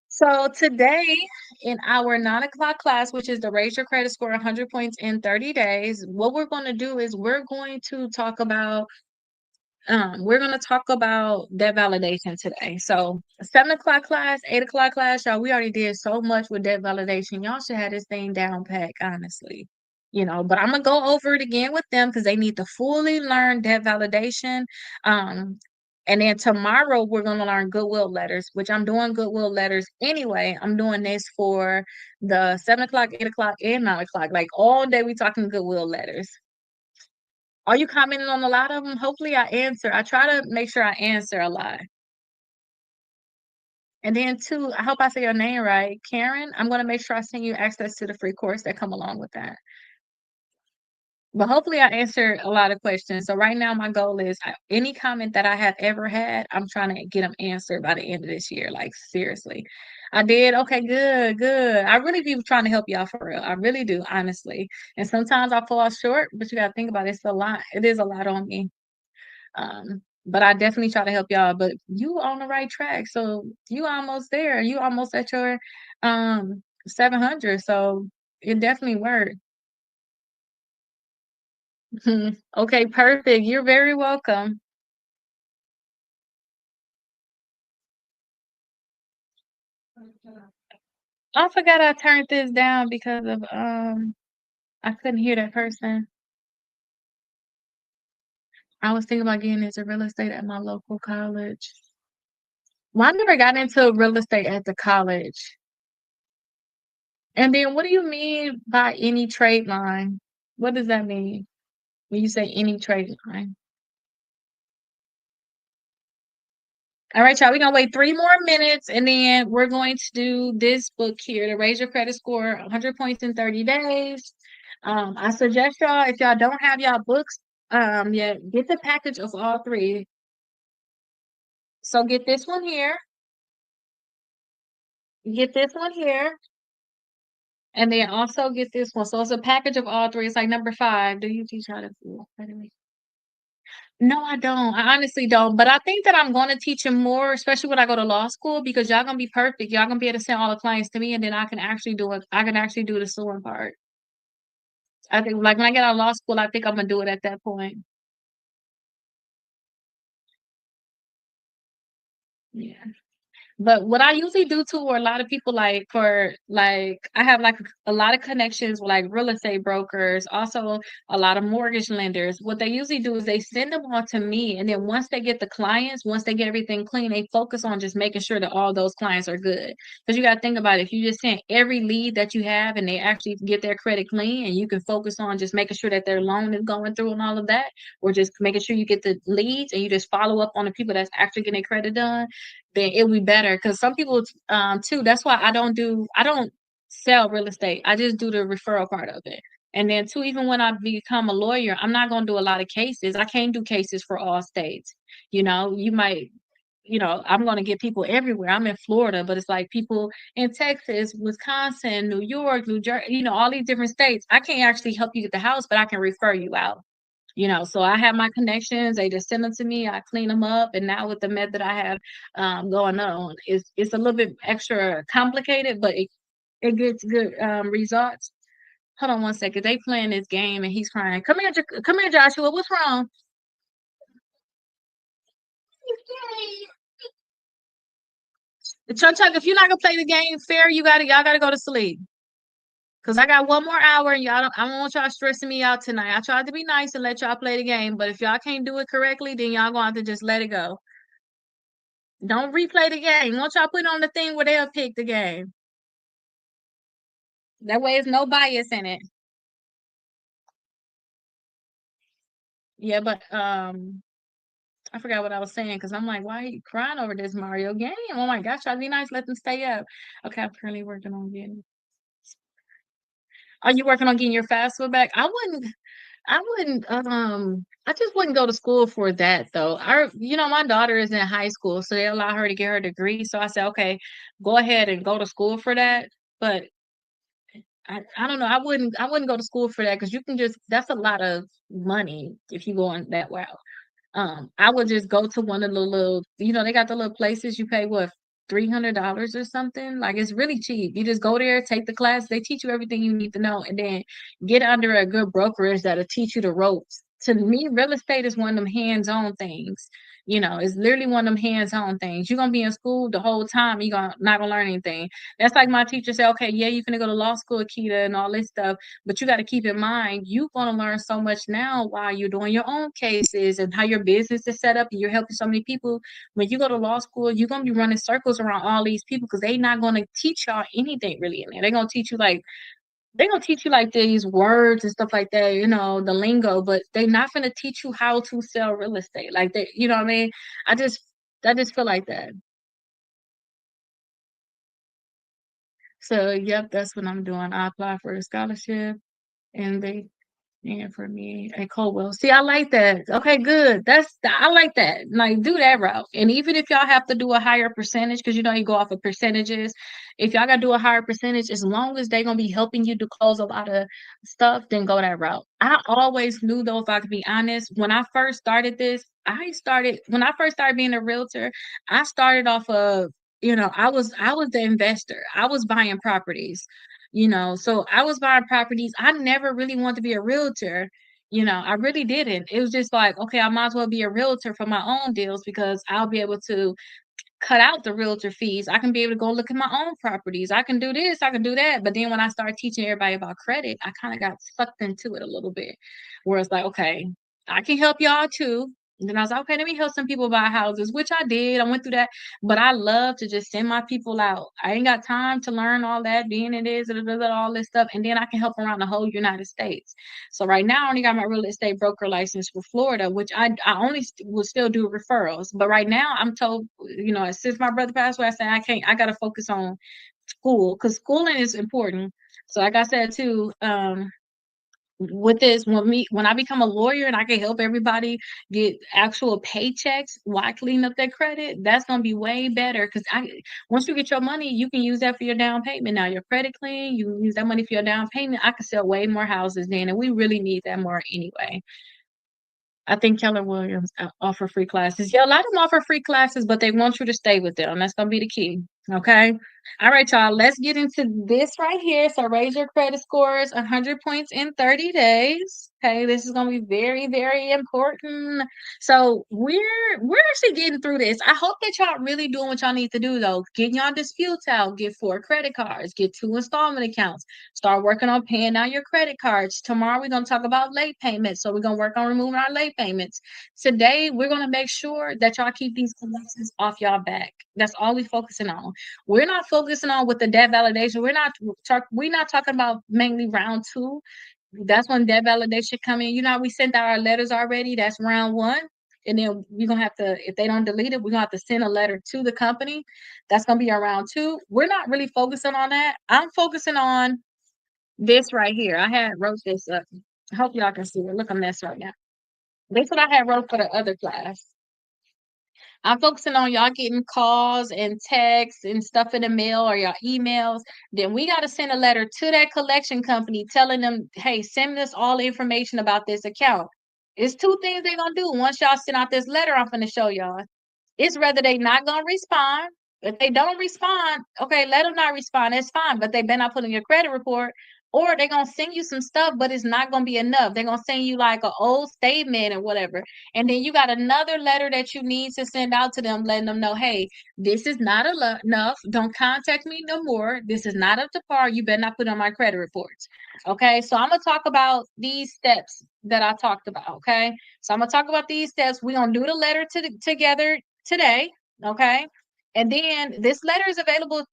So today in our 9 o'clock class, which is the Raise Your Credit Score 100 points in 30 days, what we're going to do is we're going to talk about debt validation today. So 7 o'clock class, 8 o'clock class, y'all, we already did so much with debt validation. Y'all should have this thing down pat, honestly. But I'm gonna go over it again with them because they need to fully learn debt validation. Um, and then tomorrow we're gonna learn goodwill letters, which I'm doing goodwill letters anyway. I'm doing this for the 7 o'clock, 8 o'clock, and 9 o'clock. Like all day we talking goodwill letters. Are you commenting on a lot of them? Hopefully I answer. I try to make sure I answer a lot. And then too, I hope I say your name right. Karen, I'm gonna make sure I send you access to the free course that come along with that. But hopefully I answered a lot of questions. So right now my goal is any comment that I have ever had, I'm trying to get them answered by the end of this year. Like seriously. I did. Okay, good, good. I really be trying to help y'all for real. I really do, honestly. And sometimes I fall short, but you gotta think about it. It's a lot. It is a lot on me. But I definitely try to help y'all. But you on the right track. So you almost there. You almost at your 700. So it definitely worked. Okay, perfect. You're very welcome. I forgot I turned this down because of I couldn't hear that person. I was thinking about getting into real estate at my local college. Well, I never got into real estate at the college. And then what do you mean by any trade line? What does that mean when you say any trade line? All right, y'all, we're gonna wait 3 more minutes and then we're going to do this book here to raise your credit score 100 points in 30 days. I suggest y'all, if y'all don't have y'all books, yeah, get the package of all three. So get this one here, get this one here, and then also get this one. So it's a package of all three. It's like number 5. Do you teach how to do it? No, I don't. I honestly don't. But I think that I'm going to teach him more, especially when I go to law school, because y'all gonna be perfect. Y'all gonna be able to send all the clients to me, and then I can actually do it. I can actually do the suing part. I think, like when I get out of law school, I think I'm gonna do it at that point. Yeah. But what I usually do too, or a lot of people I have like a lot of connections with like real estate brokers, also a lot of mortgage lenders. What they usually do is they send them on to me, and then once they get the clients, once they get everything clean, they focus on just making sure that all those clients are good. Because you got to think about it, if you just send every lead that you have and they actually get their credit clean, and you can focus on just making sure that their loan is going through and all of that, or just making sure you get the leads and you just follow up on the people that's actually getting their credit done, then it'll be better. Because some people too, that's why I don't sell real estate. I just do the referral part of it. And then too, even when I become a lawyer, I'm not gonna do a lot of cases. I can't do cases for all states. You might, I'm gonna get people everywhere. I'm in Florida, but it's like people in Texas, Wisconsin, New York, New Jersey, all these different states. I can't actually help you get the house, but I can refer you out. So I have my connections. They just send them to me. I clean them up, and now with the method I have going on, it's a little bit extra complicated, but it gets good results. Hold on one second. They playing this game, and he's crying. Come here, come here, Joshua. What's wrong? Chuck, Chuck, if you're not gonna play the game fair, y'all gotta go to sleep. Cause I got one more hour and y'all don't, I don't want y'all stressing me out tonight. I tried to be nice and let y'all play the game, but if y'all can't do it correctly, then y'all gonna have to just let it go. Don't replay the game. Once y'all put on the thing where they'll pick the game. That way, there's no bias in it. Yeah, but I forgot what I was saying because I'm like, why are you crying over this Mario game? Oh my gosh, I'd be nice, let them stay up. Okay, I'm currently working on getting. Are you working on getting your FAFSA back? I just wouldn't go to school for that though. My daughter is in high school, so they allow her to get her degree. So I said, okay, go ahead and go to school for that. But I don't know. I wouldn't go to school for that because you can just that's a lot of money if you go on that route. I would just go to one of the little, they got the little places you pay what $300 or something. Like it's really cheap. You just go there, take the class. They teach you everything you need to know, and then get under a good brokerage that'll teach you the ropes. To me, real estate is one of them hands-on things. It's literally one of them hands-on things. You're gonna be in school the whole time. You're gonna not gonna learn anything. That's like my teacher said, okay, yeah, you're gonna go to law school, Akita, and all this stuff, but you got to keep in mind you're gonna learn so much now while you're doing your own cases and how your business is set up, and you're helping so many people. When you go to law school, you're gonna be running circles around all these people because they're not gonna teach y'all anything really in there. They're gonna teach you like these words and stuff like that, the lingo, but they're not gonna teach you how to sell real estate. Like they, you know what I mean? I just I just feel like that. So yep, that's what I'm doing. I apply for a scholarship and they and for me at Coldwell. See, I like that. Okay, good. I like that. Like do that route. And even if y'all have to do a higher percentage, because you go off of percentages, if y'all gotta do a higher percentage, as long as they're gonna be helping you to close a lot of stuff, then go that route. I always knew though, if I could be honest, when I first started this, when I first started being a realtor, I started off of, I was the investor. I was buying properties. So I was buying properties. I never really wanted to be a realtor. I really didn't. It was just like, okay, I might as well be a realtor for my own deals because I'll be able to cut out the realtor fees. I can be able to go look at my own properties. I can do this, I can do that. But then when I started teaching everybody about credit, I kind of got sucked into it a little bit. Where it's like, okay, I can help y'all too. And then I was like, okay, let me help some people buy houses, which I did. I went through that, but I love to just send my people out. I ain't got time to learn all that, being it is, all this stuff, and then I can help around the whole United States. So right now, I only got my real estate broker license for Florida, which I only will still do referrals. But right now, I'm told, since my brother passed away, I said I can't. I got to focus on school because schooling is important. So like I said too, with this, when I become a lawyer and I can help everybody get actual paychecks while cleaning up their credit, that's gonna be way better. Because I once you get your money, you can use that for your down payment. Now your credit clean, you can use that money for your down payment. I can sell way more houses then, and we really need that more anyway. I think Keller Williams offer free classes. Yeah, a lot of them offer free classes, but they want you to stay with them. That's gonna be the key. Okay. All right, y'all. Let's get into this right here. So raise your credit scores 100 points in 30 days. Okay, this is gonna be very, very important. So we're actually getting through this. I hope that y'all really doing what y'all need to do though. Getting y'all disputes out, get 4 credit cards, get 2 installment accounts. Start working on paying out your credit cards. Tomorrow we're gonna talk about late payments. So we're gonna work on removing our late payments. Today we're gonna make sure that y'all keep these collections off y'all back. That's all we're focusing on. We're not focusing on with the debt validation. We're not talking about mainly round two. That's when debt validation come in. We sent out our letters already. That's round one. And then we're gonna have to, if they don't delete it, we're gonna have to send a letter to the company. That's gonna be our round two. We're not really focusing on that. I'm focusing on this right here. I had wrote this up. I hope y'all can see it. Look, I'm this right now. This what I had wrote for the other class. I'm focusing on y'all getting calls and texts and stuff in the mail or y'all emails. Then we got to send a letter to that collection company telling them, hey, send us all the information about this account. It's two things they're gonna do. Once y'all send out this letter, I'm gonna show y'all. It's whether they not gonna respond. If they don't respond, okay, let them not respond. That's fine. But they better not put in your credit report. or they're gonna send you some stuff, but it's not gonna be enough. They're gonna send you like an old statement or whatever. And then you got another letter that you need to send out to them, letting them know, hey, this is not enough. Don't contact me no more. This is not up to par. You better not put on my credit reports. Okay. So I'm gonna talk about these steps that I talked about. Okay. So I'm gonna talk about these steps. We're gonna do the letter together today. Okay. And then this letter is available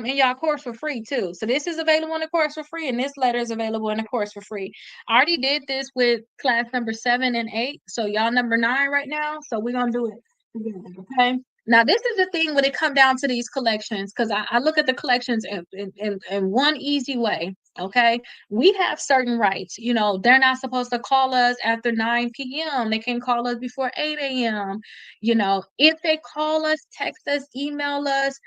in y'all course for free too. So this is available in the course for free, and this letter is available in the course for free. I already did this with class number 7 and 8, so y'all number 9 right now. So we're gonna do it together, okay? Now this is the thing when it come down to these collections, because I look at the collections in one easy way. Okay, we have certain rights. You know, they're not supposed to call us after 9 p.m. They can call us before 8 a.m. You know, if they call us, text us, email us,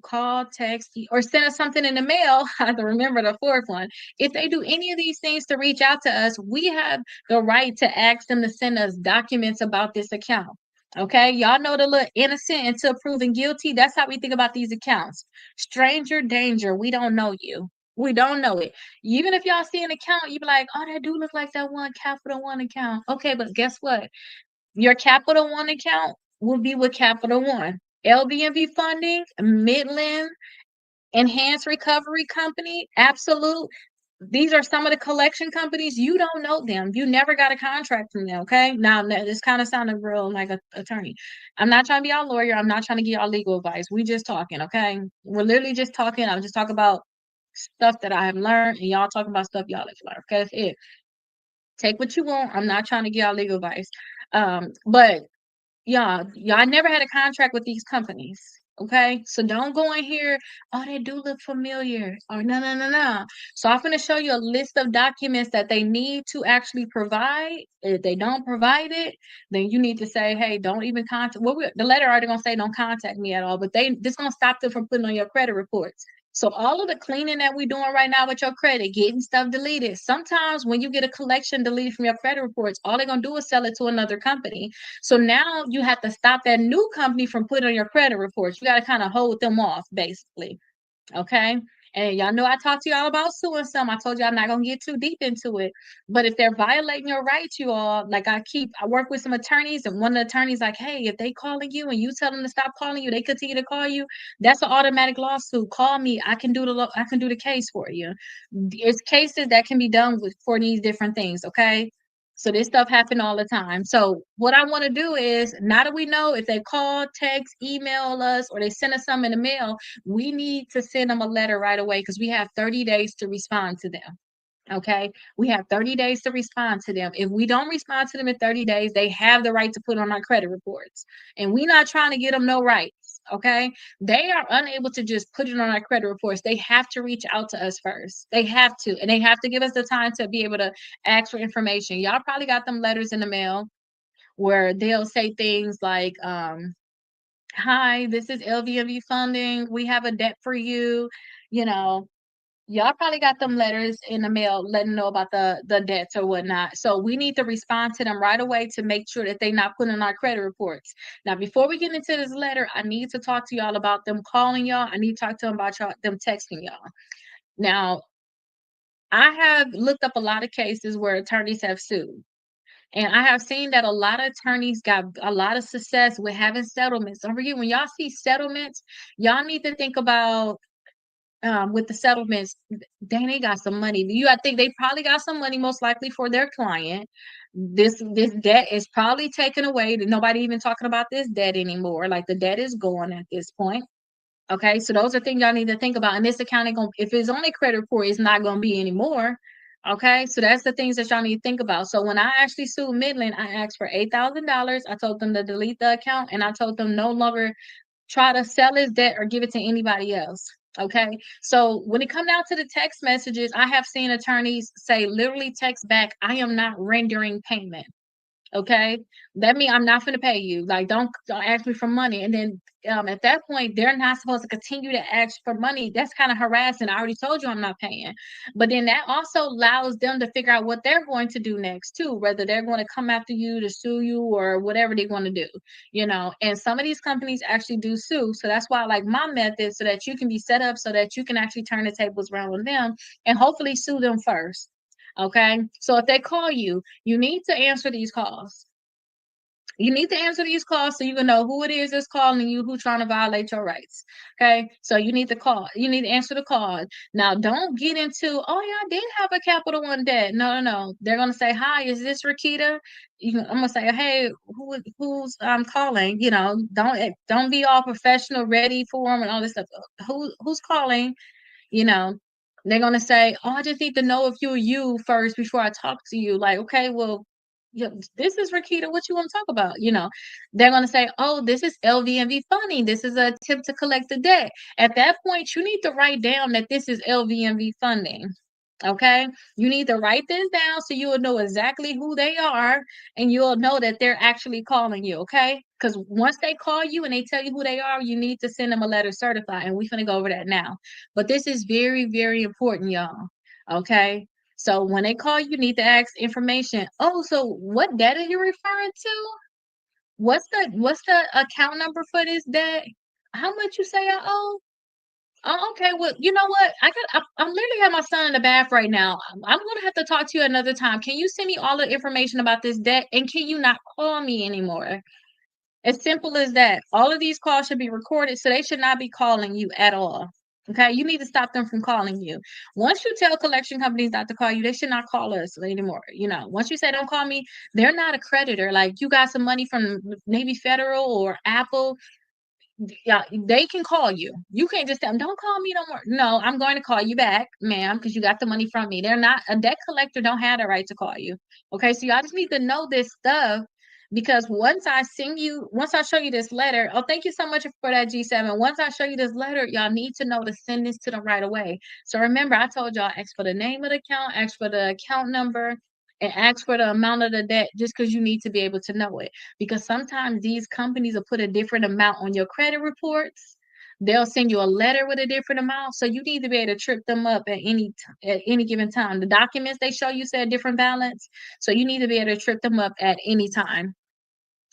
call, text, or send us something in the mail. I have to remember the fourth one. If they do any of these things to reach out to us, we have the right to ask them to send us documents about this account. Okay, y'all know the little innocent until proven guilty. That's how we think about these accounts. Stranger danger. We don't know you. We don't know it. Even if y'all see an account, you be like, oh, that do look like that one Capital One account. Okay, but guess what? Your Capital One account will be with Capital One. LVMV Funding, Midland, Enhanced Recovery Company, Absolute. These are some of the collection companies. You don't know them. You never got a contract from them. Okay. Now, this kind of sounded real like an attorney. I'm not trying to be y'all lawyer. I'm not trying to give y'all legal advice. We just talking. Okay. We're literally just talking. I'm just talking about stuff that I have learned, and y'all talking about stuff y'all have learned. Okay. That's it. Take what you want. I'm not trying to give y'all legal advice. But yeah, I never had a contract with these companies. Okay, so don't go in here. Oh, they do look familiar. Or no, no, no, no. So I'm going to show you a list of documents that they need to actually provide. If they don't provide it, then you need to say, hey, don't even contact. The letter already gonna say don't contact me at all. But this gonna stop them from putting on your credit reports. So all of the cleaning that we're doing right now with your credit, getting stuff deleted. Sometimes when you get a collection deleted from your credit reports, all they're gonna do is sell it to another company. So now you have to stop that new company from putting on your credit reports. You got to kind of hold them off, basically. Okay. And y'all know I talked to y'all about suing some. I told you I'm not gonna get too deep into it. But if they're violating your rights, you all, like I work with some attorneys, and one of the attorneys like, hey, if they calling you and you tell them to stop calling you, they continue to call you, that's an automatic lawsuit. Call me. I can do the case for you. It's cases that can be done for these different things. Okay. So this stuff happen all the time. So what I want to do is, now that we know if they call, text, email us, or they send us something in the mail, we need to send them a letter right away because we have 30 days to respond to them. Okay. We have 30 days to respond to them. If we don't respond to them in 30 days, they have the right to put on our credit reports. And we're not trying to get them no rights. Okay. They are unable to just put it on our credit reports. They have to reach out to us first. They have to. And they have to give us the time to be able to ask for information. Y'all probably got them letters in the mail where they'll say things like, hi, this is LVMV funding. We have a debt for you. You know, y'all probably got them letters in the mail letting know about the debts or whatnot. So we need to respond to them right away to make sure that they not putting on our credit reports. Now, before we get into this letter, I need to talk to y'all about them calling y'all. I need to talk to them about them texting y'all. Now, I have looked up a lot of cases where attorneys have sued. And I have seen that a lot of attorneys got a lot of success with having settlements. Don't forget, when y'all see settlements, y'all need to think about with the settlements, they got some money. I think they probably got some money, most likely for their client. This debt is probably taken away. Nobody even talking about this debt anymore. Like the debt is gone at this point. Okay, so those are things y'all need to think about. And this account ain't gonna, if it's only credit report, it's not gonna be anymore. Okay, so that's the things that y'all need to think about. So when I actually sued Midland, I asked for $8,000. I told them to delete the account, and I told them no longer try to sell his debt or give it to anybody else. Okay. So when it comes down to the text messages, I have seen attorneys say literally text back, I am not rendering payment. Okay, that means I'm not going to pay you. Like, don't ask me for money. And then at that point, they're not supposed to continue to ask for money. That's kind of harassing. I already told you I'm not paying. But then that also allows them to figure out what they're going to do next too, whether they're going to come after you to sue you or whatever they want to do. And some of these companies actually do sue. So that's why I like my method, so that you can be set up so that you can actually turn the tables around with them and hopefully sue them first. Okay, so if they call you, you need to answer these calls. You need to answer these calls so you can know who it is that's calling you, who's trying to violate your rights. Okay, so you need to call. You need to answer the call. Now, don't get into, oh yeah, I did have a Capital One debt. No, no, no. They're gonna say, hi, is this Rakita? I'm gonna say, hey, who's calling? Don't be all professional, ready for them, and all this stuff. Who's calling? you know, they're gonna say, "Oh, I just need to know if you're you first before I talk to you." Like, okay, well, yeah, this is Rakita. What you want to talk about? They're gonna say, "Oh, this is LVMV funding. This is an attempt to collect the debt." At that point, you need to write down that this is LVMV funding. Okay, you need to write this down so you will know exactly who they are, and you'll know that they're actually calling you. Okay, because once they call you and they tell you who they are, you need to send them a letter certified, and we're gonna go over that now. But this is very, very important, y'all. Okay. So when they call, you need to ask information. Oh, so what debt are you referring to? What's the account number for this debt? How much you say I owe? Oh, okay. Well, you know what? I'm literally have my son in the bath right now. I'm gonna have to talk to you another time. Can you send me all the information about this debt? And can you not call me anymore? As simple as that. All of these calls should be recorded, so they should not be calling you at all. Okay, you need to stop them from calling you. Once you tell collection companies not to call you, they should not call us anymore. Once you say don't call me, they're not a creditor. Like, you got some money from Navy Federal or Apple, yeah, they can call you. You can't just tell them, don't call me no more. No, I'm going to call you back, ma'am, because you got the money from me. They're not a debt collector, don't have the right to call you. Okay, so y'all just need to know this stuff, because once I show you this letter, oh, thank you so much for that, G7. Once I show you this letter, y'all need to know to send this to them right away. So remember, I told y'all, ask for the name of the account, ask for the account number, and ask for the amount of the debt, just because you need to be able to know it, because sometimes these companies will put a different amount on your credit reports. They'll send you a letter with a different amount, so you need to be able to trip them up at any given time. The documents they show you say a different balance, so you need to be able to trip them up at any time.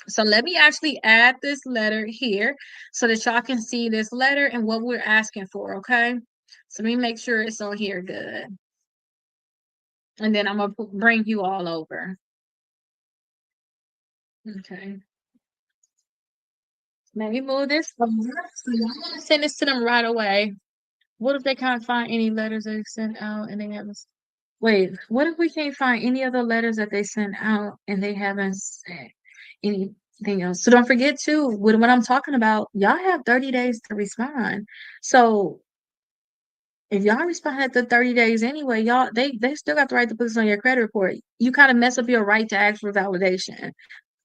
So let me actually add this letter here so that y'all can see this letter and what we're asking for. Okay, so let me make sure it's on here good, and then I'm gonna bring you all over. Okay. Let me move this over. So I'm gonna send this to them right away. What if they can't find any letters they sent out and they haven't? Wait, what if we can't find any other letters that they sent out and they haven't sent anything else? So don't forget too, with what I'm talking about, y'all have 30 days to respond. So if y'all respond after 30 days anyway, y'all they still got the right to put this on your credit report. You kind of mess up your right to ask for validation.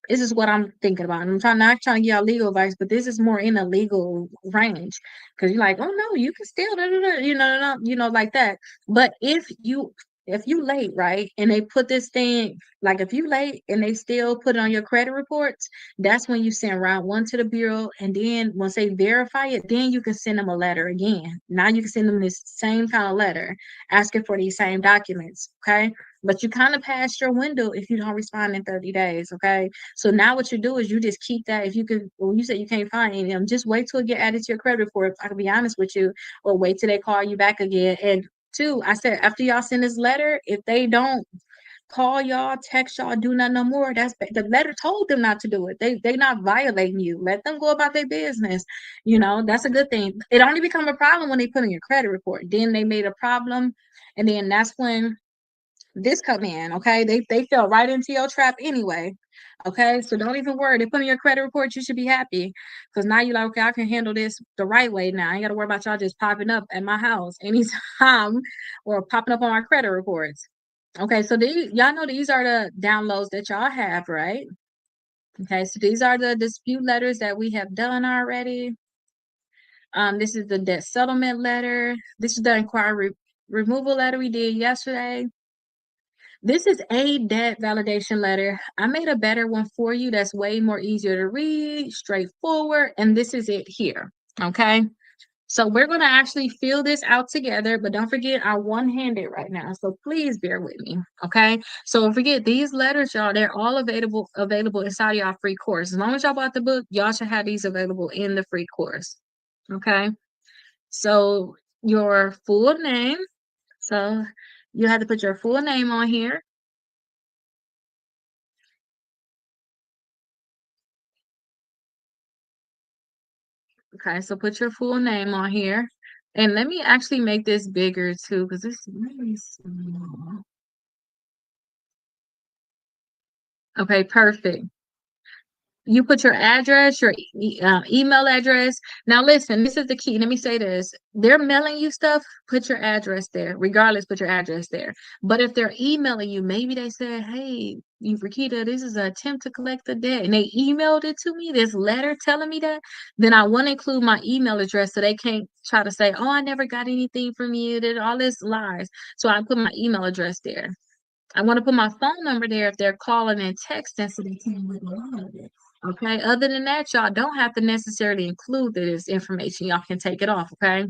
This is what I'm thinking about. I'm not trying to give y'all legal advice, but this is more in a legal range. Because you're like, oh no, you can still, da, da, da, no, like that. But if you late, right, and they put this thing, like if you late and they still put it on your credit reports, that's when you send round one to the bureau, and then once they verify it, then you can send them a letter again. Now you can send them this same kind of letter asking for these same documents. Okay. But you kind of passed your window if you don't respond in 30 days. Okay. So now what you do is you just keep that. If you could, well, you said you can't find any of them, just wait till it get added to your credit report. I can be honest with you, or wait till they call you back again. And two, I said, after y'all send this letter, if they don't call y'all, text y'all, do nothing no more, the letter told them not to do it. They not violating you. Let them go about their business. That's a good thing. It only become a problem when they put in your credit report. Then they made a problem, and then that's when this come in. Okay, they fell right into your trap anyway. Okay, so don't even worry. They put in your credit report, you should be happy, because now you're like, okay, I can handle this the right way now. I ain't got to worry about y'all just popping up at my house anytime or popping up on my credit reports. Okay, so y'all know these are the downloads that y'all have, right? Okay, so these are the dispute letters that we have done already. This is the debt settlement letter. This is the inquiry removal letter we did yesterday. This is a debt validation letter. I made a better one for you that's way more easier to read, straightforward, and this is it here. Okay. So we're going to actually fill this out together, but don't forget I'm one-handed right now. So please bear with me. Okay. So don't forget these letters, y'all, they're all available inside of y'all free course. As long as y'all bought the book, y'all should have these available in the free course. Okay. So your full name. So you have to put your full name on here. Okay, so put your full name on here. And let me actually make this bigger too, because this is really small. Okay, perfect. You put your address, your email address. Now, listen, this is the key. Let me say this. They're mailing you stuff, put your address there. Regardless, put your address there. But if they're emailing you, maybe they said, hey, you Rakita, this is an attempt to collect the debt. And they emailed it to me, this letter telling me that, then I want to include my email address so they can't try to say, oh, I never got anything from you, that all this lies. So I put my email address there. I want to put my phone number there if they're calling and texting so they can look along with it. Okay. Other than that, y'all don't have to necessarily include this information. Y'all can take it off. Okay.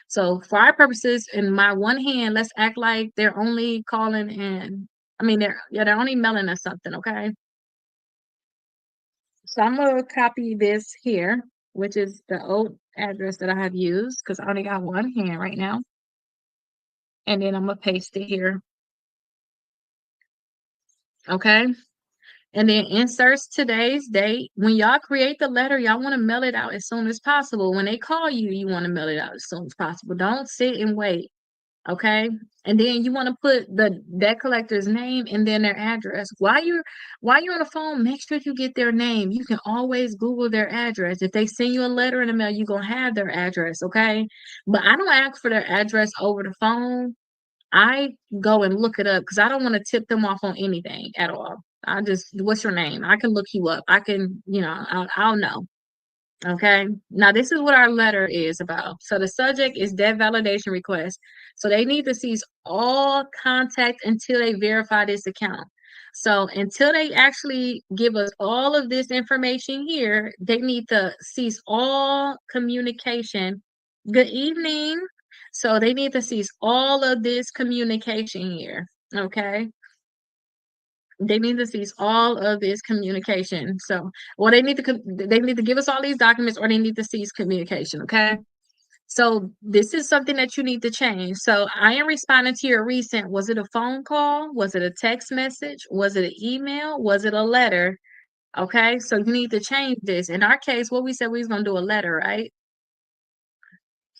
So for our purposes, in my one hand, let's act like they're only calling and I mean they're only mailing us something. Okay. So I'm gonna copy this here, which is the old address that I have used because I only got one hand right now. And then I'm gonna paste it here. Okay. And then inserts today's date. When y'all create the letter, y'all want to mail it out as soon as possible. When they call you, you want to mail it out as soon as possible. Don't sit and wait. Okay. And then you want to put the debt collector's name and then their address. While you're on the phone, make sure you get their name. You can always Google their address. If they send you a letter in the mail, you're gonna have their address, okay? But I don't ask for their address over the phone. I go and look it up because I don't want to tip them off on anything at all. I just, what's your name? I can look you up. I can, I'll know. Okay. Now, this is what our letter is about. So the subject is debt validation request. So they need to cease all contact until they verify this account. So until they actually give us all of this information here, they need to cease all communication. Good evening. So they need to cease all of this communication here. Okay. They need to cease all of this communication. So, well, they need to give us all these documents, or they need to cease communication. Okay. So this is something that you need to change. So I am responding to your recent. Was it a phone call? Was it a text message? Was it an email? Was it a letter? Okay. So you need to change this. In our case, what we said we was gonna do a letter, right?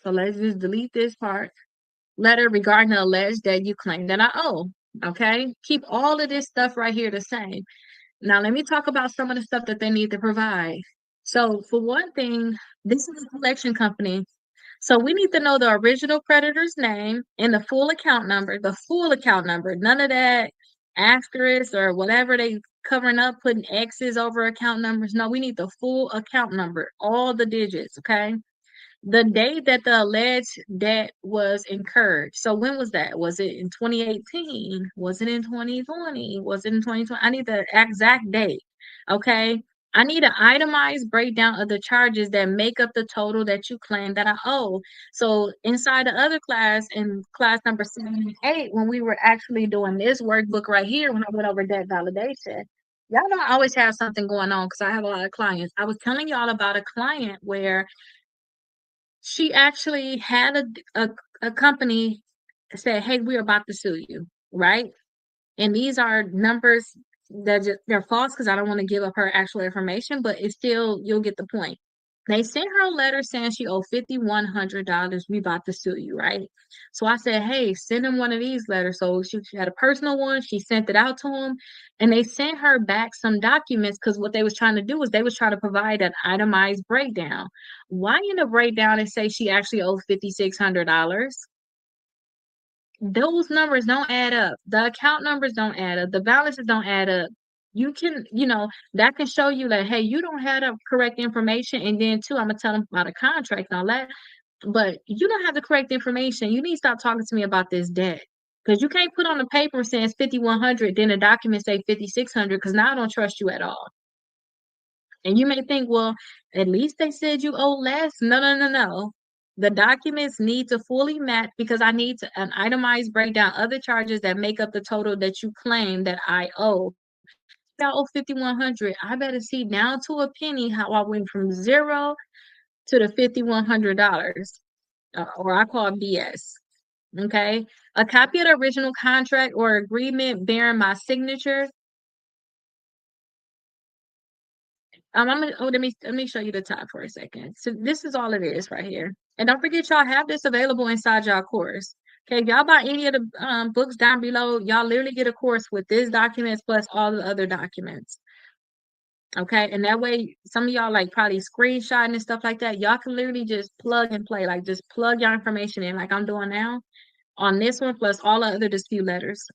So let's just delete this part. Letter regarding the alleged debt you claim that I owe. Okay. Keep all of this stuff right here the same. Now, let me talk about some of the stuff that they need to provide. So, for one thing, this is a collection company. So, we need to know the original creditor's name and the full account number, none of that asterisk or whatever they covering up, putting X's over account numbers. No, we need the full account number, all the digits, okay? The date that the alleged debt was incurred. So when was that? Was it in 2018? Was it in 2020? Was it in 2020? I need the exact date. Okay. I need an itemized breakdown of the charges that make up the total that you claim that I owe. So inside the other class, in class number 7 and 8, when we were actually doing this workbook right here, when I went over debt validation, y'all know I always have something going on because I have a lot of clients. I was telling y'all about a client where she actually had a company say, hey, we're about to sue you, right? And these are numbers that they're false because I don't want to give up her actual information, but it's still, you'll get the point. They sent her a letter saying she owed $5,100. We about to sue you, right? So I said, hey, send him one of these letters. So she had a personal one. She sent it out to him, and they sent her back some documents because what they was trying to do was they was trying to provide an itemized breakdown. Why in the breakdown it say she actually owed $5,600? Those numbers don't add up. The account numbers don't add up. The balances don't add up. You can, that can show you that, hey, you don't have the correct information. And then, too, I'm going to tell them about a contract and all that. But you don't have the correct information. You need to stop talking to me about this debt. Because you can't put on the paper saying it's 5,100, then the document say 5,600, because now I don't trust you at all. And you may think, well, at least they said you owe less. No, no, no, no. The documents need to fully match because I need to an itemized breakdown other charges that make up the total that you claim that I owe. I owe 5,100. I better see down to a penny how I went from zero to the $5,100, or I call it BS. Okay, a copy of the original contract or agreement bearing my signature. Let me show you the top for a second. So this is all it is right here. And don't forget, y'all have this available inside y'all course. Okay, if y'all buy any of the books down below, y'all literally get a course with this documents plus all the other documents. Okay, and that way, some of y'all like probably screenshotting and stuff like that. Y'all can literally just plug and play, like just plug your information in, like I'm doing now on this one, plus all the other dispute letters.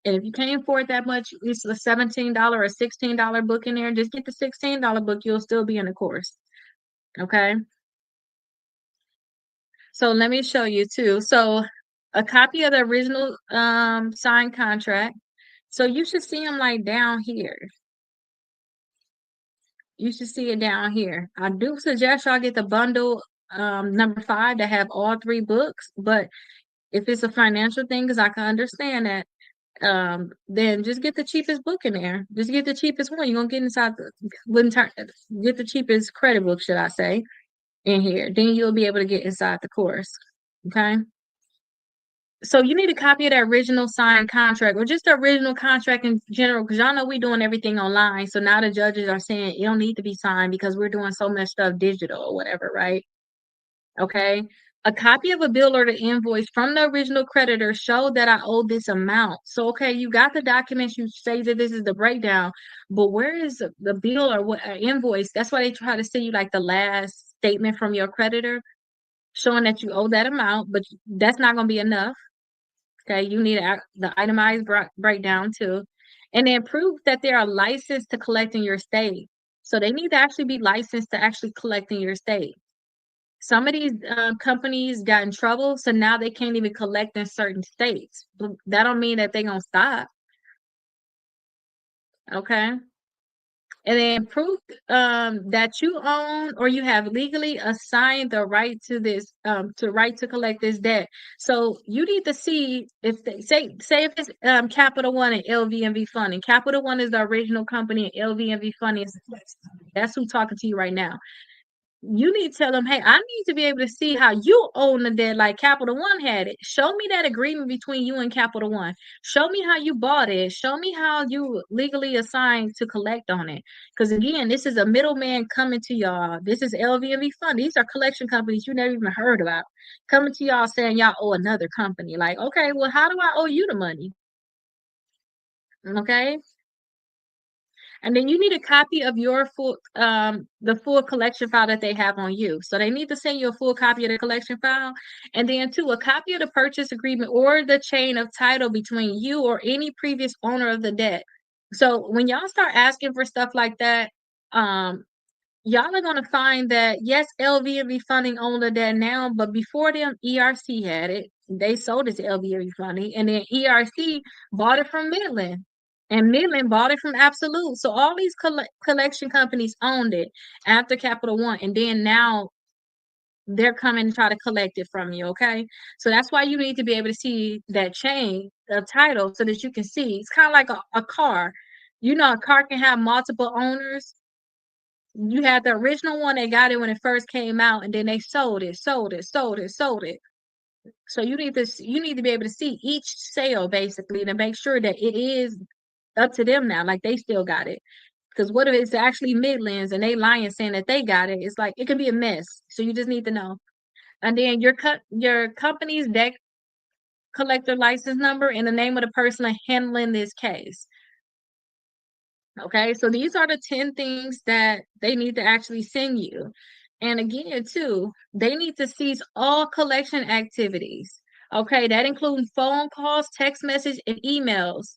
And if you can't afford that much, it's a $17 or $16 book in there. Just get the $16 book. You'll still be in the course. Okay. So let me show you too. So a copy of the original signed contract. So you should see them like down here. You should see it down here. I do suggest y'all get the bundle number 5 to have all 3 books, but if it's a financial thing, because I can understand that, then just get the cheapest book in there. Just get the cheapest one. You're gonna get inside get the cheapest credit book, should I say, in here. Then you'll be able to get inside the course. Okay. So you need a copy of the original signed contract or just the original contract in general, because y'all know we're doing everything online. So now the judges are saying it don't need to be signed because we're doing so much stuff digital or whatever, right? Okay. A copy of a bill or the invoice from the original creditor show that I owe this amount. So, okay, you got the documents, you say that this is the breakdown, but where is the bill or what invoice? That's why they try to send you like the last statement from your creditor showing that you owe that amount, but that's not going to be enough. Okay, you need the itemized breakdown too. And then proof that they are licensed to collect in your state. So they need to actually be licensed to actually collect in your state. Some of these companies got in trouble, so now they can't even collect in certain states. But that don't mean that they're gonna stop. Okay. And then proof that you own or you have legally assigned the right to this to right to collect this debt. So you need to see if they say if it's Capital One and LVMV Funding. Capital One is the original company and LVMV Funding is that's who talking to you right now. You need to tell them, hey, I need to be able to see how you own the debt like Capital One had it. Show me that agreement between you and Capital One. Show me how you bought it. Show me how you legally assigned to collect on it. Because again, this is a middleman coming to y'all. This is LVMV Fund. These are collection companies you never even heard about. Coming to y'all saying y'all owe another company. Like, okay, well, how do I owe you the money? Okay. And then you need a copy of your full the full collection file that they have on you. So they need to send you a full copy of the collection file. And then two, a copy of the purchase agreement or the chain of title between you or any previous owner of the debt. So when y'all start asking for stuff like that, y'all are gonna find that yes, LVMV Funding owned the debt now, but before them, ERC had it. They sold it to LVMV Funding, and then ERC bought it from Midland. And Midland bought it from Absolute. So all these collection companies owned it after Capital One. And then now they're coming to try to collect it from you. Okay. So that's why you need to be able to see that chain of title so that you can see. It's kind of like a car. You know, a car can have multiple owners. You had the original one, they got it when it first came out, and then they sold it, sold it, sold it, sold it. So you need to be able to see each sale basically to make sure that it is up to them now, like they still got it. Because what if it's actually Midlands and they lying saying that they got it? It's like it could be a mess. So you just need to know. And then your company's debt collector license number and the name of the person handling this case. Okay, so these are the 10 things that they need to actually send you. And again, too, they need to cease all collection activities. Okay, that includes phone calls, text message, and emails.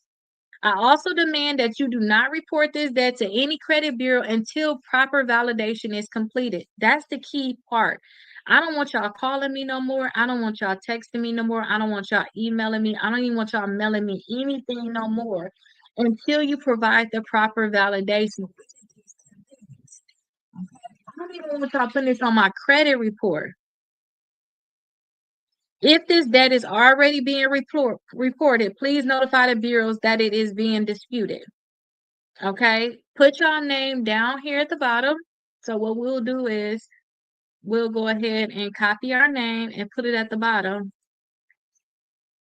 I also demand that you do not report this debt to any credit bureau until proper validation is completed. That's the key part. I don't want y'all calling me no more. I don't want y'all texting me no more. I don't want y'all emailing me. I don't even want y'all mailing me anything no more until you provide the proper validation. I don't even want y'all putting this on my credit report. If this debt is already being reported, please notify the bureaus that it is being disputed. Okay, put your name down here at the bottom. So what we'll do is we'll go ahead and copy our name and put it at the bottom.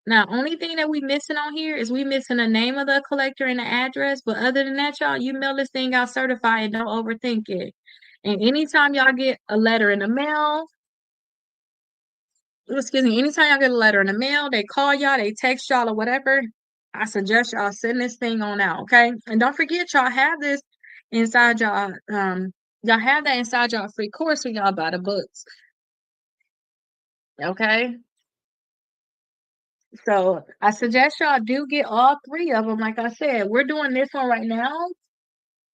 Now, only thing that we missing on here is we missing the name of the collector and the address. But other than that, y'all, you mail this thing out certified and don't overthink it. And anytime y'all get a letter in the mail, excuse me, anytime y'all get a letter in the mail, they call y'all, they text y'all or whatever, I suggest y'all send this thing on out, okay? And don't forget, y'all have this inside y'all have that inside y'all free course when y'all buy the books, okay? So I suggest y'all do get all three of them. Like I said, we're doing this one right now.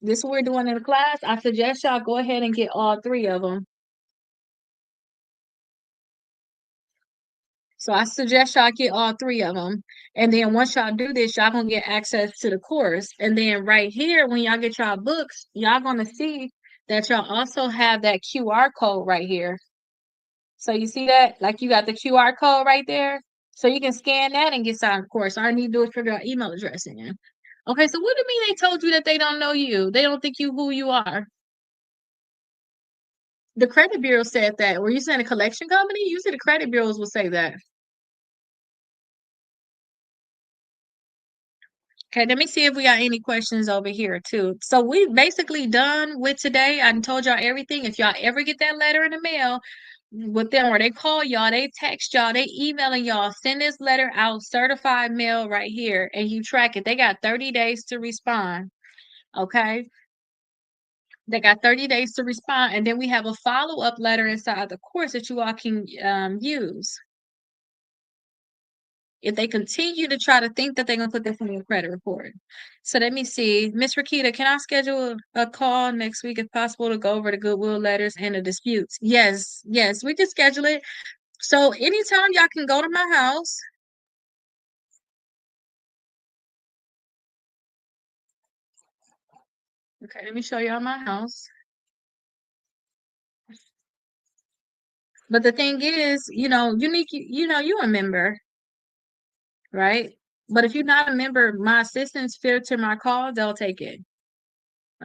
This we're doing in the class. I suggest y'all go ahead and get all three of them. So I suggest y'all get all three of them. And then once y'all do this, y'all gonna get access to the course. And then right here, when y'all get y'all books, y'all gonna see that y'all also have that QR code right here. So you see that? Like you got the QR code right there. So you can scan that and get signed the course. All you need to do is put your email address in. Okay, so what do you mean they told you that they don't know you? They don't think you who you are. The credit bureau said that. Were you saying a collection company? Usually the credit bureaus will say that. Okay, let me see if we got any questions over here too. So we basically done with today. I told y'all everything. If y'all ever get that letter in the mail with them, or they call y'all, they text y'all, they emailing y'all, send this letter out, certified mail right here, and you track it. They got 30 days to respond. Okay. They got 30 days to respond, and then we have a follow-up letter inside the course that you all can use. If they continue to try to think that they're gonna put this on your credit report. So let me see. Miss Rakita, can I schedule a call next week if possible to go over the goodwill letters and the disputes? Yes, yes, we can schedule it. So anytime y'all can go to my house. Okay, let me show y'all my house. But the thing is, unique, you a member, right? But if you're not a member, my assistants filter my call, they'll take it.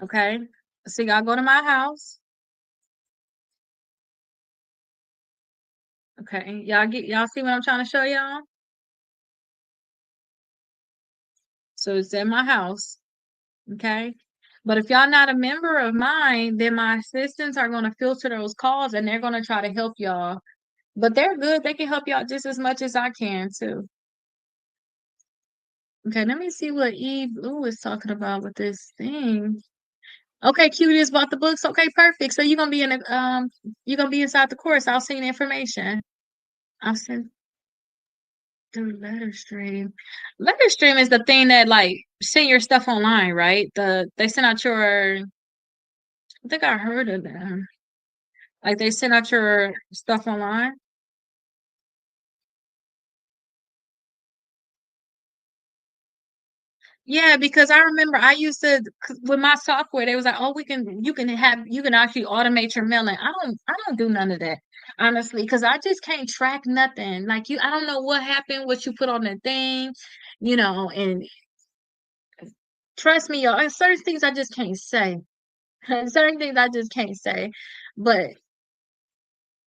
Okay. So y'all go to my house. Okay. Y'all see what I'm trying to show y'all? So it's in my house. Okay. But if y'all not a member of mine, then my assistants are going to filter those calls and they're going to try to help y'all. But they're good. They can help y'all just as much as I can too. Okay, let me see what Eve Blue is talking about with this thing. Okay, Q just bought the books. Okay, perfect. So you're gonna be inside the course. I'll send you the information. I'll send through letter stream. Letter stream is the thing that like send your stuff online, right? They send out your I think I heard of them. Like they send out your stuff online. Yeah, because I remember I used to with my software, they was like, "Oh, you can actually automate your mailing." I don't do none of that honestly, because I just can't track nothing. Like I don't know what happened, what you put on the thing, And trust me, y'all, there's certain things I just can't say. Certain things I just can't say, but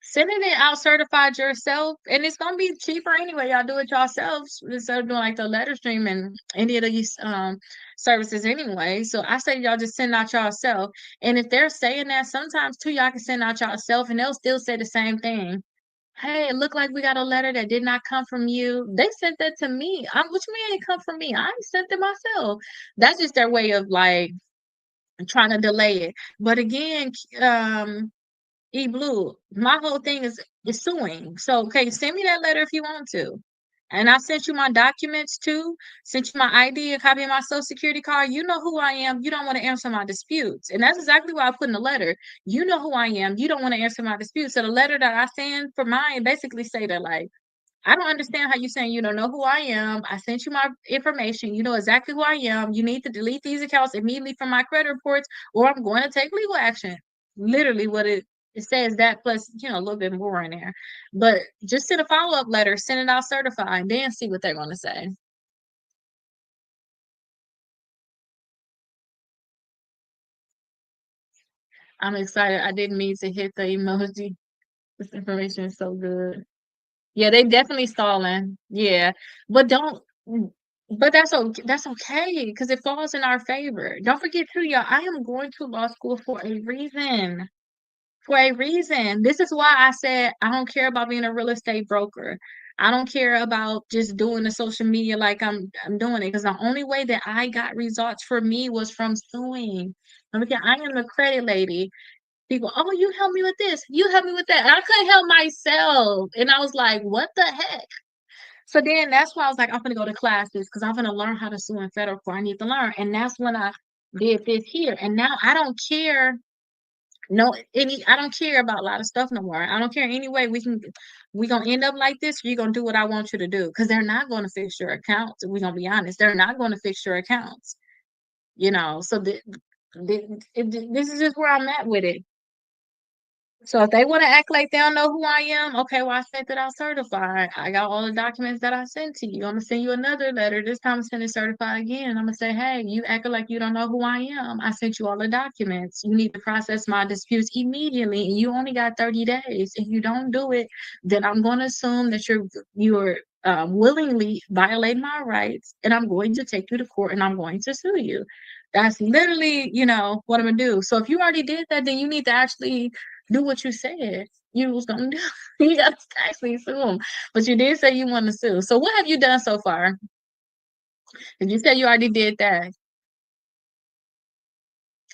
sending it out certified yourself, and it's gonna be cheaper anyway. Y'all do it yourselves instead of doing like the letter stream and any of these services anyway. So I say y'all just send out yourself. And if they're saying that, sometimes too, y'all can send out yourself, and they'll still say the same thing. Hey, it looked like we got a letter that did not come from you. They sent that to me. Which mean it come from me? I sent it myself. That's just their way of like trying to delay it. But again, E Blue, my whole thing is suing. So, okay, send me that letter if you want to. And I sent you my documents too, sent you my ID, a copy of my social security card. You know who I am. You don't want to answer my disputes. And that's exactly why I put in the letter. You know who I am. You don't want to answer my disputes. So the letter that I send for mine basically say that like, I don't understand how you saying you don't know who I am. I sent you my information. You know exactly who I am. You need to delete these accounts immediately from my credit reports, or I'm going to take legal action. Literally, what it says that plus a little bit more in there. But just send a follow up letter, send it out certified, then see what they're going to say. I'm excited. I didn't mean to hit the emoji. This information is so good. Yeah, they definitely stalling. Yeah, but don't. But that's okay because it falls in our favor. Don't forget too, y'all. I am going to law school for a reason. For a reason. This is why I said I don't care about being a real estate broker. I don't care about just doing the social media like I'm doing it because the only way that I got results for me was from suing. Look at I am the credit lady. People, oh, you help me with this, you help me with that. And I couldn't help myself. And I was like, what the heck? So then that's why I was like, I'm gonna go to classes because I'm gonna learn how to sue in federal court. I need to learn. And that's when I did this here. And now I don't care. No, I don't care about a lot of stuff no more. I don't care anyway. We gonna end up like this. You're gonna do what I want you to do because they're not gonna fix your accounts. We're gonna be honest. They're not gonna fix your accounts. So this is just where I'm at with it. So if they want to act like they don't know who I am, okay, well, I sent it out certified. I got all the documents that I sent to you. I'm gonna send you another letter. This time I'm sending certified again. I'm gonna say, hey, you acting like you don't know who I am. I sent you all the documents. You need to process my disputes immediately, and you only got 30 days. If you don't do it, then I'm gonna assume that you're willingly violating my rights, and I'm going to take you to court, and I'm going to sue you. That's literally, what I'm gonna do. So if you already did that, then you need to actually do what you said you was gonna do. You gotta actually sue them. But you did say you want to sue. So what have you done so far? Because you said you already did that.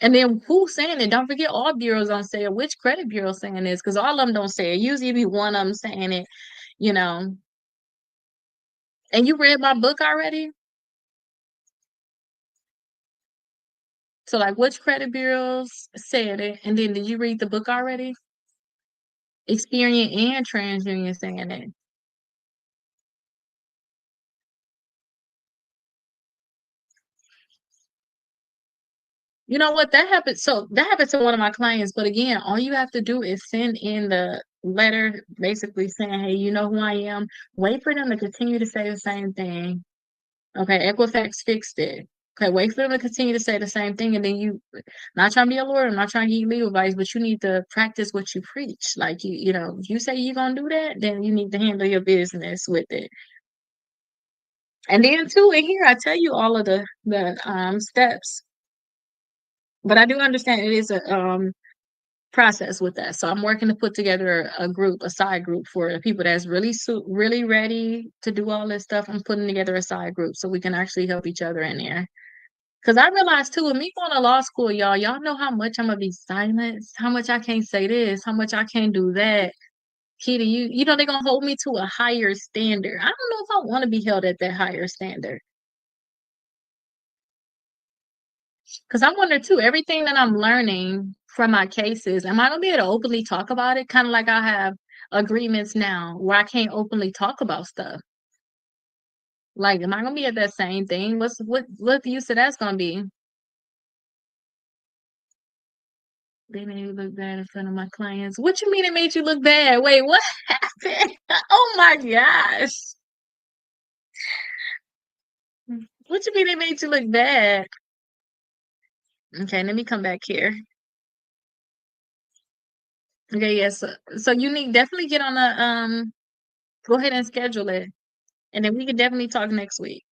And then who's saying it? Don't forget all bureaus don't say it. Which credit bureau saying this? Because all of them don't say it. Usually be one of them saying it, you know. And you read my book already? So like which credit bureaus said it? And then did you read the book already? Experian and TransUnion saying it. You know what? That happened. So that happened to one of my clients. But again, all you have to do is send in the letter basically saying, hey, you know who I am. Wait for them to continue to say the same thing. Okay, Equifax fixed it. Okay, wait for them to continue to say the same thing. And then not trying to be a lawyer, I'm not trying to give you legal advice, but you need to practice what you preach. Like, if you say you're going to do that, then you need to handle your business with it. And then, too, in here, I tell you all of the steps. But I do understand it is a process with that. So I'm working to put together a group, a side group for the people that's really ready to do all this stuff. I'm putting together a side group so we can actually help each other in there. Because I realized too, with me going to law school, y'all know how much I'm gonna be silenced, how much I can't say this, how much I can't do that. Kitty, you know they're gonna hold me to a higher standard. I don't know if I want to be held at that higher standard. Because I wonder too, everything that I'm learning from my cases, am I gonna be able to openly talk about it? Kind of like I have agreements now where I can't openly talk about stuff. Like, am I gonna be at that same thing? What the use of that's gonna be? They made me look bad in front of my clients. What you mean it made you look bad? Wait, what happened? Oh my gosh. What you mean it made you look bad? Okay, let me come back here. Okay, yes. So you need definitely get on a go ahead and schedule it. And then we can definitely talk next week.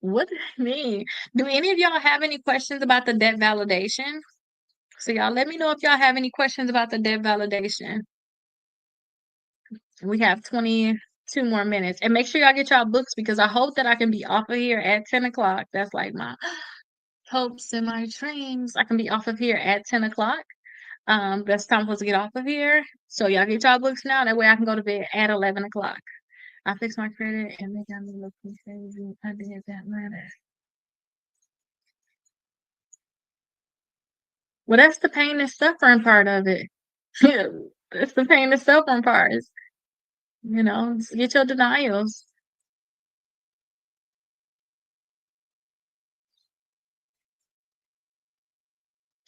What does that mean? Do any of y'all have any questions about the debt validation? So y'all let me know if y'all have any questions about the debt validation. We have 22 more minutes. And make sure y'all get y'all books because I hope that I can be off of here at 10 o'clock. That's like my hopes and my dreams. I can be off of here at 10 o'clock. That's time supposed to get off of here. So y'all get y'all books now. That way I can go to bed at 11 o'clock. I fixed my credit and they got me looking crazy. I did that letter. Well, that's the pain and suffering part of it. Yeah, that's the pain and suffering part. Just get your denials.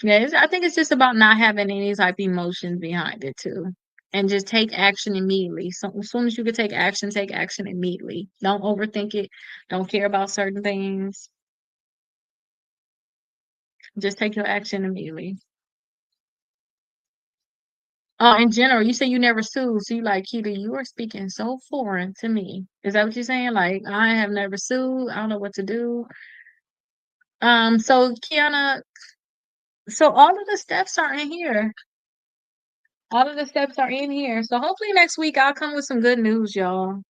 Yeah, I think it's just about not having any type of emotions behind it too. And just take action immediately. So as soon as you can take action immediately. Don't overthink it. Don't care about certain things. Just take your action immediately. Oh, in general, you say you never sued, so you like, Keita, you are speaking so foreign to me. Is that what you're saying? Like, I have never sued. I don't know what to do. So Kiana, so all of the steps are in here. All of the steps are in here. So hopefully next week I'll come with some good news, y'all.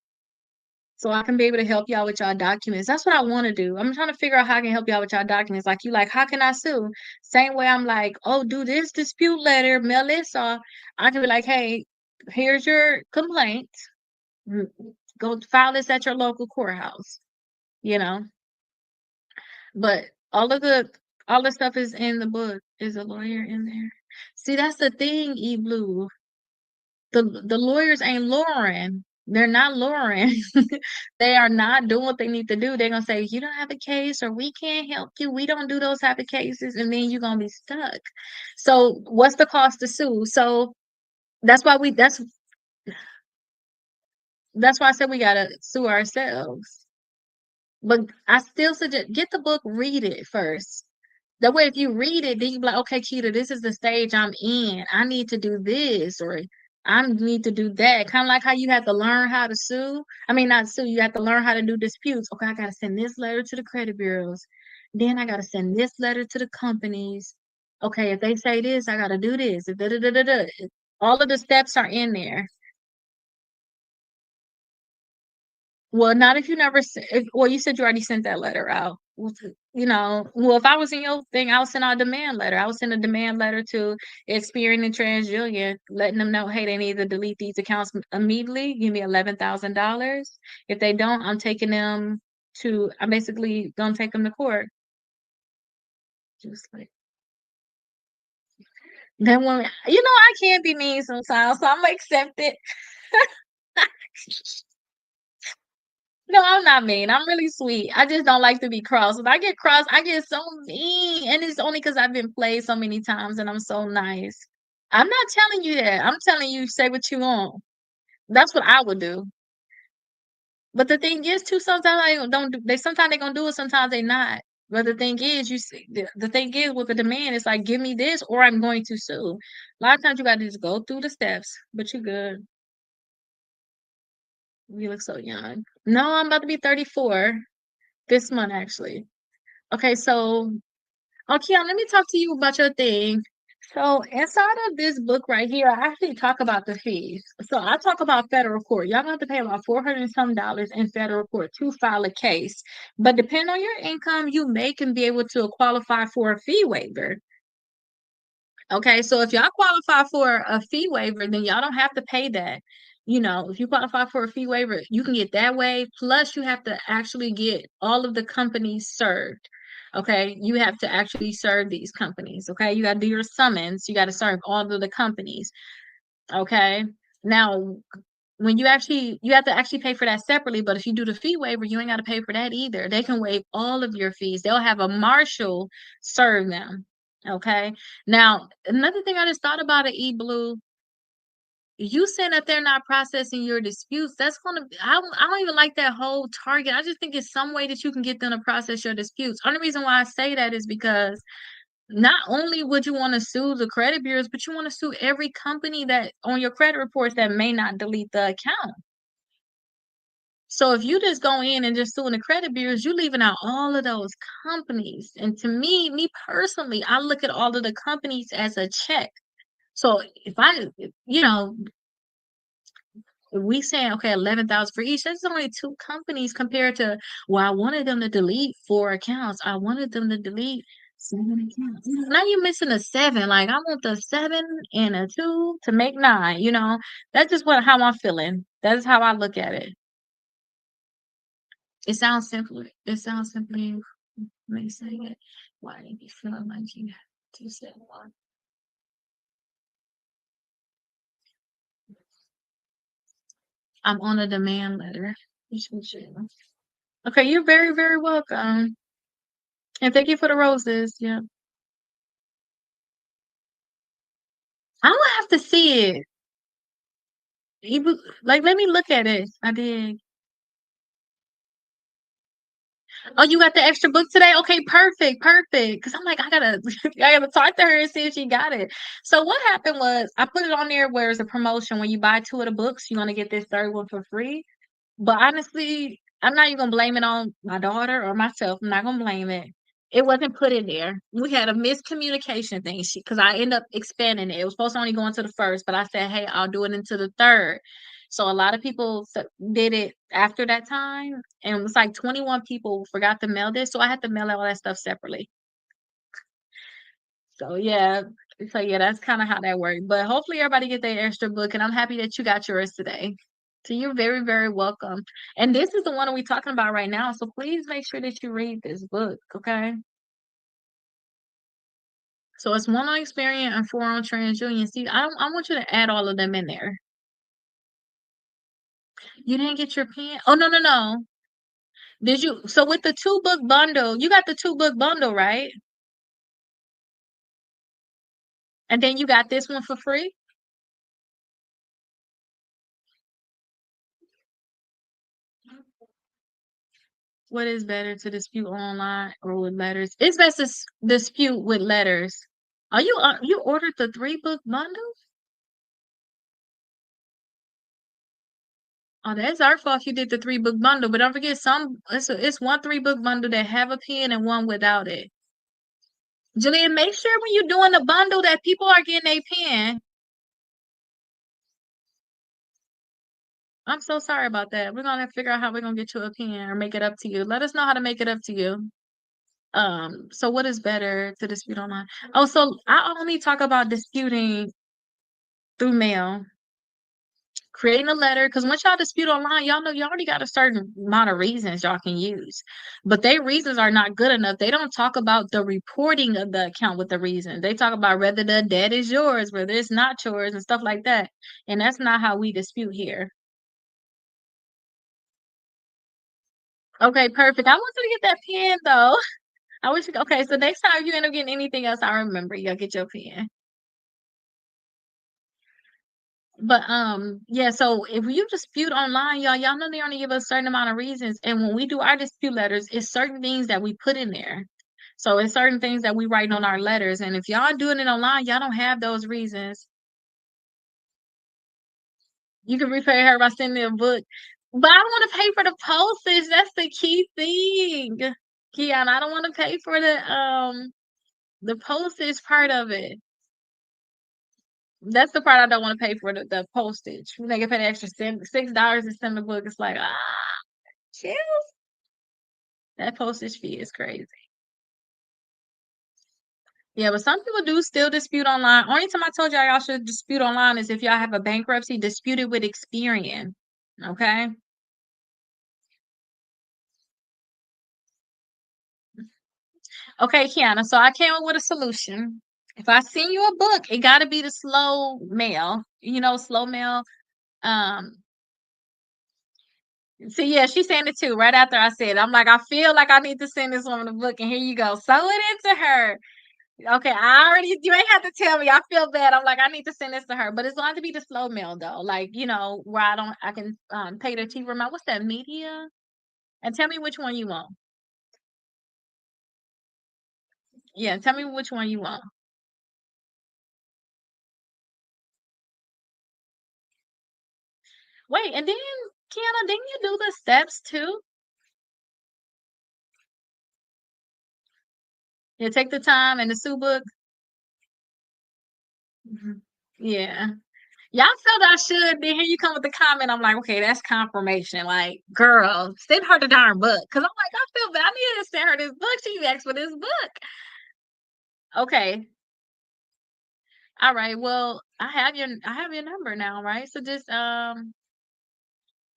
So I can be able to help y'all with y'all documents. That's what I want to do. I'm trying to figure out how I can help y'all with y'all documents. Like you like, how can I sue? Same way I'm like, oh, do this dispute letter, mail this off. I can be like, hey, here's your complaint. Mm, Go file this at your local courthouse, you know. But all the stuff is in the book. Is a lawyer in there? See, that's the thing, E Blue. The lawyers ain't Lauren. They're not Lauren. They are not doing what they need to do. They're gonna say, you don't have a case or we can't help you. We don't do those type of cases, and then you're gonna be stuck. So what's the cost to sue? So that's why we that's why I said we gotta sue ourselves. But I still suggest get the book, read it first. That way, if you read it, then you be like, okay, Keita, this is the stage I'm in. I need to do this, or I need to do that. Kind of like how you have to learn how to sue. I mean, not sue, you have to learn how to do disputes. Okay, I got to send this letter to the credit bureaus. Then I got to send this letter to the companies. Okay, if they say this, I got to do this. Da, da, da, da, da. All of the steps are in there. Well, not if you never, well, you said you already sent that letter out. Well, if I was in your thing, I would send out a demand letter. I would send a demand letter to Experian and TransUnion, letting them know, hey, they need to delete these accounts immediately. Give me $11,000. If they don't, I'm basically gonna take them to court. Just like that woman, I can't be mean sometimes, so I'm gonna accept it. No, I'm not mean. I'm really sweet. I just don't like to be cross. When I get cross, I get so mean. And it's only because I've been played so many times and I'm so nice. I'm not telling you that. I'm telling you, say what you want. That's what I would do. But the thing is, too, sometimes I don't do. They sometimes they gonna do it, sometimes they not. But the thing is, you see, the thing is with the demand, it's like give me this or I'm going to sue. A lot of times you got to just go through the steps. But you're good. You look so young. No, I'm about to be 34 this month actually. Okay, so Keon, let me talk to you about your thing. So inside of this book right here, I actually talk about the fees. So I talk about federal court. Y'all gonna have to pay about 400 and some dollars in federal court to file a case. But depending on your income, you may can be able to qualify for a fee waiver. Okay, so if y'all qualify for a fee waiver, then y'all don't have to pay that. If you qualify for a fee waiver, you can get that way. Plus, you have to actually get all of the companies served. Okay, you have to actually serve these companies. Okay, you got to do your summons. You got to serve all of the companies. Okay, now when you have to actually pay for that separately. But if you do the fee waiver, you ain't got to pay for that either. They can waive all of your fees. They'll have a marshal serve them. Okay. Now, another thing I just thought about it, E Blue, you saying that they're not processing your disputes, that's gonna be, I don't even like that whole target. I just think it's some way that you can get them to process your disputes. Only reason why I say that is because not only would you want to sue the credit bureaus, but you want to sue every company that on your credit reports that may not delete the account. So if you just go in and just suing the credit bureaus, you're leaving out all of those companies. And to me personally, I look at all of the companies as a check. So if we say okay, 11,000 for each, that's only two companies compared to, well, I wanted them to delete four accounts. I wanted them to delete Now you're missing a 7. Like, I want the 7 and a 2 to make 9, you know? That's just what how I'm feeling. That's how I look at it. It sounds simpler. It sounds simply me saying it. Why do you feeling like you have to say one? I'm on a demand letter. You should share. Okay, you're very, very welcome. And thank you for the roses. Yeah. I don't have to see it. Like, let me look at it. I did. Oh, you got the extra book today? Okay, perfect, perfect. Because I'm like, I gotta talk to her and see if she got it. So what happened was I put it on there where it's a promotion. When you buy 2 of the books, you're gonna get this third one for free. But honestly, I'm not even gonna blame it on my daughter or myself. I'm not gonna blame it. It wasn't put in there. We had a miscommunication thing. Because I ended up expanding it. It was supposed to only go into the first, but I said, hey, I'll do it into the third. So a lot of people did it after that time, and it was like 21 people forgot to mail this, so I had to mail all that stuff separately. So yeah, that's kind of how that worked. But hopefully everybody get their extra book, and I'm happy that you got yours today. So you're very, very welcome. And this is the one we're talking about right now. So please make sure that you read this book, okay? So it's 1 on Experian and 4 on TransUnion. See, I want you to add all of them in there. You didn't get your pen? Oh, no, no, no. Did you? So with the 2 book bundle, you got the 2 book bundle, right? And then you got this one for free? What is better to dispute online or with letters? It's best to dispute with letters. Are you ordered the 3 book bundle? Oh, that's our fault you did the 3 book bundle, but don't forget it's 1 3 book bundle that have a pen and one without it. Julian, make sure when you're doing the bundle that people are getting a pen. I'm so sorry about that. We're gonna figure out how we're gonna get you a pen or make it up to you. Let us know how to make it up to you. So what is better to dispute online? Oh, so I only talk about disputing through mail. Creating a letter, because once y'all dispute online, y'all know you already got a certain amount of reasons y'all can use. But their reasons are not good enough. They don't talk about the reporting of the account with the reason. They talk about whether the debt is yours, whether it's not yours, and stuff like that. And that's not how we dispute here. Okay, perfect. I want you to get that pen though. I wish okay, so next time you end up getting anything else, I remember you'll get your pen. But yeah, so if you dispute online, y'all know they only give us a certain amount of reasons. And when we do our dispute letters, it's certain things that we put in there. So it's certain things that we write on our letters. And if y'all doing it online, y'all don't have those reasons. You can repay her by sending a book. But I don't want to pay for the postage. That's the key thing. Kiana, I don't want to pay for the postage part of it. That's the part I don't want to pay for the postage. When they get paid extra $6 to send the book, it's like chill. That postage fee is crazy. Yeah, but some people do still dispute online. Only time I told y'all should dispute online is if y'all have a bankruptcy, dispute it with Experian. Okay. Okay, Kiana. So I came up with a solution. If I send you a book, it got to be the slow mail. Slow mail. Um, See, yeah, she's saying it too. Right after I said, I'm like, I feel like I need to send this woman a book, and here you go, sew it into her. Okay, you ain't have to tell me. I feel bad. I'm like, I need to send this to her, but it's going to be the slow mail though, like where I can pay the cheaper amount. What's that media? And tell me which one you want. Yeah, tell me which one you want. Wait, and then Kiana, didn't you do the steps too? Yeah, take the time and the Sue book. Mhm. Yeah. Y'all felt I should. Then here you come with the comment. I'm like, okay, that's confirmation. Like, girl, send her the darn book. Cause I'm like, I feel bad. I need to send her this book. She asked for this book. Okay. All right. Well, I have your number now, right? So just I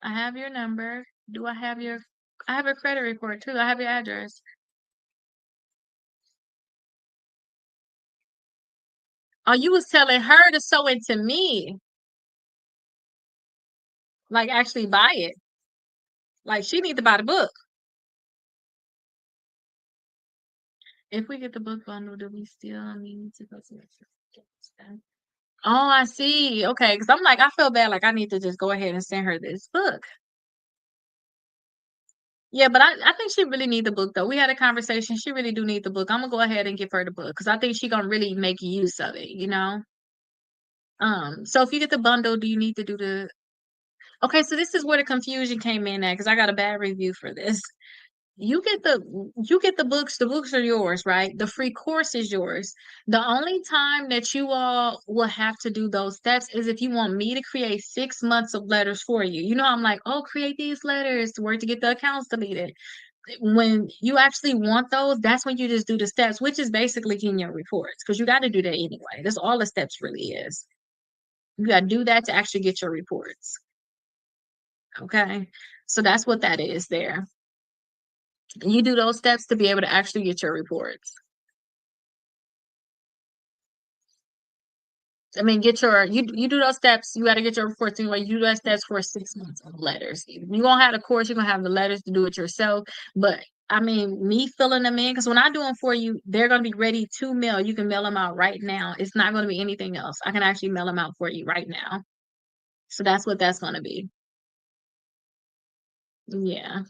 have your number. Do I have your credit report too. I have your address. Oh, you was telling her to sew into me, like actually buy it. Like she need to buy the book. If we get the book bundle, do we still need to go to the Oh, I see. Okay, because I'm like, I feel bad. Like I need to just go ahead and send her this book. Yeah, but I think she really need the book though. We had a conversation. She really do need the book. I'm gonna go ahead and give her the book because I think she gonna really make use of it, you know? So if you get the bundle, do you need to do the Okay, so this is where the confusion came in at because I got a bad review for this. You get the books are yours, right? The free course is yours. The only time that you all will have to do those steps is if you want me to create 6 months of letters for you. You know, I'm like, oh, create these letters to work to get the accounts deleted. When you actually want those, that's when you just do the steps, which is basically in your reports, because you got to do that anyway. That's all the steps really is. You got to do that to actually get your reports. Okay. So that's what that is there. You do those steps to be able to actually get your reports. I mean, you do those steps. You got to get your reports anyway. You do those steps for 6 months of letters. You gonna have the course. You're gonna have the letters to do it yourself. But I mean, me filling them in because when I do them for you, they're gonna be ready to mail. You can mail them out right now. It's not gonna be anything else. I can actually mail them out for you right now. So that's what that's gonna be. Yeah.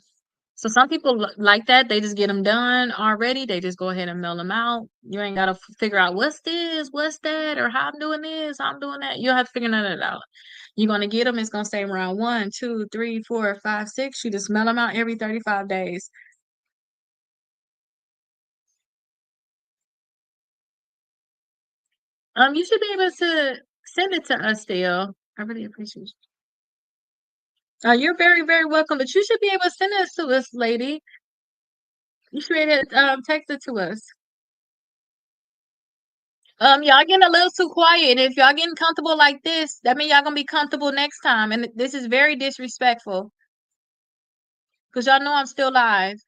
So some people like that. They just get them done already. They just go ahead and mail them out. You ain't got to figure out what's this, what's that, or how I'm doing this, how I'm doing that. You don't have to figure none of that out. You're going to get them. It's going to stay around 1, 2, 3, 4, 5, 6. You just mail them out every 35 days. You should be able to send it to us still. I really appreciate it. You're very, very welcome, but you should be able to send it to us, lady. You should be able to text it to us. Y'all getting a little too quiet. If y'all getting comfortable like this, that means y'all gonna be comfortable next time. And this is very disrespectful because y'all know I'm still live.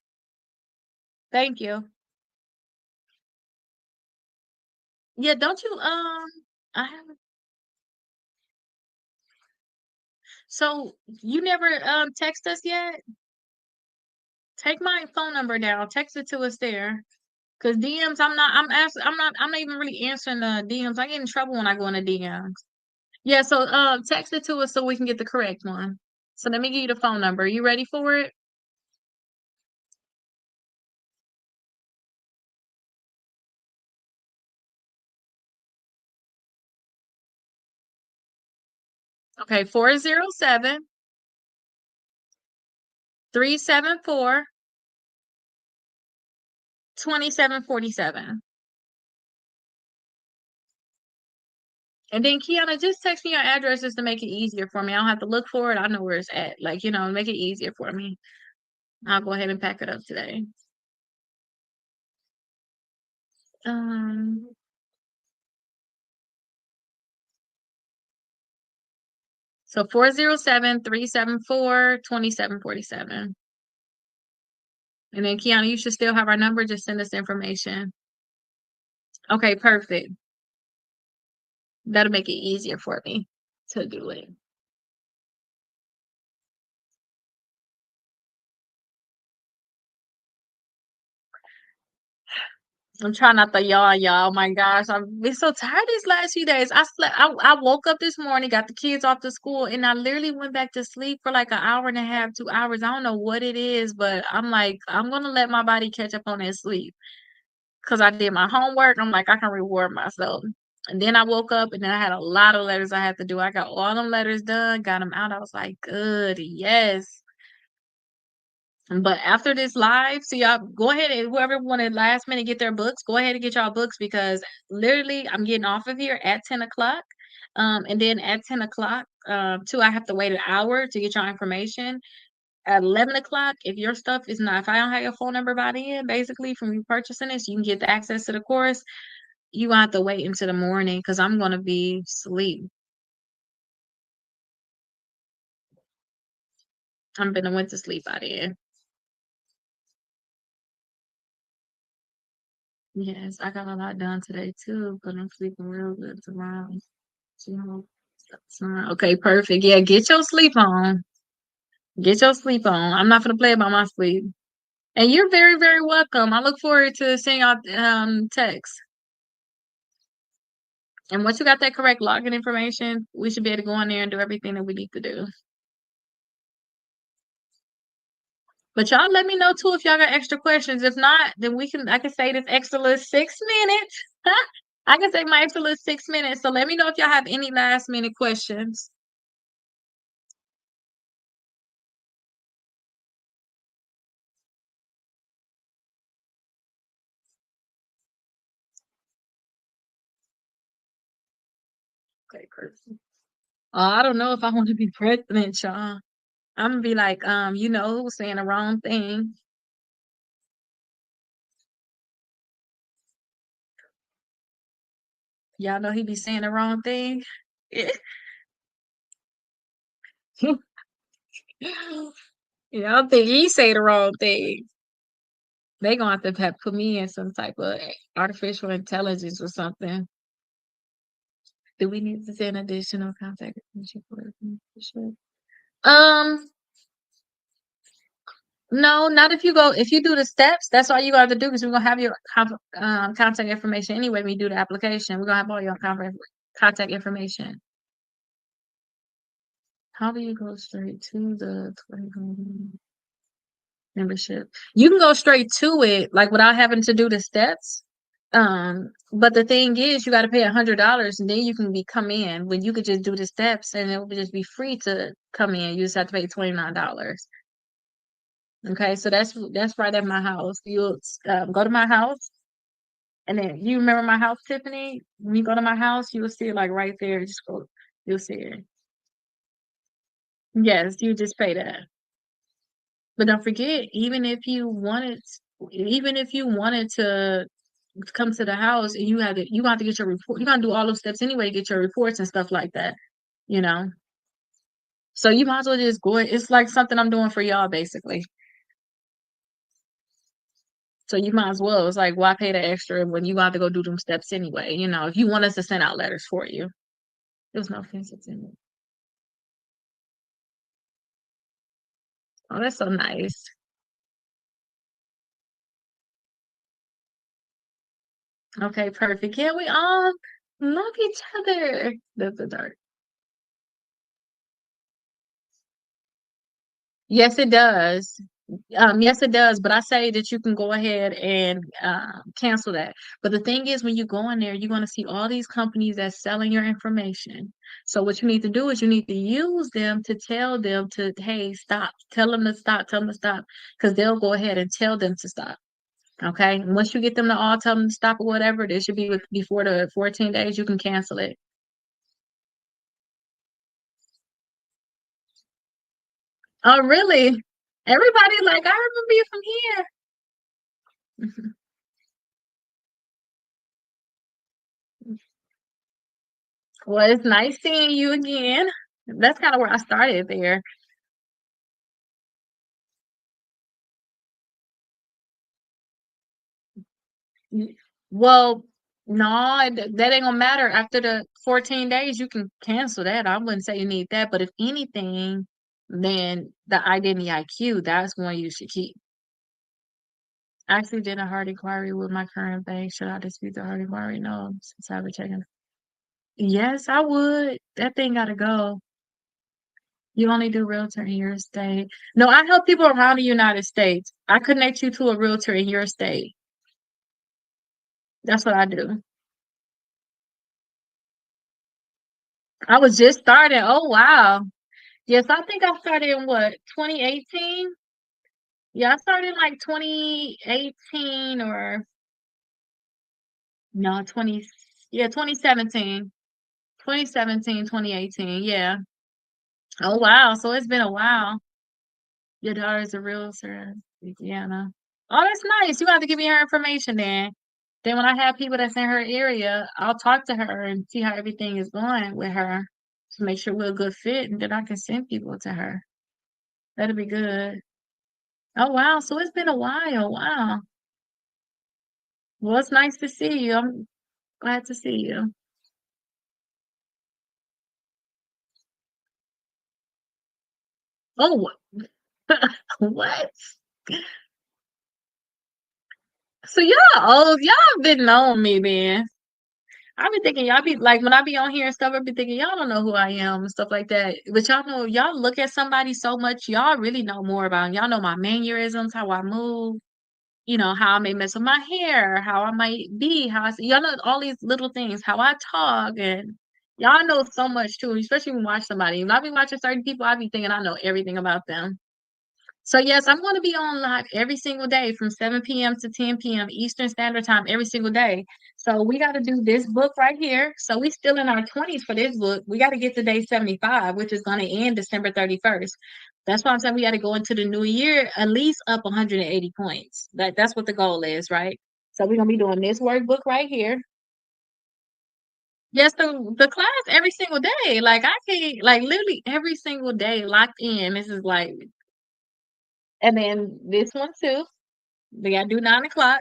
Thank you. Yeah, don't you I haven't so you never text us yet? Take my phone number down, text it to us there. Cause DMs, I'm not even really answering the DMs. I get in trouble when I go in the DMs. Yeah, so text it to us so we can get the correct one. So let me give you the phone number. You ready for it? Okay, 407-374 2747. And then Kiana, just text me your address just to make it easier for me. I don't have to look for it. I know where it's at. Like, make it easier for me. I'll go ahead and pack it up today. Um, so 407-374-2747. And then Kiana, you should still have our number. Just send us information. Okay, perfect. That'll make it easier for me to do it. I'm trying not to yawn, y'all. Oh my gosh, I've been so tired these last few days. I slept. I woke up this morning, got the kids off to school, and I literally went back to sleep for like an hour and a half, 2 hours. I don't know what it is, but I'm like, I'm gonna let my body catch up on that sleep because I did my homework. I'm like, I can reward myself. And then I woke up, and then I had a lot of letters I had to do. I got all them letters done, got them out. I was like, good, yes. But after this live, so y'all go ahead and whoever wanted last minute get their books, go ahead and get y'all books because literally I'm getting off of here at 10 o'clock. And then at 10 o'clock, too, I have to wait an hour to get your information. At 11 o'clock, if your stuff is not, if I don't have your phone number by then, basically from you purchasing this, you can get the access to the course. you gonna have to wait until the morning because I'm gonna be asleep. I'm gonna went to sleep by then. Yes, I got a lot done today too, but I'm sleeping real good tomorrow. Okay, perfect. Yeah, get your sleep on. Get your sleep on. I'm not gonna play about my sleep. And you're very, very welcome. I look forward to seeing y'all text. And once you got that correct login information, we should be able to go in there and do everything that we need to do. But y'all let me know too if y'all got extra questions. If not, then I can say this extra little 6 minutes. I can say my extra little 6 minutes. So let me know if y'all have any last minute questions. Okay, perfect. I don't know if I want to be president, y'all. I'm gonna be like, saying the wrong thing. Y'all know he be saying the wrong thing. Y'all think he say the wrong thing. They gonna have to put me in some type of artificial intelligence or something. Do we need to send additional contact information for sure? No, not if you go, if you do the steps, that's all you got to do because we're gonna have your contact information anyway when you do the application. We're gonna have all your contact information. How do you go straight to the 20 membership? You can go straight to it, like without having to do the steps. But the thing is, you got to pay $100, and then you can come in. When you could just do the steps, and it would just be free to come in. You just have to pay $29. Okay, so that's right at my house. You'll go to my house, and then you remember my house, Tiffany. When you go to my house, you'll see it like right there. Just go, you'll see it. Yes, you just pay that. But don't forget, even if you wanted to come to the house and you got to get your report, you got to do all those steps anyway to get your reports and stuff like that, you know. So you might as well just go. It's like something I'm doing for y'all, basically. So you might as well. It's like, why pay the extra when you got to go do them steps anyway? You know, if you want us to send out letters for you, there's no offense in it. Oh, that's so nice. Okay, perfect. Yeah, we all love each other. That's the dark. Yes, it does. Yes, it does. But I say that you can go ahead and cancel that. But the thing is, when you go in there, you're going to see all these companies that's selling your information. So what you need to do is you need to use them to tell them to, hey, stop. Tell them to stop. Tell them to stop. Because they'll go ahead and tell them to stop. Okay. And once you get them to all tell them to stop or whatever, there should be before the 14 days, you can cancel it. Oh, really? Everybody like, I remember you from here. Well, it's nice seeing you again. That's kind of where I started there. Well, no, that ain't gonna matter. After the 14 days, you can cancel that. I wouldn't say you need that, but if anything, then the identity IQ, that's one you should keep. I actually did a hard inquiry with my current bank. Should I dispute the hard inquiry? No, since I've been checking. Yes, I would. That thing gotta go. You only do realtor in your state. No, I help people around the United States. I connect you to a realtor in your state. That's what I do. I was just starting. Oh wow. Yes, I think I started in what, 2018? Yeah, I started in like 2018 or no, 20, yeah, 2017. 2017, 2018. Yeah. Oh wow. So it's been a while. Your daughter's a realtor in Louisiana. Oh, that's nice. You have to give me her information then. Then when I have people that's in her area, I'll talk to her and see how everything is going with her to make sure we're a good fit, and then I can send people to her. That'll be good. Oh wow, so it's been a while. Wow. Well, it's nice to see you. I'm glad to see you. Oh, what? So y'all been knowing me then. I be thinking y'all be like when I be on here and stuff, I be thinking y'all don't know who I am and stuff like that. But y'all know y'all look at somebody so much, y'all really know more about 'em. Y'all know my mannerisms, how I move, how I may mess with my hair, how I might be, y'all know all these little things, how I talk, and y'all know so much too, especially when you watch somebody. When I be watching certain people, I be thinking I know everything about them. So yes, I'm going to be on live every single day from 7 p.m. to 10 p.m. Eastern Standard Time every single day. So we got to do this book right here. So we still in our 20s for this book. We got to get to day 75, which is going to end December 31st. That's why I'm saying we got to go into the new year at least up 180 points. That's what the goal is, right? So we're gonna be doing this workbook right here. Yes, the class every single day. Like I can't like literally every single day locked in. This is like and then this one too. We gotta do 9 o'clock.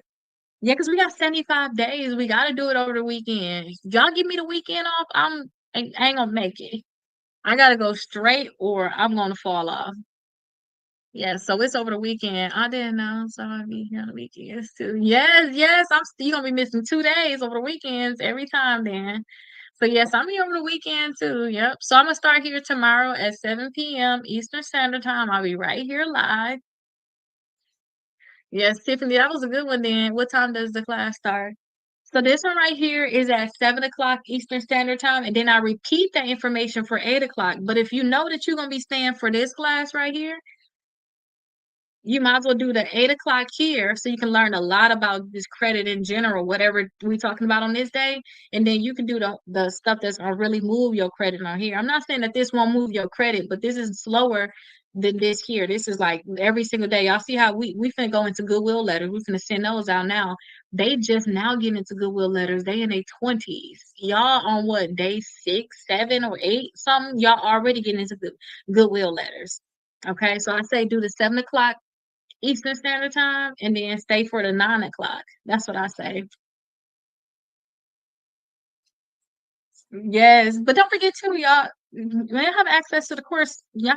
Yeah, because we got 75 days. We gotta do it over the weekend. If y'all give me the weekend off, I ain't gonna make it. I gotta go straight or I'm gonna fall off. Yeah, so it's over the weekend. I didn't know, so I'll be here on the weekends too. Yes, yes, you gonna be missing 2 days over the weekends every time then. So yes, I'm here over the weekend too. Yep. So I'm gonna start here tomorrow at 7 p.m. Eastern Standard Time. I'll be right here live. Yes, Tiffany, that was a good one then. What time does the class start? So this one right here is at 7 o'clock Eastern Standard Time, and then I repeat that information for 8 o'clock. But if you know that you're gonna be staying for this class right here, you might as well do the 8 o'clock here so you can learn a lot about this credit in general, whatever we're talking about on this day. And then you can do the stuff that's gonna really move your credit on here. I'm not saying that this won't move your credit, but this is slower than this here. This is like every single day. Y'all see how we finna go into goodwill letters. We finna send those out now. They just now get into goodwill letters. They in their 20s. Y'all on what day 6, 7, or 8? Something y'all already getting into goodwill letters. Okay, so I say do the 7 o'clock Eastern Standard Time and then stay for the 9 o'clock. That's what I say. Yes, but don't forget too, y'all. When y'all have access to the course, y'all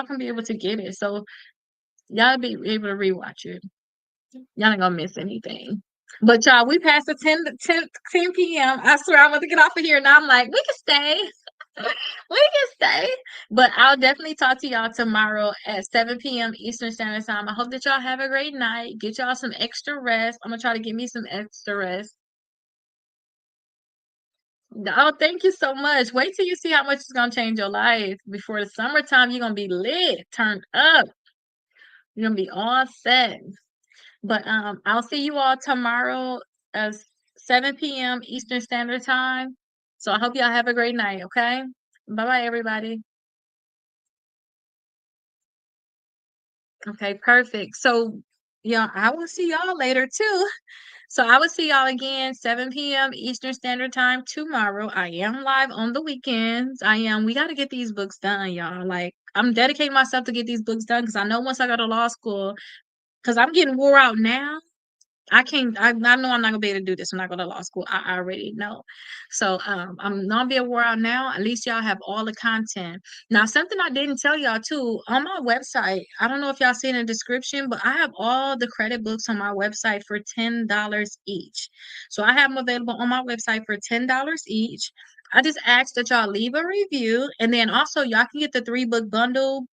can be able to get it. So y'all be able to rewatch it. Y'all ain't gonna miss anything. But y'all, we passed the 10 p.m. I swear I'm about to get off of here. Now I'm like, we can stay. We can stay. But I'll definitely talk to y'all tomorrow at 7 p.m. Eastern Standard Time. I hope that y'all have a great night. Get y'all some extra rest. I'm gonna try to get me some extra rest. Oh, thank you so much. Wait till you see how much it's gonna change your life. Before the summertime, you're gonna be lit, turned up. You're gonna be all set. But I'll see you all tomorrow at 7 p.m. Eastern Standard Time. So I hope y'all have a great night, okay? Bye bye, everybody. Okay, perfect. So, yeah, I will see y'all later too. So I will see y'all again 7 p.m. Eastern Standard Time tomorrow. I am live on the weekends. I am. We got to get these books done, y'all. Like I'm dedicating myself to get these books done because I know once I go to law school, because I'm getting wore out now. I can't. I know I'm not gonna be able to do this when I go to law school. I already know. So I'm not being wore out now. At least y'all have all the content. Now, something I didn't tell y'all too on my website. I don't know if y'all see in the description, but I have all the credit books on my website for $10 each. So I have them available on my website for $10 each. I just ask that y'all leave a review, and then also y'all can get the 3 book bundle,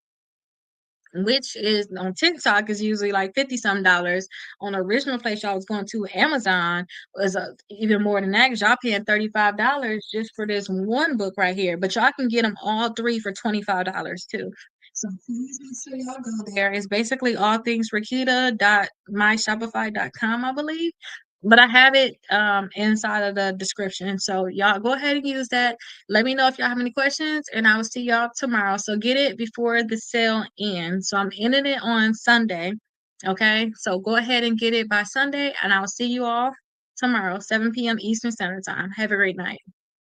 which is on TikTok is usually like 50 some dollars. On the original place y'all was going to, Amazon, was even more than that because y'all paying $35 just for this one book right here. But y'all can get them all 3 for $25 too. So please make sure y'all go there. It's basically all things Rakita.myshopify.com, I believe. But I have it inside of the description. So y'all go ahead and use that. Let me know if y'all have any questions, and I will see y'all tomorrow. So get it before the sale ends. So I'm ending it on Sunday. Okay. So go ahead and get it by Sunday, and I'll see you all tomorrow, 7 p.m. Eastern Standard Time. Have a great night.